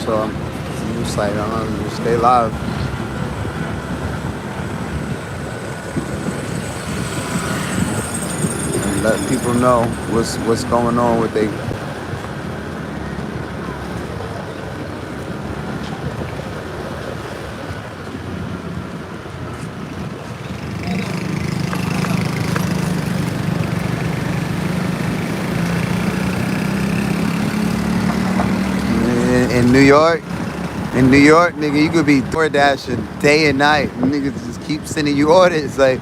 So I'm just like, I'm gonna just stay live. And let people know what's going on with they. In New York, nigga, you could be door dashing day and night. Niggas just keep sending you orders. Like,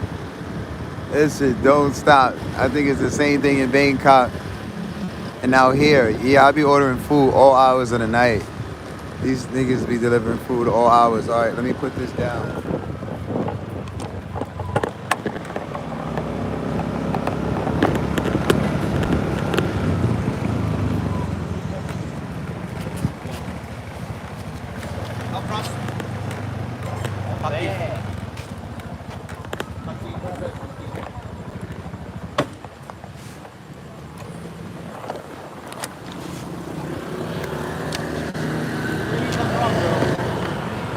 this shit don't stop. I think it's the same thing in Bangkok and out here. Yeah, I be ordering food all hours of the night. These niggas be delivering food all hours. All right, let me put this down.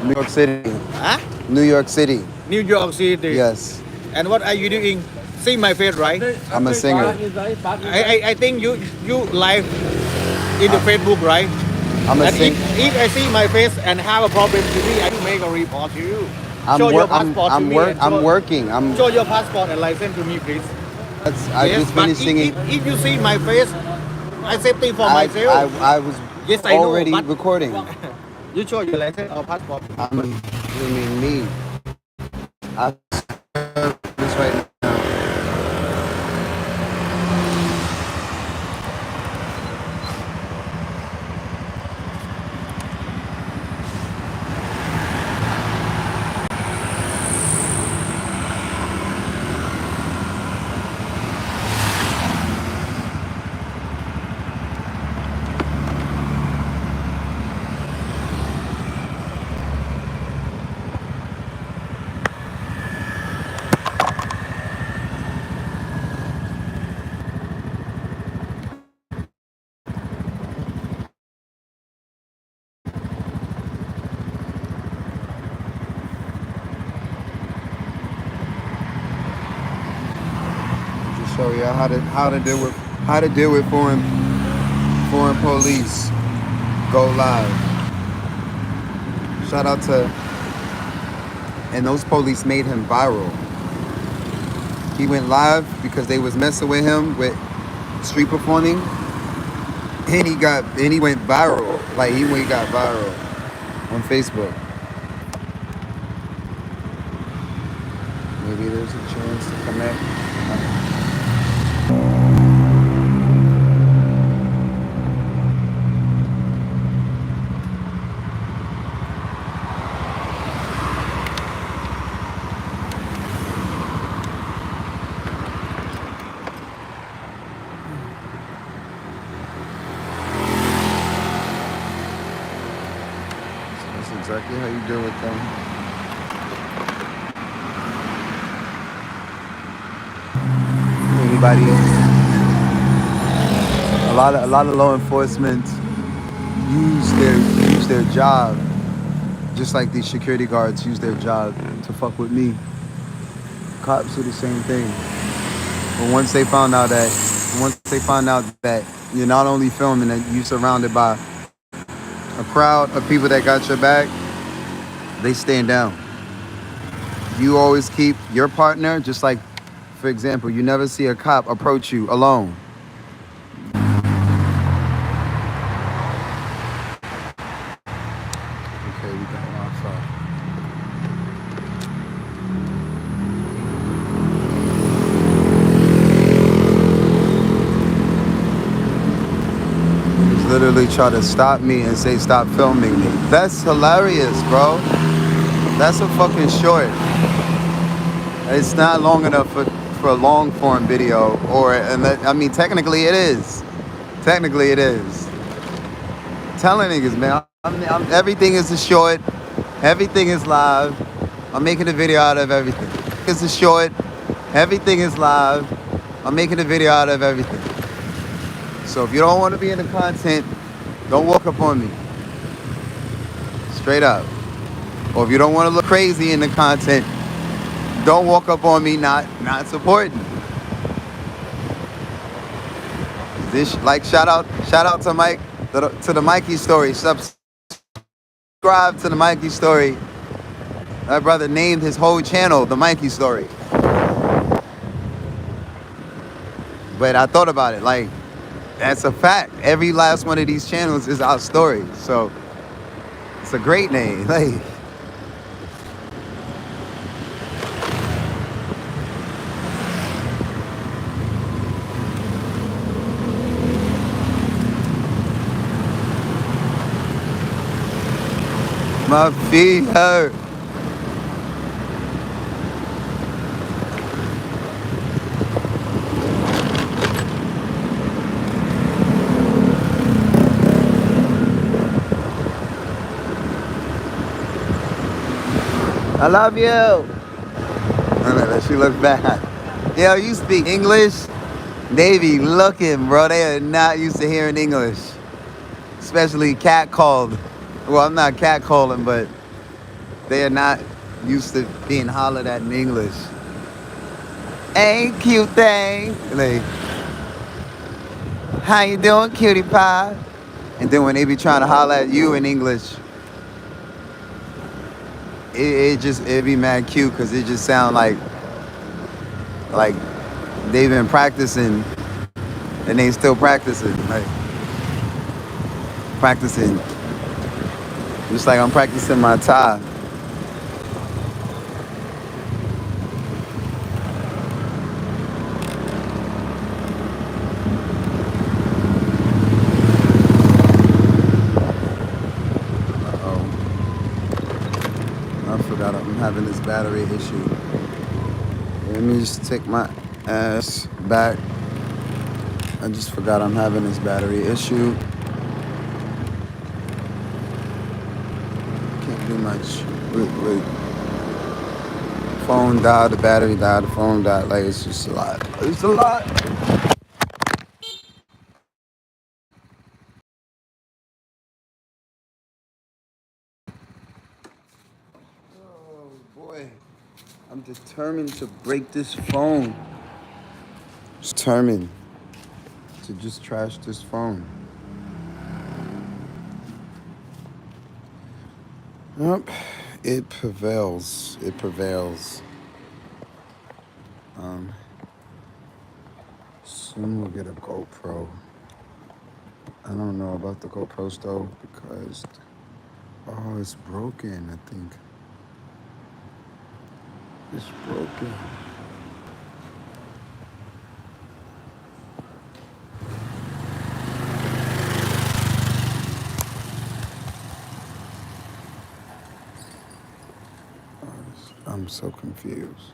New York City. Huh? New York City. New York City. Yes. And what are you doing? See my face, right? I'm a singer. I think you live in the Facebook, right? I'm a And singer. if I see my face and have a problem to me, I will make a report to you. Show your passport to me. I'm working. Show your passport and license to me, please. I just finished singing. If you see my face, I safety for myself. I was Yes, I know, already but- recording. You show your license or passport. I mean me. I this right now. Show you how to deal with foreign police. Go live. Shout out to, and those police made him viral. He went live because they was messing with him with street performing, and he went viral. Like he got viral on Facebook. Maybe there's a chance to connect. That's exactly how you deal with them. Anybody? A lot of law enforcement use their job, just like these security guards use their job to fuck with me. Cops do the same thing. But once they find out that you're not only filming, that you're surrounded by a crowd of people that got your back, they stand down. You always keep your partner, just like, for example, you never see a cop approach you alone. Okay, we got Wi-Fi. He's literally trying to stop me and say, stop filming me. That's hilarious, bro. That's a fucking short. It's not long enough for a long form video, I mean, technically it is. Technically it is. Telling niggas, man, everything is a short. Everything is live. I'm making a video out of everything. It's a short. Everything is live. I'm making a video out of everything. So if you don't want to be in the content, don't walk up on me. Straight up. Or if you don't want to look crazy in the content, don't walk up on me not supporting. This shout out to Mike, to the Mikey story. Subscribe to the Mikey story. My brother named his whole channel the Mikey story. But I thought about it, like, that's a fact. Every last one of these channels is our story. So it's a great name. Like, my feet hurt. I love you. She looks bad. Yo, you speak English? They be looking, bro. They are not used to hearing English. Especially catcalled. Well, I'm not catcalling, but they are not used to being hollered at in English. Hey, cute thing. Like, how you doing, cutie pie? And then when they be trying to holler at you in English, it be mad cute because it just sound like they've been practicing and they still practicing, like practicing. Just like I'm practicing my Thai. I forgot I'm having this battery issue. Let me just take my ass back. I just forgot I'm having this battery issue. Can't do much. Wait. Phone died, the battery died, the phone died. Like, it's just a lot. It's a lot. Oh boy. I'm determined to break this phone. Determined to just trash this phone. Yep. It prevails. It prevails. Soon we'll get a GoPro. I don't know about the GoPros though because it's broken, I think. It's broken. I'm so confused.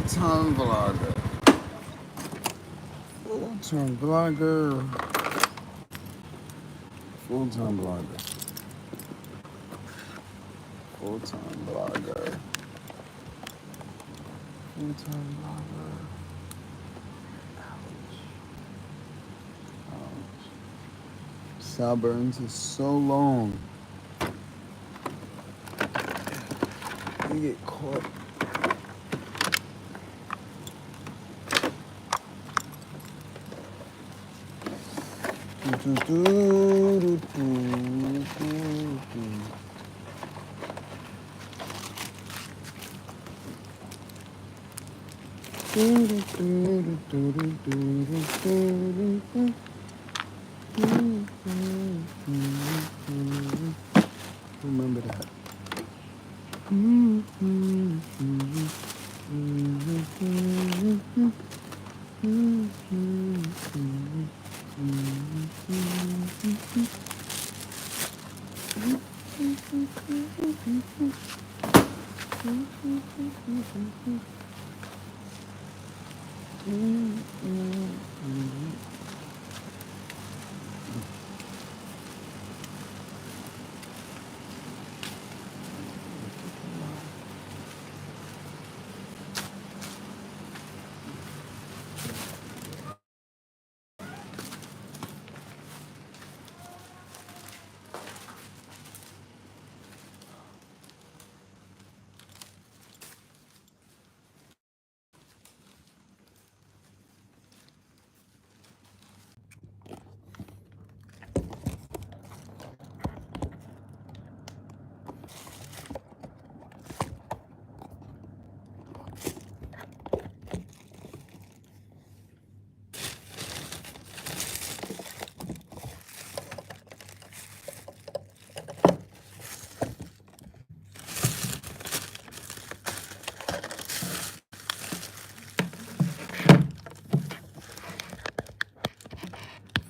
Full-time vlogger. Full-time vlogger. Full-time blogger. Full-time blogger. Full-time blogger. Ouch. Sideburns is so long. You get caught. Remember that.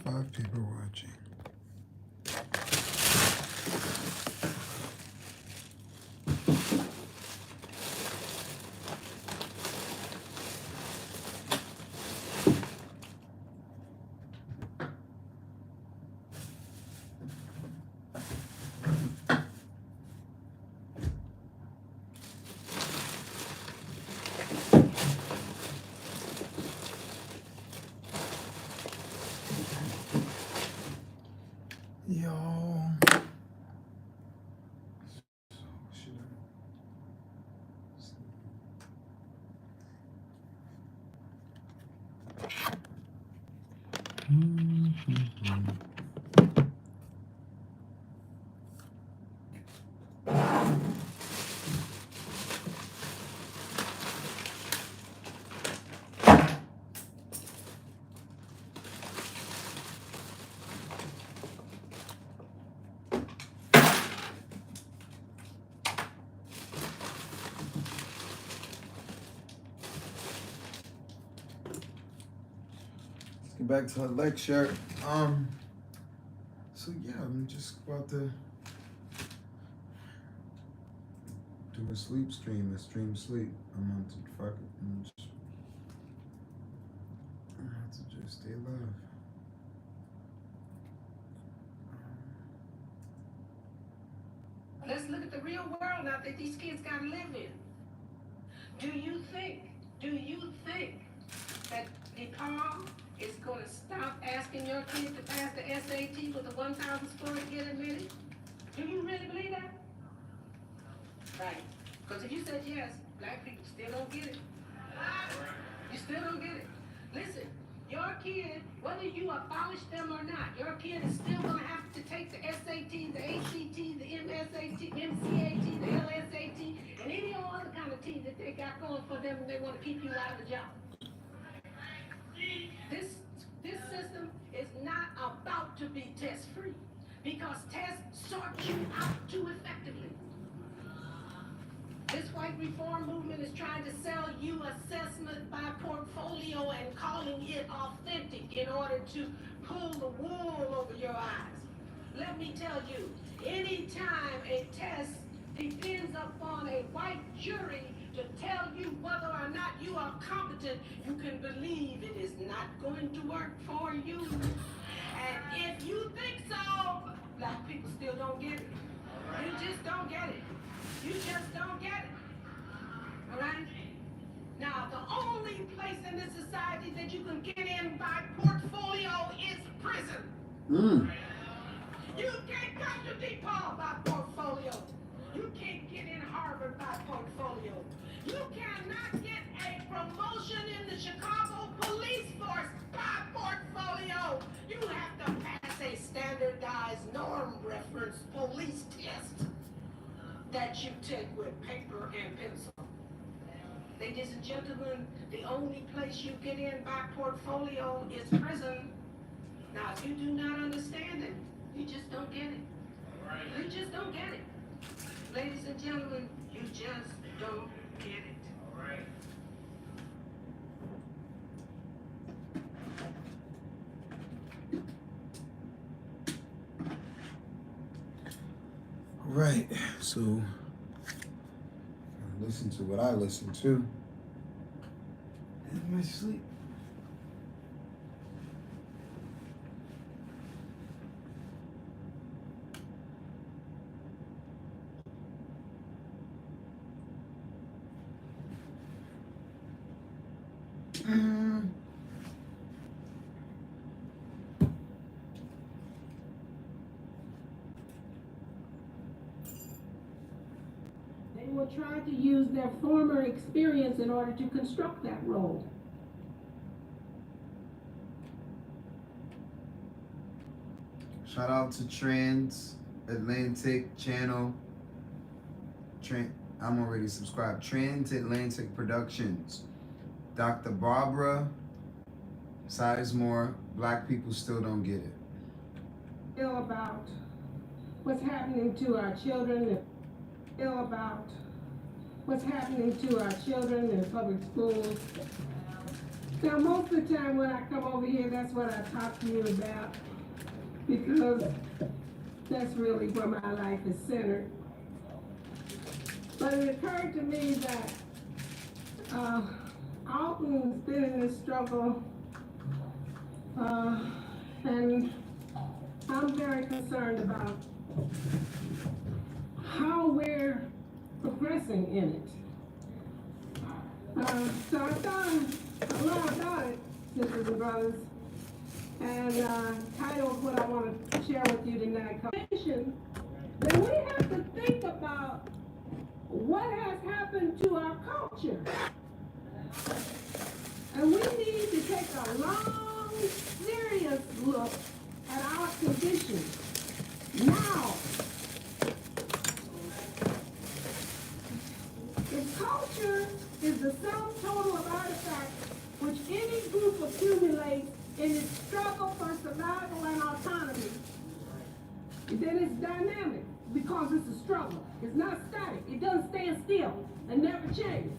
Five people watching. Yo. Get back to the lecture. So yeah, I'm just about to do a sleep stream, a stream sleep. I'm on to fuck it. I have to just stay alive. Let's look at the real world now that these kids gotta live in. Do you think that DePaul is gonna stop asking your kid to pass the SAT with a 1,000 score to get admitted? Do you really believe that? Right. Because if you said yes, black people still don't get it. You still don't get it. Listen, your kid, whether you abolish them or not, your kid is still gonna have to take the SAT, the ACT, the MSAT, MCAT, the LSAT, and any other kind of T that they got going for them and they want to keep you out of the job. This system is not about to be test-free because tests sort you out too effectively. This white reform movement is trying to sell you assessment by portfolio and calling it authentic in order to pull the wool over your eyes. Let me tell you, anytime a test depends upon a white jury to tell you whether or not you are competent, you can believe it is not going to work for you. And if you think so, black people still don't get it. You just don't get it. You just don't get it. All right? Now, the only place in this society that you can get in by portfolio is prison. You can't come to DePaul by portfolio. You can't get in Harvard by portfolio. You cannot get a promotion in the Chicago police force by portfolio. You have to pass a standardized norm reference police test that you take with paper and pencil. Ladies and gentlemen, the only place you get in by portfolio is prison. Now, if you do not understand it, you just don't get it. You just don't get it. Ladies and gentlemen, you just don't get it. Right, so listen to what I listen to in my sleep. They will try to use their former experience in order to construct that role. Shout out to Transatlantic Channel. I'm already subscribed. Transatlantic Productions. Dr. Barbara Sizemore. Black people still don't get it. Ill about what's happening to our children. Ill about what's happening to our children in public schools. Now, most of the time when I come over here, that's what I talk to you about, because that's really where my life is centered. But it occurred to me that Alton's been in this struggle, and I'm very concerned about how we're progressing in it. So I thought a lot about it, sisters and brothers, and titled what I want to share with you tonight, then we have to think about what has happened to our culture. And we need to take a long, serious look at our condition now. If culture is the sum total of artifacts which any group accumulates in its struggle for survival and autonomy, then it's dynamic because it's a struggle. It's not static. It doesn't stand still and never change.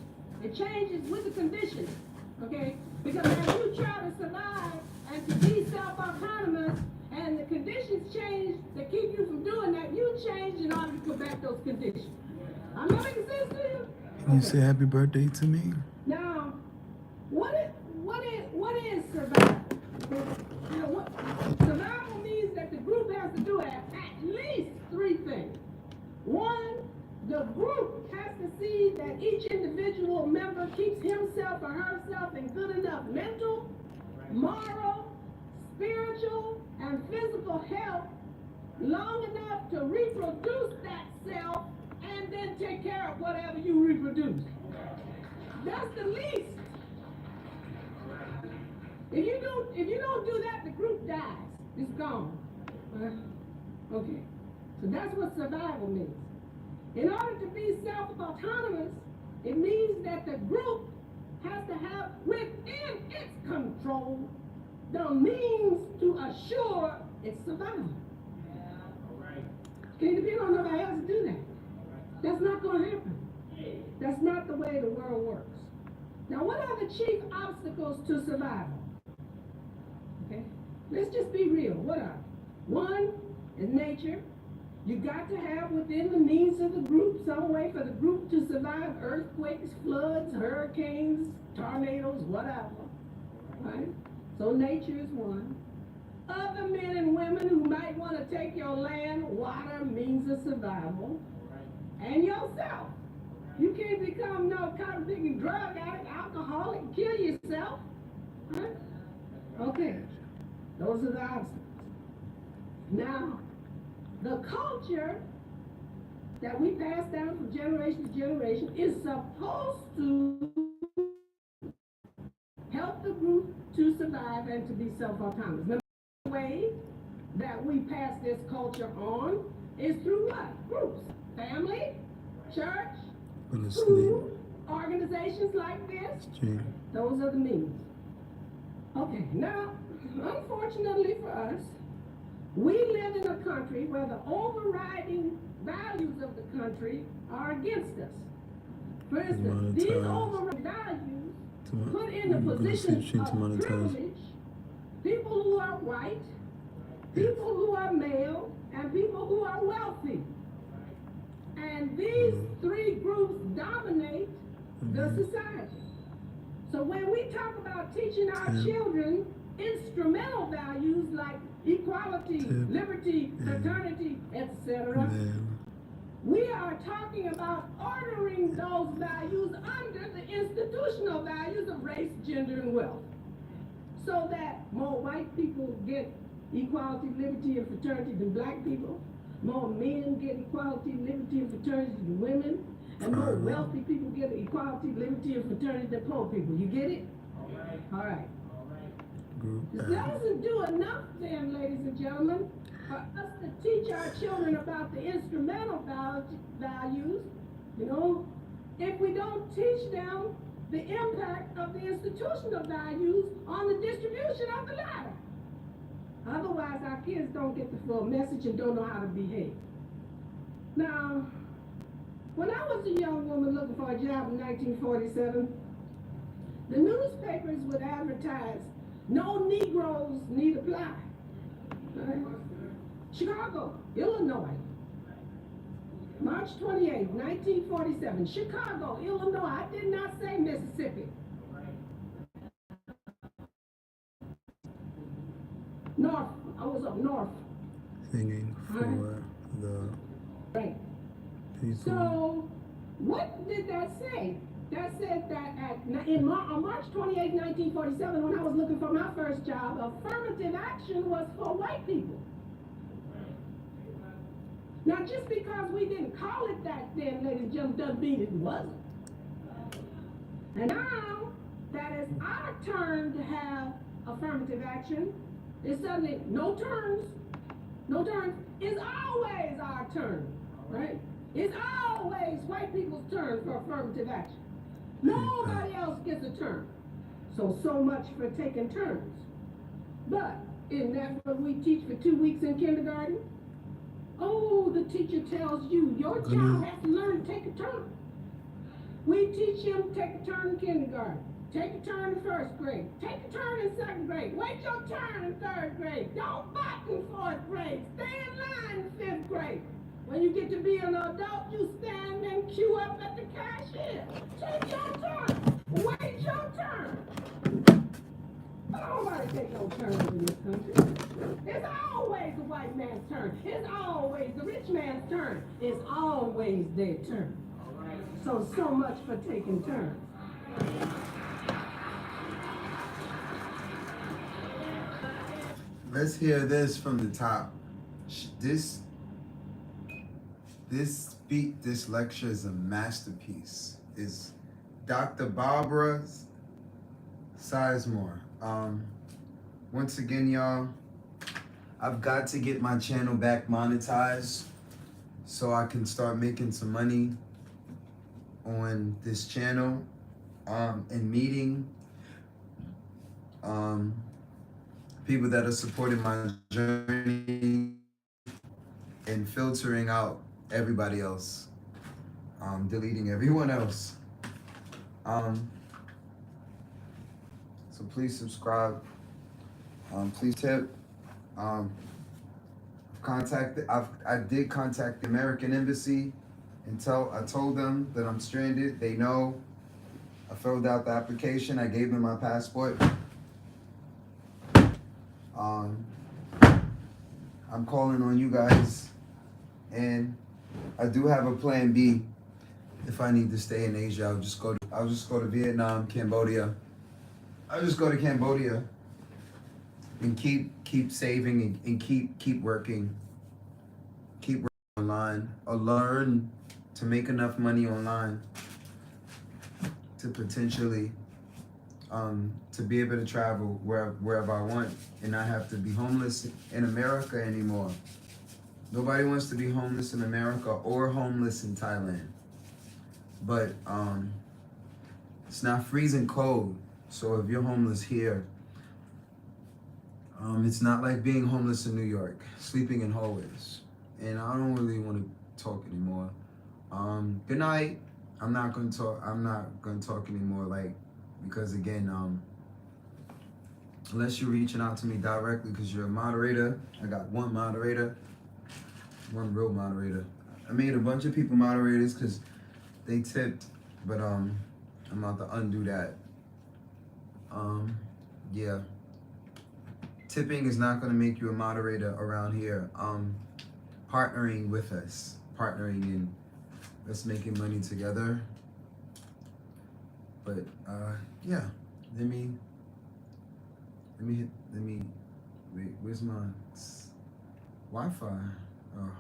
It changes with the conditions, okay? Because as you try to survive and to be self-autonomous and the conditions change that keep you from doing that, you change in order to combat those conditions. I'm not making sense to you? Can you say happy birthday to me? Now, what is survival? Survival means that the group has to do at least three things. One, the group has to see that each individual member keeps himself or herself in good enough mental, moral, spiritual, and physical health long enough to reproduce that self and then take care of whatever you reproduce. That's the least. If you don't do that, the group dies. It's gone. Okay. So that's what survival means. In order to be self-autonomous, it means that the group has to have within its control the means to assure its survival. Okay, we don't know nobody else to do that. That's not going to happen. That's not the way the world works. Now, what are the chief obstacles to survival? Okay, let's just be real. What are they? One is nature. You got to have within the means of the group some way for the group to survive earthquakes, floods, hurricanes, tornadoes, whatever. Right? So nature is one. Other men and women who might want to take your land, water, means of survival, and yourself. You can't become no contradicting drug addict, alcoholic, kill yourself. Right? Okay, those are the obstacles. Now, the culture that we pass down from generation to generation is supposed to help the group to survive and to be self-autonomous. The way that we pass this culture on is through what? Groups. Family, church, school, organizations like this. Those are the means. Okay, now, unfortunately for us, we live in a country where the overriding values of the country are against us. For instance, these overriding values put in the position of privilege people who are white, people who are male, and people who are wealthy. And these three groups dominate the society. So when we talk about teaching our children instrumental values like equality, liberty, fraternity, etc., we are talking about ordering those values under the institutional values of race, gender, and wealth. So that more white people get equality, liberty, and fraternity than black people, more men get equality, liberty, and fraternity than women, and more wealthy people get equality, liberty, and fraternity than poor people. You get it? All right. This doesn't do enough then, ladies and gentlemen, for us to teach our children about the instrumental values, you know, if we don't teach them the impact of the institutional values on the distribution of the ladder. Otherwise, our kids don't get the full message and don't know how to behave. Now, when I was a young woman looking for a job in 1947, the newspapers would advertise, no Negroes need apply. Right? Chicago, Illinois, March 28, 1947, Chicago, Illinois. I did not say Mississippi. North, I was up north. Singing for the right. people. So, what did that say? That said that on March 28, 1947, when I was looking for my first job, affirmative action was for white people. Now, just because we didn't call it that then, ladies and gentlemen, doesn't mean it wasn't. And now that it's our turn to have affirmative action, it's suddenly no turns. No turns. It's always our turn, right? It's always white people's turn for affirmative action. Nobody else gets a turn. So much for taking turns. But isn't that what we teach for 2 weeks in kindergarten? Oh, the teacher tells you your child has to learn to take a turn. We teach him to take a turn in kindergarten, take a turn in first grade, take a turn in second grade, wait your turn in third grade, don't butt in fourth grade, stay in line in fifth grade. When you get to be an adult, you stand and queue up at the cashier. Take your turn, wait your turn. Nobody take no turns in this country. It's always the white man's turn. It's always the rich man's turn. It's always their turn. So much for taking turns. Let's hear this from the top. This lecture is a masterpiece. It's Dr. Barbara Sizemore. Once again, y'all, I've got to get my channel back monetized so I can start making some money on this channel and meeting people that are supporting my journey and filtering out everybody else, deleting everyone else. So please subscribe, please tip. Of I did contact the American Embassy and I told them that I'm stranded. They know. I filled out the application. I gave them my passport. I'm calling on you guys, and I do have a plan B. If I need to stay in Asia, I'll just go to Vietnam, Cambodia. I'll just go to Cambodia and keep saving and keep working. Keep working online or learn to make enough money online to potentially to be able to travel wherever I want and not have to be homeless in America anymore. Nobody wants to be homeless in America or homeless in Thailand. But it's not freezing cold. So if you're homeless here, it's not like being homeless in New York, sleeping in hallways. And I don't really want to talk anymore. Good night. I'm not gonna talk anymore, because again, unless you're reaching out to me directly because you're a moderator. I got one real moderator. I made a bunch of people moderators because they tipped, but I'm about to undo that. Yeah. Tipping is not gonna make you a moderator around here. Partnering with us, in us making money together. But yeah, let me wait, where's my Wi-Fi? Oh,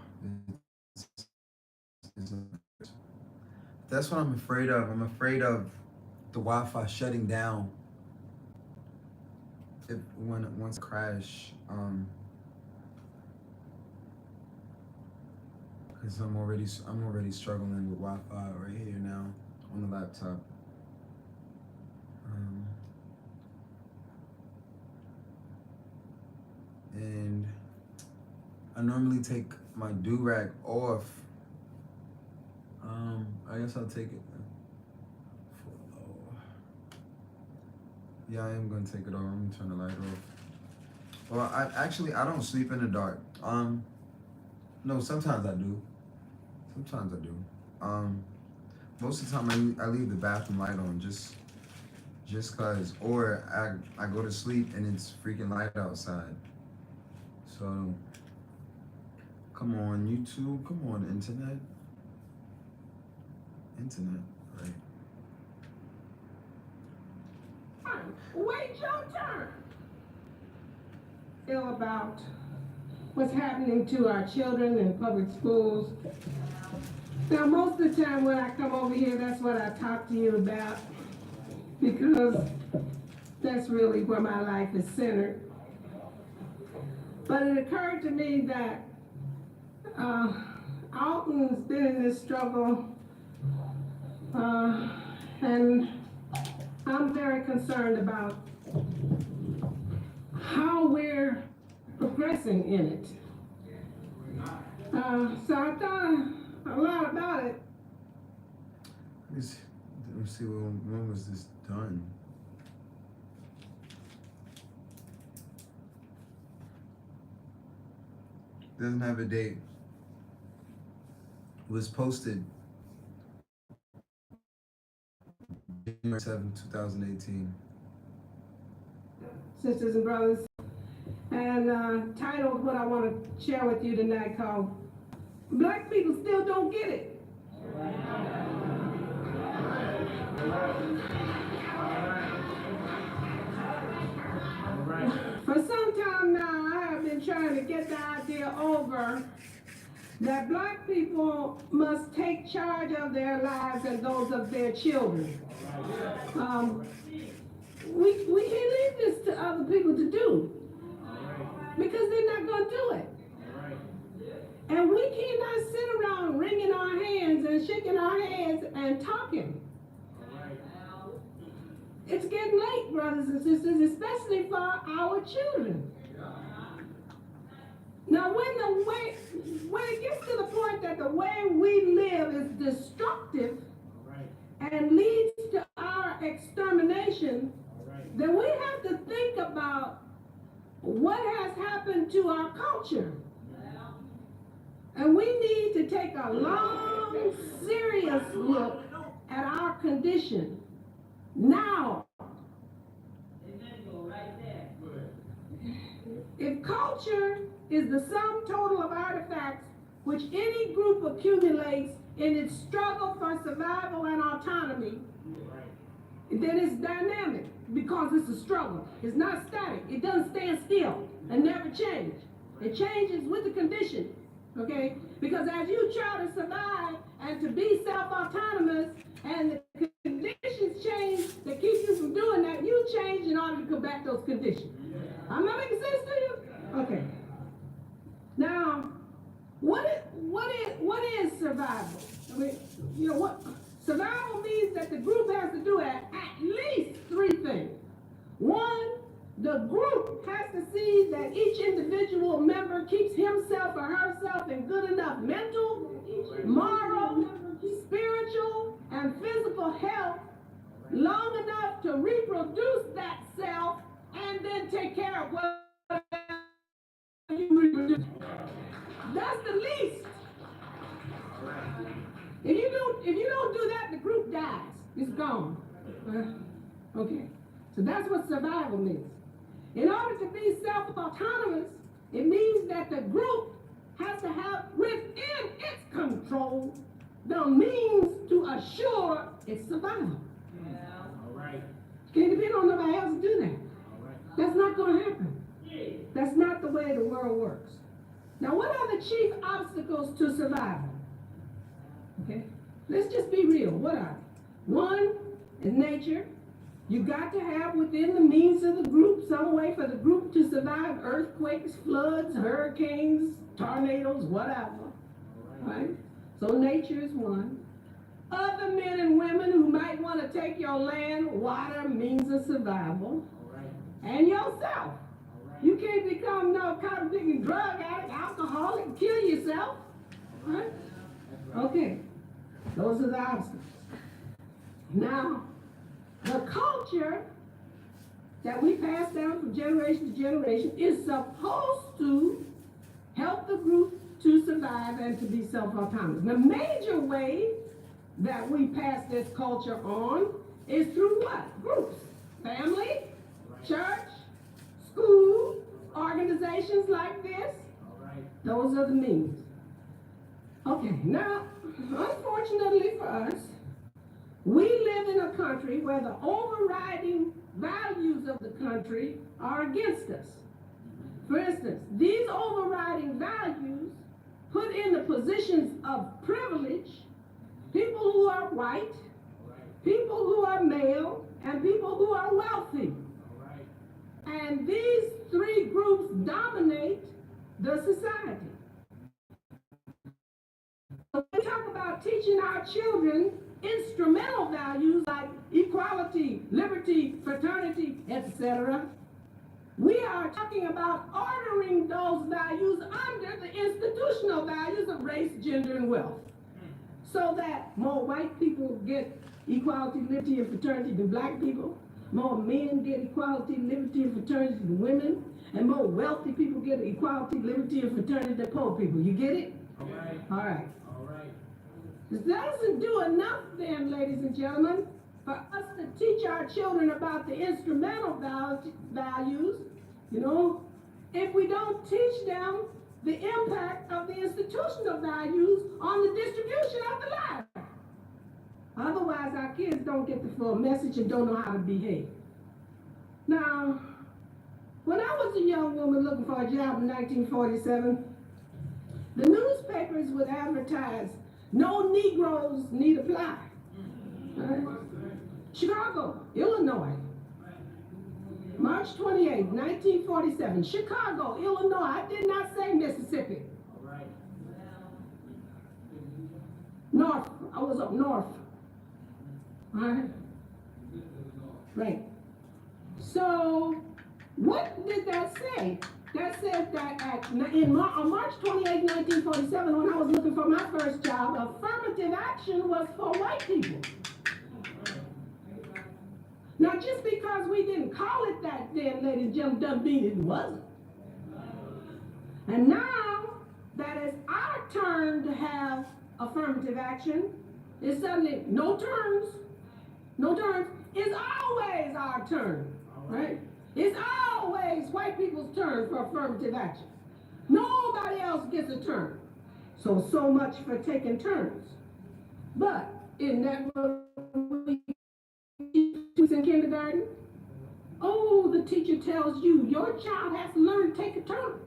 that's what I'm afraid of. I'm afraid of the Wi-Fi shutting down once it crash. Because I'm already struggling with Wi-Fi right here now on the laptop. And I normally take my do-rag off. I guess I'll take it. Yeah, I am gonna take it off. I'm gonna turn the light off. Well, I don't sleep in the dark. No, sometimes I do. Most of the time I leave the bathroom light on just cause, or I go to sleep and it's freaking light outside. So, come on YouTube, come on internet, right? Wait your turn. Feel about what's happening to our children in public schools. Now, most of the time when I come over here, that's what I talk to you about, because that's really where my life is centered. But it occurred to me that Alton's been in this struggle, and I'm very concerned about how we're progressing in it. So I thought a lot about it. Let me see when was this done? Doesn't have a date. It was posted January 7th, 2018. Sisters and brothers, and titled what I want to share with you tonight, called Black People Still Don't Get It. For some time now, I have been trying to get the idea over that Black people must take charge of their lives and those of their children. We can't leave this to other people to do, because they're not going to do it. And we cannot sit around wringing our hands and shaking our heads and talking. It's getting late, brothers and sisters, especially for our children. Now, when it gets to the point that the way we live is destructive and leads to our extermination, then we have to think about what has happened to our culture. And we need to take a long, serious look at our condition now. If culture is the sum total of artifacts which any group accumulates in its struggle for survival and autonomy, then it's dynamic because it's a struggle. It's not static. It doesn't stand still and never change. It changes with the condition, okay? Because as you try to survive and to be self-autonomous and the conditions change that keep you from doing that, you change in order to combat those conditions. I'm not making sense to you? Okay. Now, what is survival? I mean, you know what? Survival means that the group has to do at least three things. One, the group has to see that each individual member keeps himself or herself in good enough mental, moral, spiritual, and physical health long enough to reproduce that self and then take care of what you reproduce. That's the least. If you don't do that, the group dies. It's gone. Okay. So that's what survival means. In order to be self-autonomous, it means that the group has to have within its control the means to assure its survival. Yeah. All right. Can't depend on nobody else to do that. All right. That's not going to happen. That's not the way the world works. Now, what are the chief obstacles to survival? Okay, let's just be real. What are they? One is nature. You got to have within the means of the group some way for the group to survive earthquakes, floods, hurricanes, tornadoes, whatever. Right? So nature is one. Other men and women who might want to take your land, water, means of survival. And yourself. You can't become no cotton picking drug addict, alcoholic, and kill yourself. Right? Okay. Those are the obstacles. Now, the culture that we pass down from generation to generation is supposed to help the group to survive and to be self-autonomous. The major way that we pass this culture on is through what? Groups. Family, church, school, organizations like this. Those are the means. Okay, now, unfortunately for us, we live in a country where the overriding values of the country are against us. For instance, these overriding values put in the positions of privilege people who are white, people who are male, and people who are wealthy. And these three groups dominate the society. When we talk about teaching our children instrumental values like equality, liberty, fraternity, etc., we are talking about ordering those values under the institutional values of race, gender, and wealth. So that more white people get equality, liberty, and fraternity than black people, more men get equality, liberty, and fraternity than women, and more wealthy people get equality, liberty, and fraternity than poor people. You get it? All right. All right. All right. This doesn't do enough then, ladies and gentlemen, for us to teach our children about the instrumental values, you know, if we don't teach them the impact of the institutional values on the distribution of the life. Otherwise, our kids don't get the full message and don't know how to behave. Now, when I was a young woman looking for a job in 1947, the newspapers would advertise, no Negroes need apply. Chicago, Illinois, March 28, 1947, Chicago, Illinois. I did not say Mississippi. North, I was up north. All right. Right. So, what did that say? That said that on March 28, 1947, when I was looking for my first job, affirmative action was for white people. Now, just because we didn't call it that then, ladies and gentlemen, doesn't mean it wasn't. And now that it's our our turn to have affirmative action, it's suddenly no turns. No turns. It's always our turn, right? It's always white people's turn for affirmative action. Nobody else gets a turn. So much for taking turns. But in that in kindergarten, oh, the teacher tells you your child has to learn to take a turn.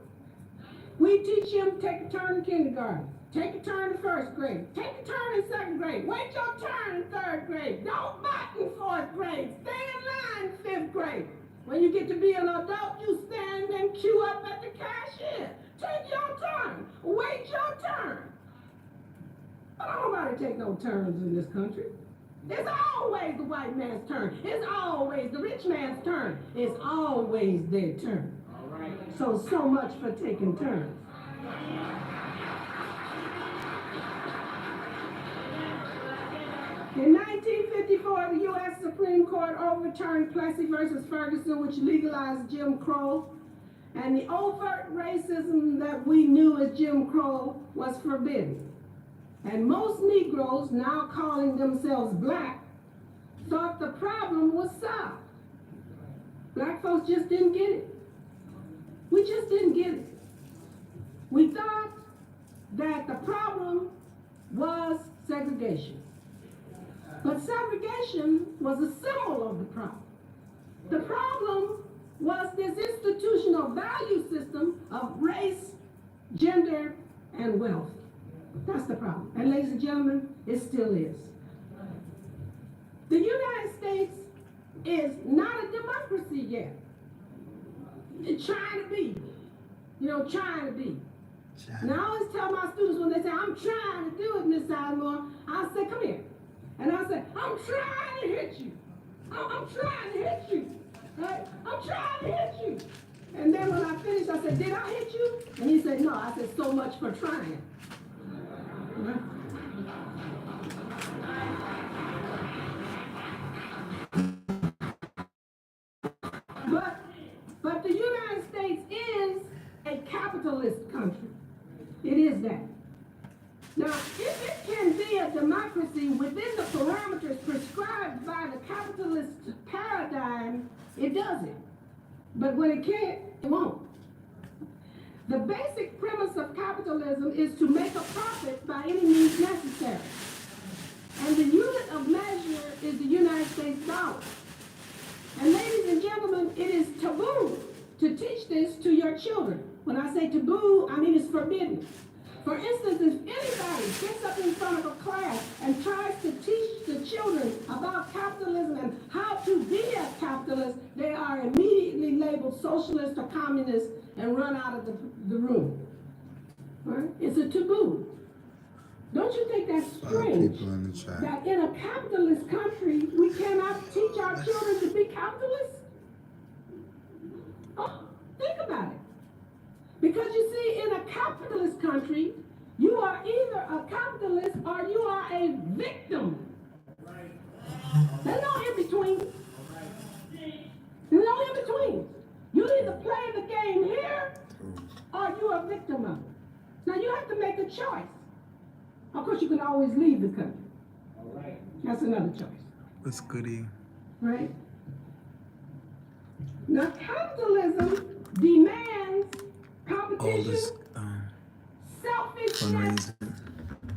We teach him take a turn in kindergarten, take a turn in first grade, take a turn in second grade, wait your turn in third grade, don't butt in fourth grade, stay in line in fifth grade. When you get to be an adult, you stand and queue up at the cashier. Take your turn, wait your turn. But don't nobody take no turns in this country. It's always the white man's turn. It's always the rich man's turn. It's always their turn. All right. So much for taking turns. In 1954, the U.S. Supreme Court overturned Plessy versus Ferguson, which legalized Jim Crow, and the overt racism that we knew as Jim Crow was forbidden. And most Negroes, now calling themselves black, thought the problem was solved. Black folks just didn't get it. We just didn't get it. We thought that the problem was segregation. But segregation was a symbol of the problem. The problem was this institutional value system of race, gender, and wealth. That's the problem. And ladies and gentlemen, it still is. The United States is not a democracy yet. It's trying to be. Trying to be. And I always tell my students when they say, I'm trying to do it, Miss Almore, I say, come here. And I say, I'm trying to hit you. I'm trying to hit you. Right? I'm trying to hit you. And then when I finished, I said, did I hit you? And he said, no. I said, so much for trying. But the United States is a capitalist country. It is that. Now, if it can be a democracy within the parameters prescribed by the capitalist paradigm, it does it. But when it can't, it won't. The basic premise of capitalism is to make a profit by any means necessary. And the unit of measure is the United States dollar. And ladies and gentlemen, it is taboo to teach this to your children. When I say taboo, I mean it's forbidden. For instance, if anybody gets up in front of a class and tries to teach the children about capitalism and how to be a capitalist, they are immediately labeled socialist or communist and run out of the room. Right? It's a taboo. Don't you think that's strange? That in a capitalist country, we cannot teach our children to be capitalists? Oh, think about it. Because you see, in a capitalist country, you are either a capitalist or you are a victim. There's no in between. There's no in between. You either play the game here or you're a victim of it. Now you have to make a choice. Of course, you can always leave the country. That's another choice. What's goody? Right? Now, capitalism demands competition, selfishness,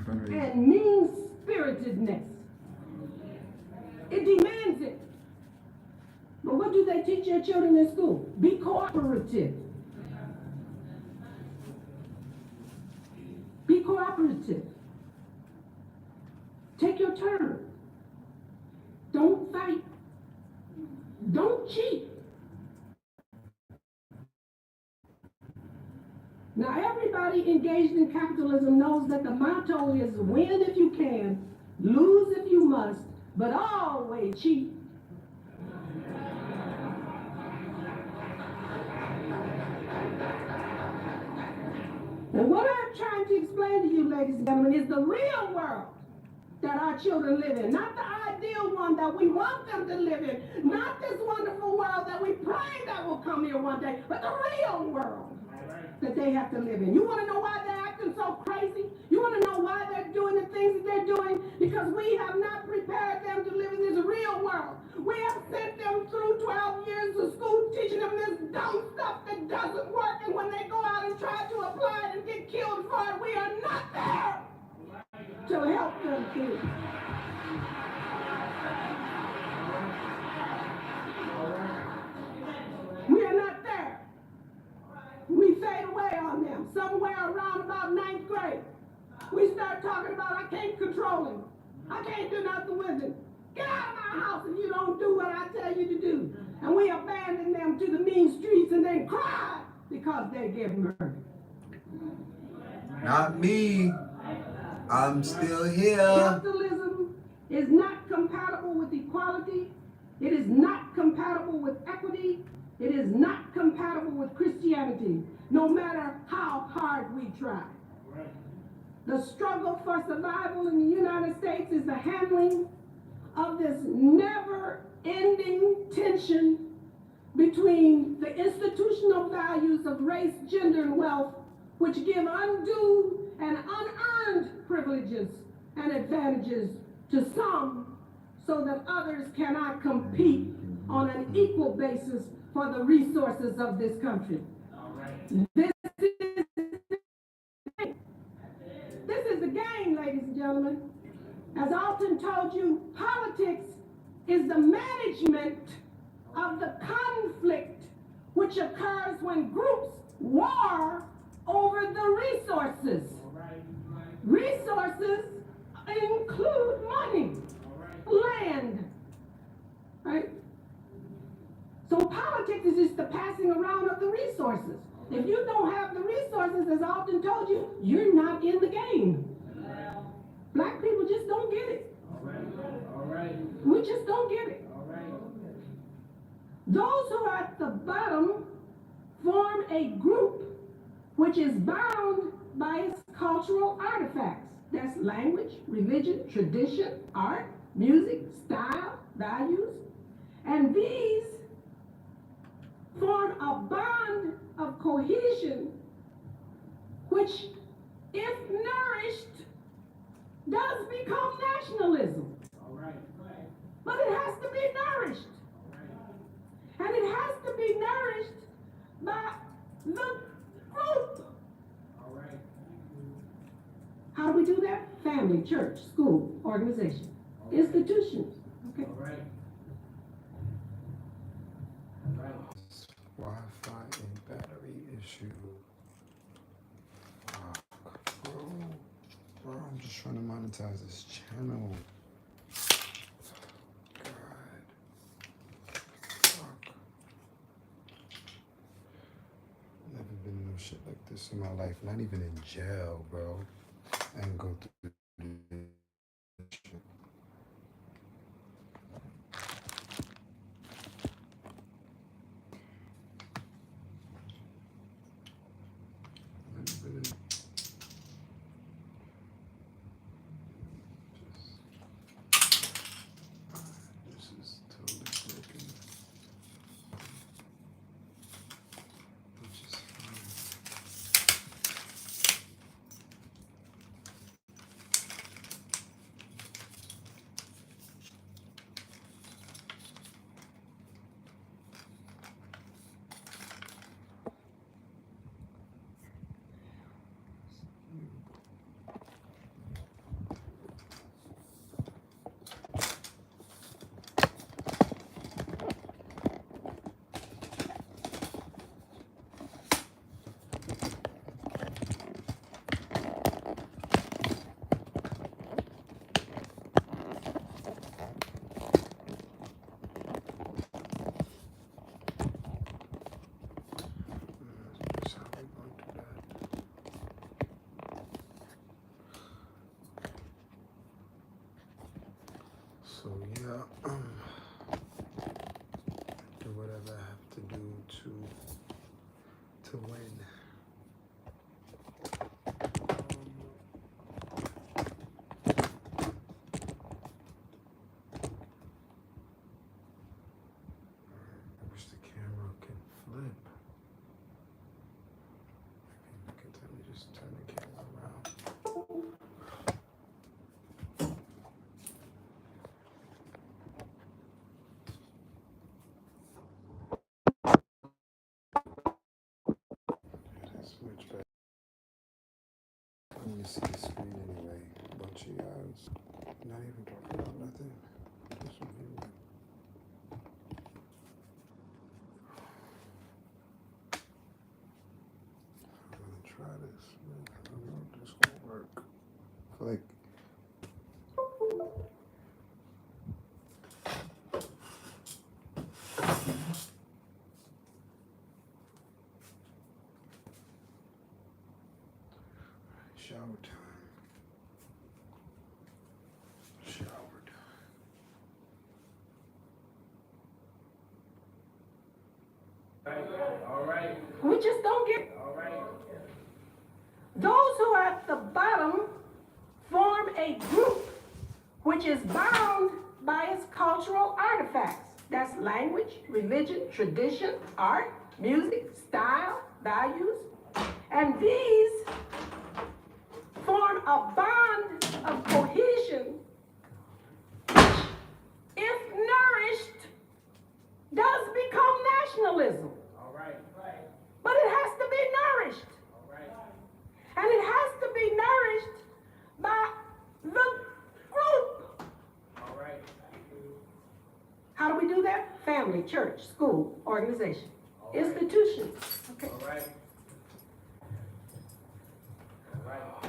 and mean-spiritedness. It demands it. But what do they teach your children in school? Be cooperative. Be cooperative. Take your turn. Don't fight. Don't cheat. Now, everybody engaged in capitalism knows that the motto is win if you can, lose if you must, but always cheat. And what I'm trying to explain to you, ladies and gentlemen, is the real world that our children live in, not the ideal one that we want them to live in, not this wonderful world that we pray that will come here one day, but the real world that they have to live in. You want to know why they're acting so crazy? the world. We have sent them through 12 years of school teaching them this dumb stuff that doesn't work, and when they go out and try to apply it and get killed for it, we are not there to help them through. We are not there. We fade away on them. Somewhere around about 9th grade, we start talking about, I can't control him. I can't do nothing with him. Get out of my house if you don't do what I tell you to do. And we abandon them to the mean streets and then cry because they get murdered. Not me. I'm still here. Capitalism is not compatible with equality. It is not compatible with equity. It is not compatible with Christianity, no matter how hard we try. The struggle for survival in the United States is the handling of this never-ending tension between the institutional values of race, gender, and wealth, which give undue and unearned privileges and advantages to some so that others cannot compete on an equal basis for the resources of this country. This is the game, ladies and gentlemen. As Alton told you, politics is the management of the conflict which occurs when groups war over the resources. Resources include money, land, right? So politics is just the passing around of the resources. If you don't have the resources, as Alton told you, you're not in the game. Black people just don't get it. All right. We just don't get it. All right. Those who are at the bottom form a group which is bound by its cultural artifacts. That's language, religion, tradition, art, music, style, values. And these form a bond of cohesion which, if nourished, does become nationalism. All right. But it has to be nourished. And it has to be nourished by the group. All right. How do we do that? Family, church, school, organization, institutions. Okay. All right. Wi-Fi and battery issue. Fuck, bro, I'm just trying to monetize this channel. God. Fuck. Never been in no shit like this in my life. Not even in jail, bro. And go through this shit. So yeah, do whatever I have to do to win. I wish the camera can flip. Let me just turn the camera around. me see the screen anyway. A bunch of y'all not even talking about nothing. Just some people. I'm gonna try this. I don't know if this gonna work. I feel like shower time. Shower time. All right. We just don't get. All right. Those who are at the bottom form a group which is bound by its cultural artifacts. That's language, religion, tradition, art, music, style, values. And these form a bond of cohesion which, if nourished, does become nationalism. All right. But it has to be nourished. All right. And it has to be nourished by the group. All right. How do we do that? Family, church, school, organization, institutions. Okay. All right.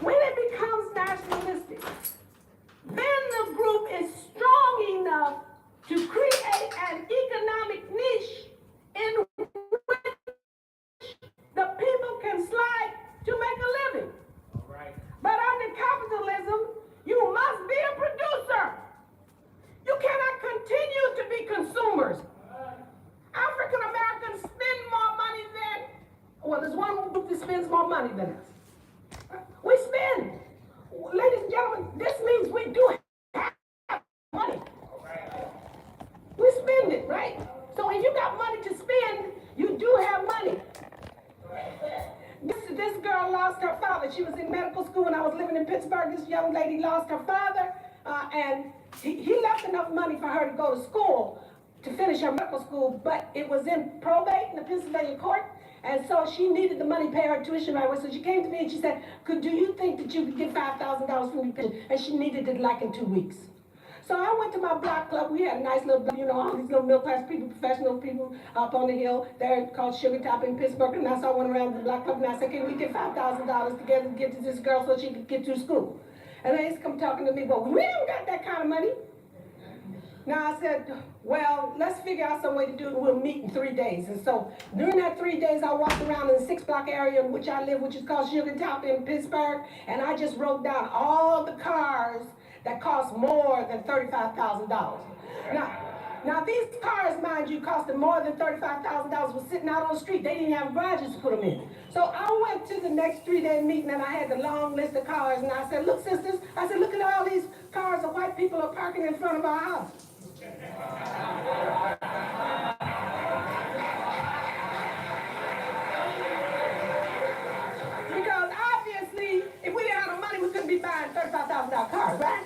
When it becomes nationalistic, then the group is strong enough to create an economic niche in which the people can slide to make a living. All right. But under capitalism, you must be a producer. You cannot continue to be consumers. African Americans spend more money than, well, there's one group that spends more money than us. We spend. Ladies and gentlemen, this means we do have money. We spend it, right? So when you got money to spend, you do have money. This girl lost her father. She was in medical school when I was living in Pittsburgh. This young lady lost her father, and he left enough money for her to go to school, to finish her medical school, but it was in probate in the Pennsylvania court, and so she needed the money to pay her tuition right away. So she came to me and she said, do you think that you could get $5,000 from me? And she needed it like in 2 weeks. So I went to my block club. We had a nice little, all these little middle class people, professional people up on the hill. They're called Sugar Top in Pittsburgh. And so I went around the block club and I said, can we get $5,000 together to get to this girl so she could get through school? And they come talking to me, well, we don't got that kind of money. Now I said, well, let's figure out some way to do it. We'll meet in 3 days. And so during that 3 days, I walked around in the 6-block area in which I live, which is called Sugar Top in Pittsburgh. And I just wrote down all the cars that cost more than $35,000. Now these cars, mind you, costing more than $35,000 was sitting out on the street. They didn't have garages to put them in. So I went to the next 3-day meeting and I had the long list of cars. And I said, look, sisters, I said, look at all these cars that white people are parking in front of our house. Because obviously, if we didn't have the money, we couldn't be buying $35,000 cars, right?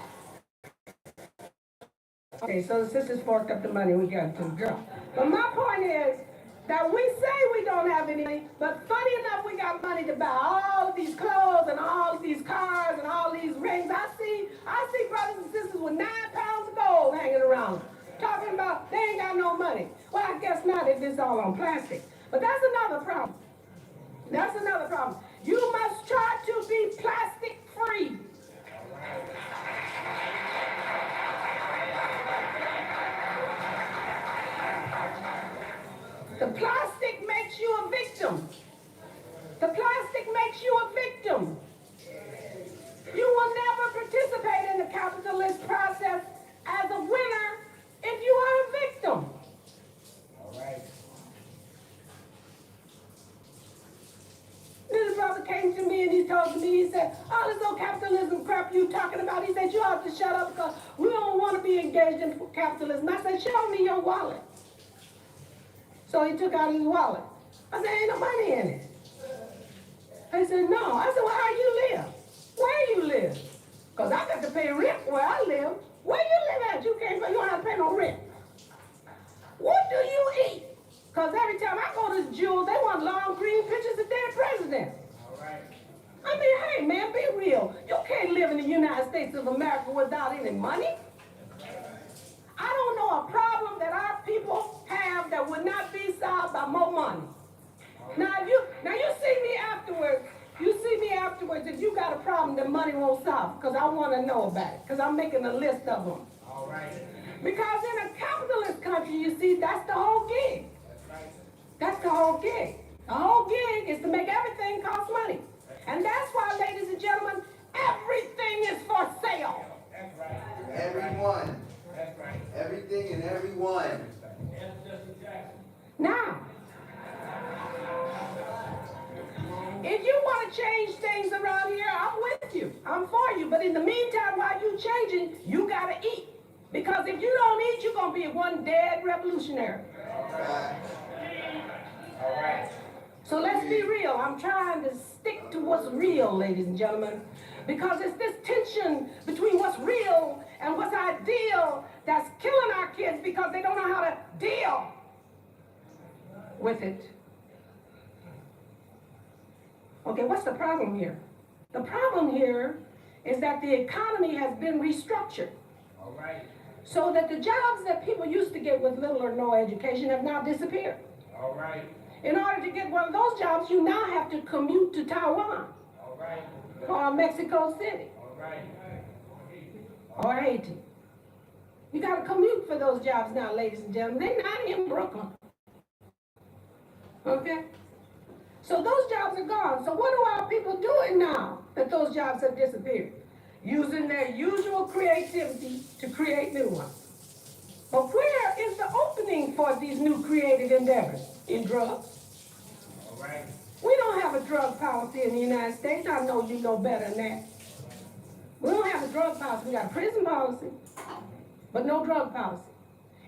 Okay, so the sisters forked up the money we got to the girl. But my point is that we say we don't have any money, but funny enough, we got money to buy all of these clothes and all of these cars and all these rings. I see brothers and sisters with 9 pounds of gold hanging around, talking about they ain't got no money. Well, I guess not if it's all on plastic. But that's another problem. That's another problem. You must try to be plastic free. The plastic makes you a victim. The plastic makes you a victim. You will never participate in the capitalist process as a winner if you are a victim. All right. This brother came to me and he told me, he said, all this old capitalism crap you talking about, he said, you ought to shut up because we don't want to be engaged in capitalism. I said, show me your wallet. So he took out his wallet. I said, ain't no money in it. He said, no. I said, well, how you live? Where you live? Because I got to pay rent where I live. Where you live at? You don't have to pay no rent. What do you eat? Because every time I go to Jewel, they want long green pictures of their president. All right. I mean, hey, man, be real. States of America without any money. I don't know a problem that our people have that would not be solved by more money. Now you see me afterwards. You see me afterwards. If you got a problem that money won't solve, because I want to know about it. Because I'm making a list of them. All right. Because in a capitalist country, you see, that's the whole gig. That's the whole gig. The whole gig is to make everything cost money. And that's why, ladies and gentlemen, everything is for sale. That's right. Everyone. That's right. Everything and everyone. Yes, Justice Jackson. Now, if you want to change things around here, I'm with you. I'm for you. But in the meantime, while you changing, you got to eat. Because if you don't eat, you're going to be one dead revolutionary. All right. So let's be real. I'm trying to stick to what's real, ladies and gentlemen. Because it's this tension between what's real and what's ideal that's killing our kids because they don't know how to deal with it. Okay, what's the problem here? The problem here is that the economy has been restructured. All right. So that the jobs that people used to get with little or no education have now disappeared. All right. In order to get one of those jobs, you now have to commute to Taiwan. All right. Or Mexico City. All right. Or Haiti. You got to commute for those jobs now, ladies and gentlemen. They're not in Brooklyn. Okay? So those jobs are gone. So what are our people doing now that those jobs have disappeared? Using their usual creativity to create new ones. But where is the opening for these new creative endeavors? In drugs. All right. We don't have a drug policy in the United States. I know you know better than that. We don't have a drug policy. We got a prison policy, but no drug policy.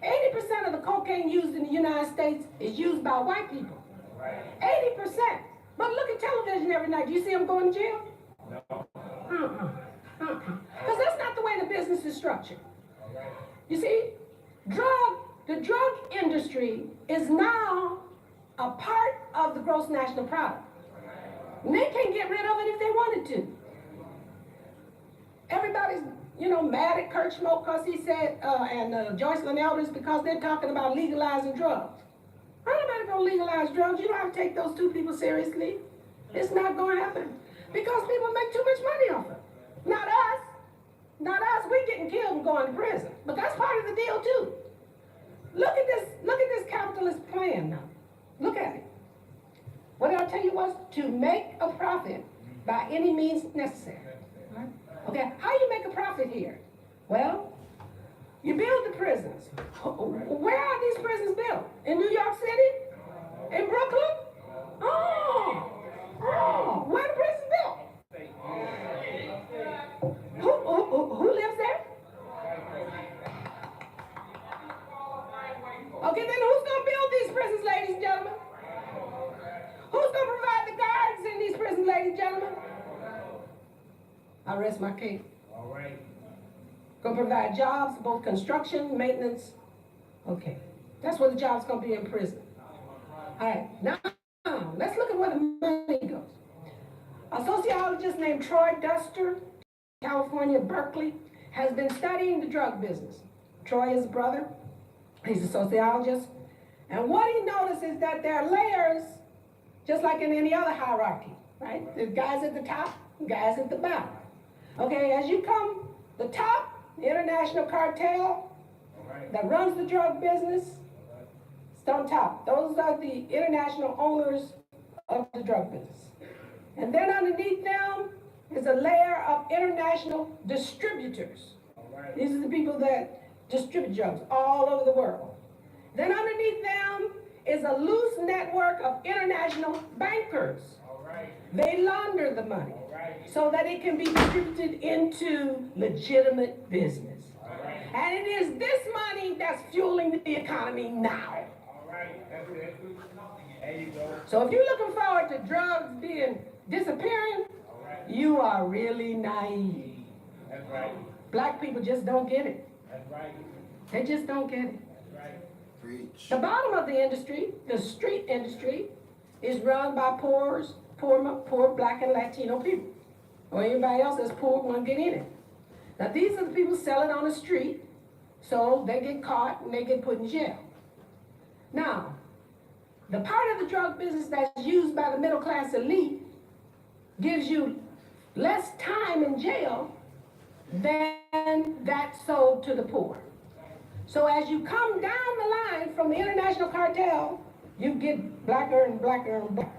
80% of the cocaine used in the United States is used by white people. 80%. But look at television every night. Do you see them going to jail? No. Because that's not the way the business is structured. You see, the drug industry is now a part of the gross national product. And they can't get rid of it if they wanted to. Everybody's, mad at Kurt Schmoke because he said, and Joycelyn Elders because they're talking about legalizing drugs. Nobody gonna legalize drugs. You don't have to take those two people seriously. It's not gonna happen. Because people make too much money off it. Not us. Not us. We're getting killed and going to prison. But that's part of the deal too. Look at this capitalist plan now. Look at it. What did I tell you was to make a profit by any means necessary. Right? Okay, how you make a profit here? Well, you build the prisons. Where are these prisons built? In New York City? In Brooklyn? Oh, where are the prisons built? Who lives there? Okay, then who's going to build these prisons, ladies and gentlemen? Who's going to provide the guards in these prisons, ladies and gentlemen? I rest my case. All right. Going to provide jobs, both construction, maintenance. Okay, that's where the job's going to be in prison. All right, now let's look at where the money goes. A sociologist named Troy Duster, California, Berkeley, has been studying the drug business. Troy is a brother. He's a sociologist. And what he noticed is that there are layers, just like in any other hierarchy, right? There's guys at the top, guys at the bottom. Okay, as you come, the top, the international cartel that runs the drug business, it's on top. Those are the international owners of the drug business. And then underneath them is a layer of international distributors. These are the people that distribute drugs all over the world. Then underneath them is a loose network of international bankers. They launder the money so that it can be distributed into legitimate business. And it is this money that's fueling the economy now. So if you're looking forward to drugs disappearing, you are really naive. Black people just don't get it. They just don't get it. Preach. The bottom of the industry, the street industry, is run by poor Black and Latino people. Or anybody else that's poor won't get in it. Now, these are the people selling on the street, so they get caught and they get put in jail. Now, the part of the drug business that's used by the middle class elite gives you less time in jail than that sold to the poor. So as you come down the line from the international cartel, you get blacker and blacker and blacker.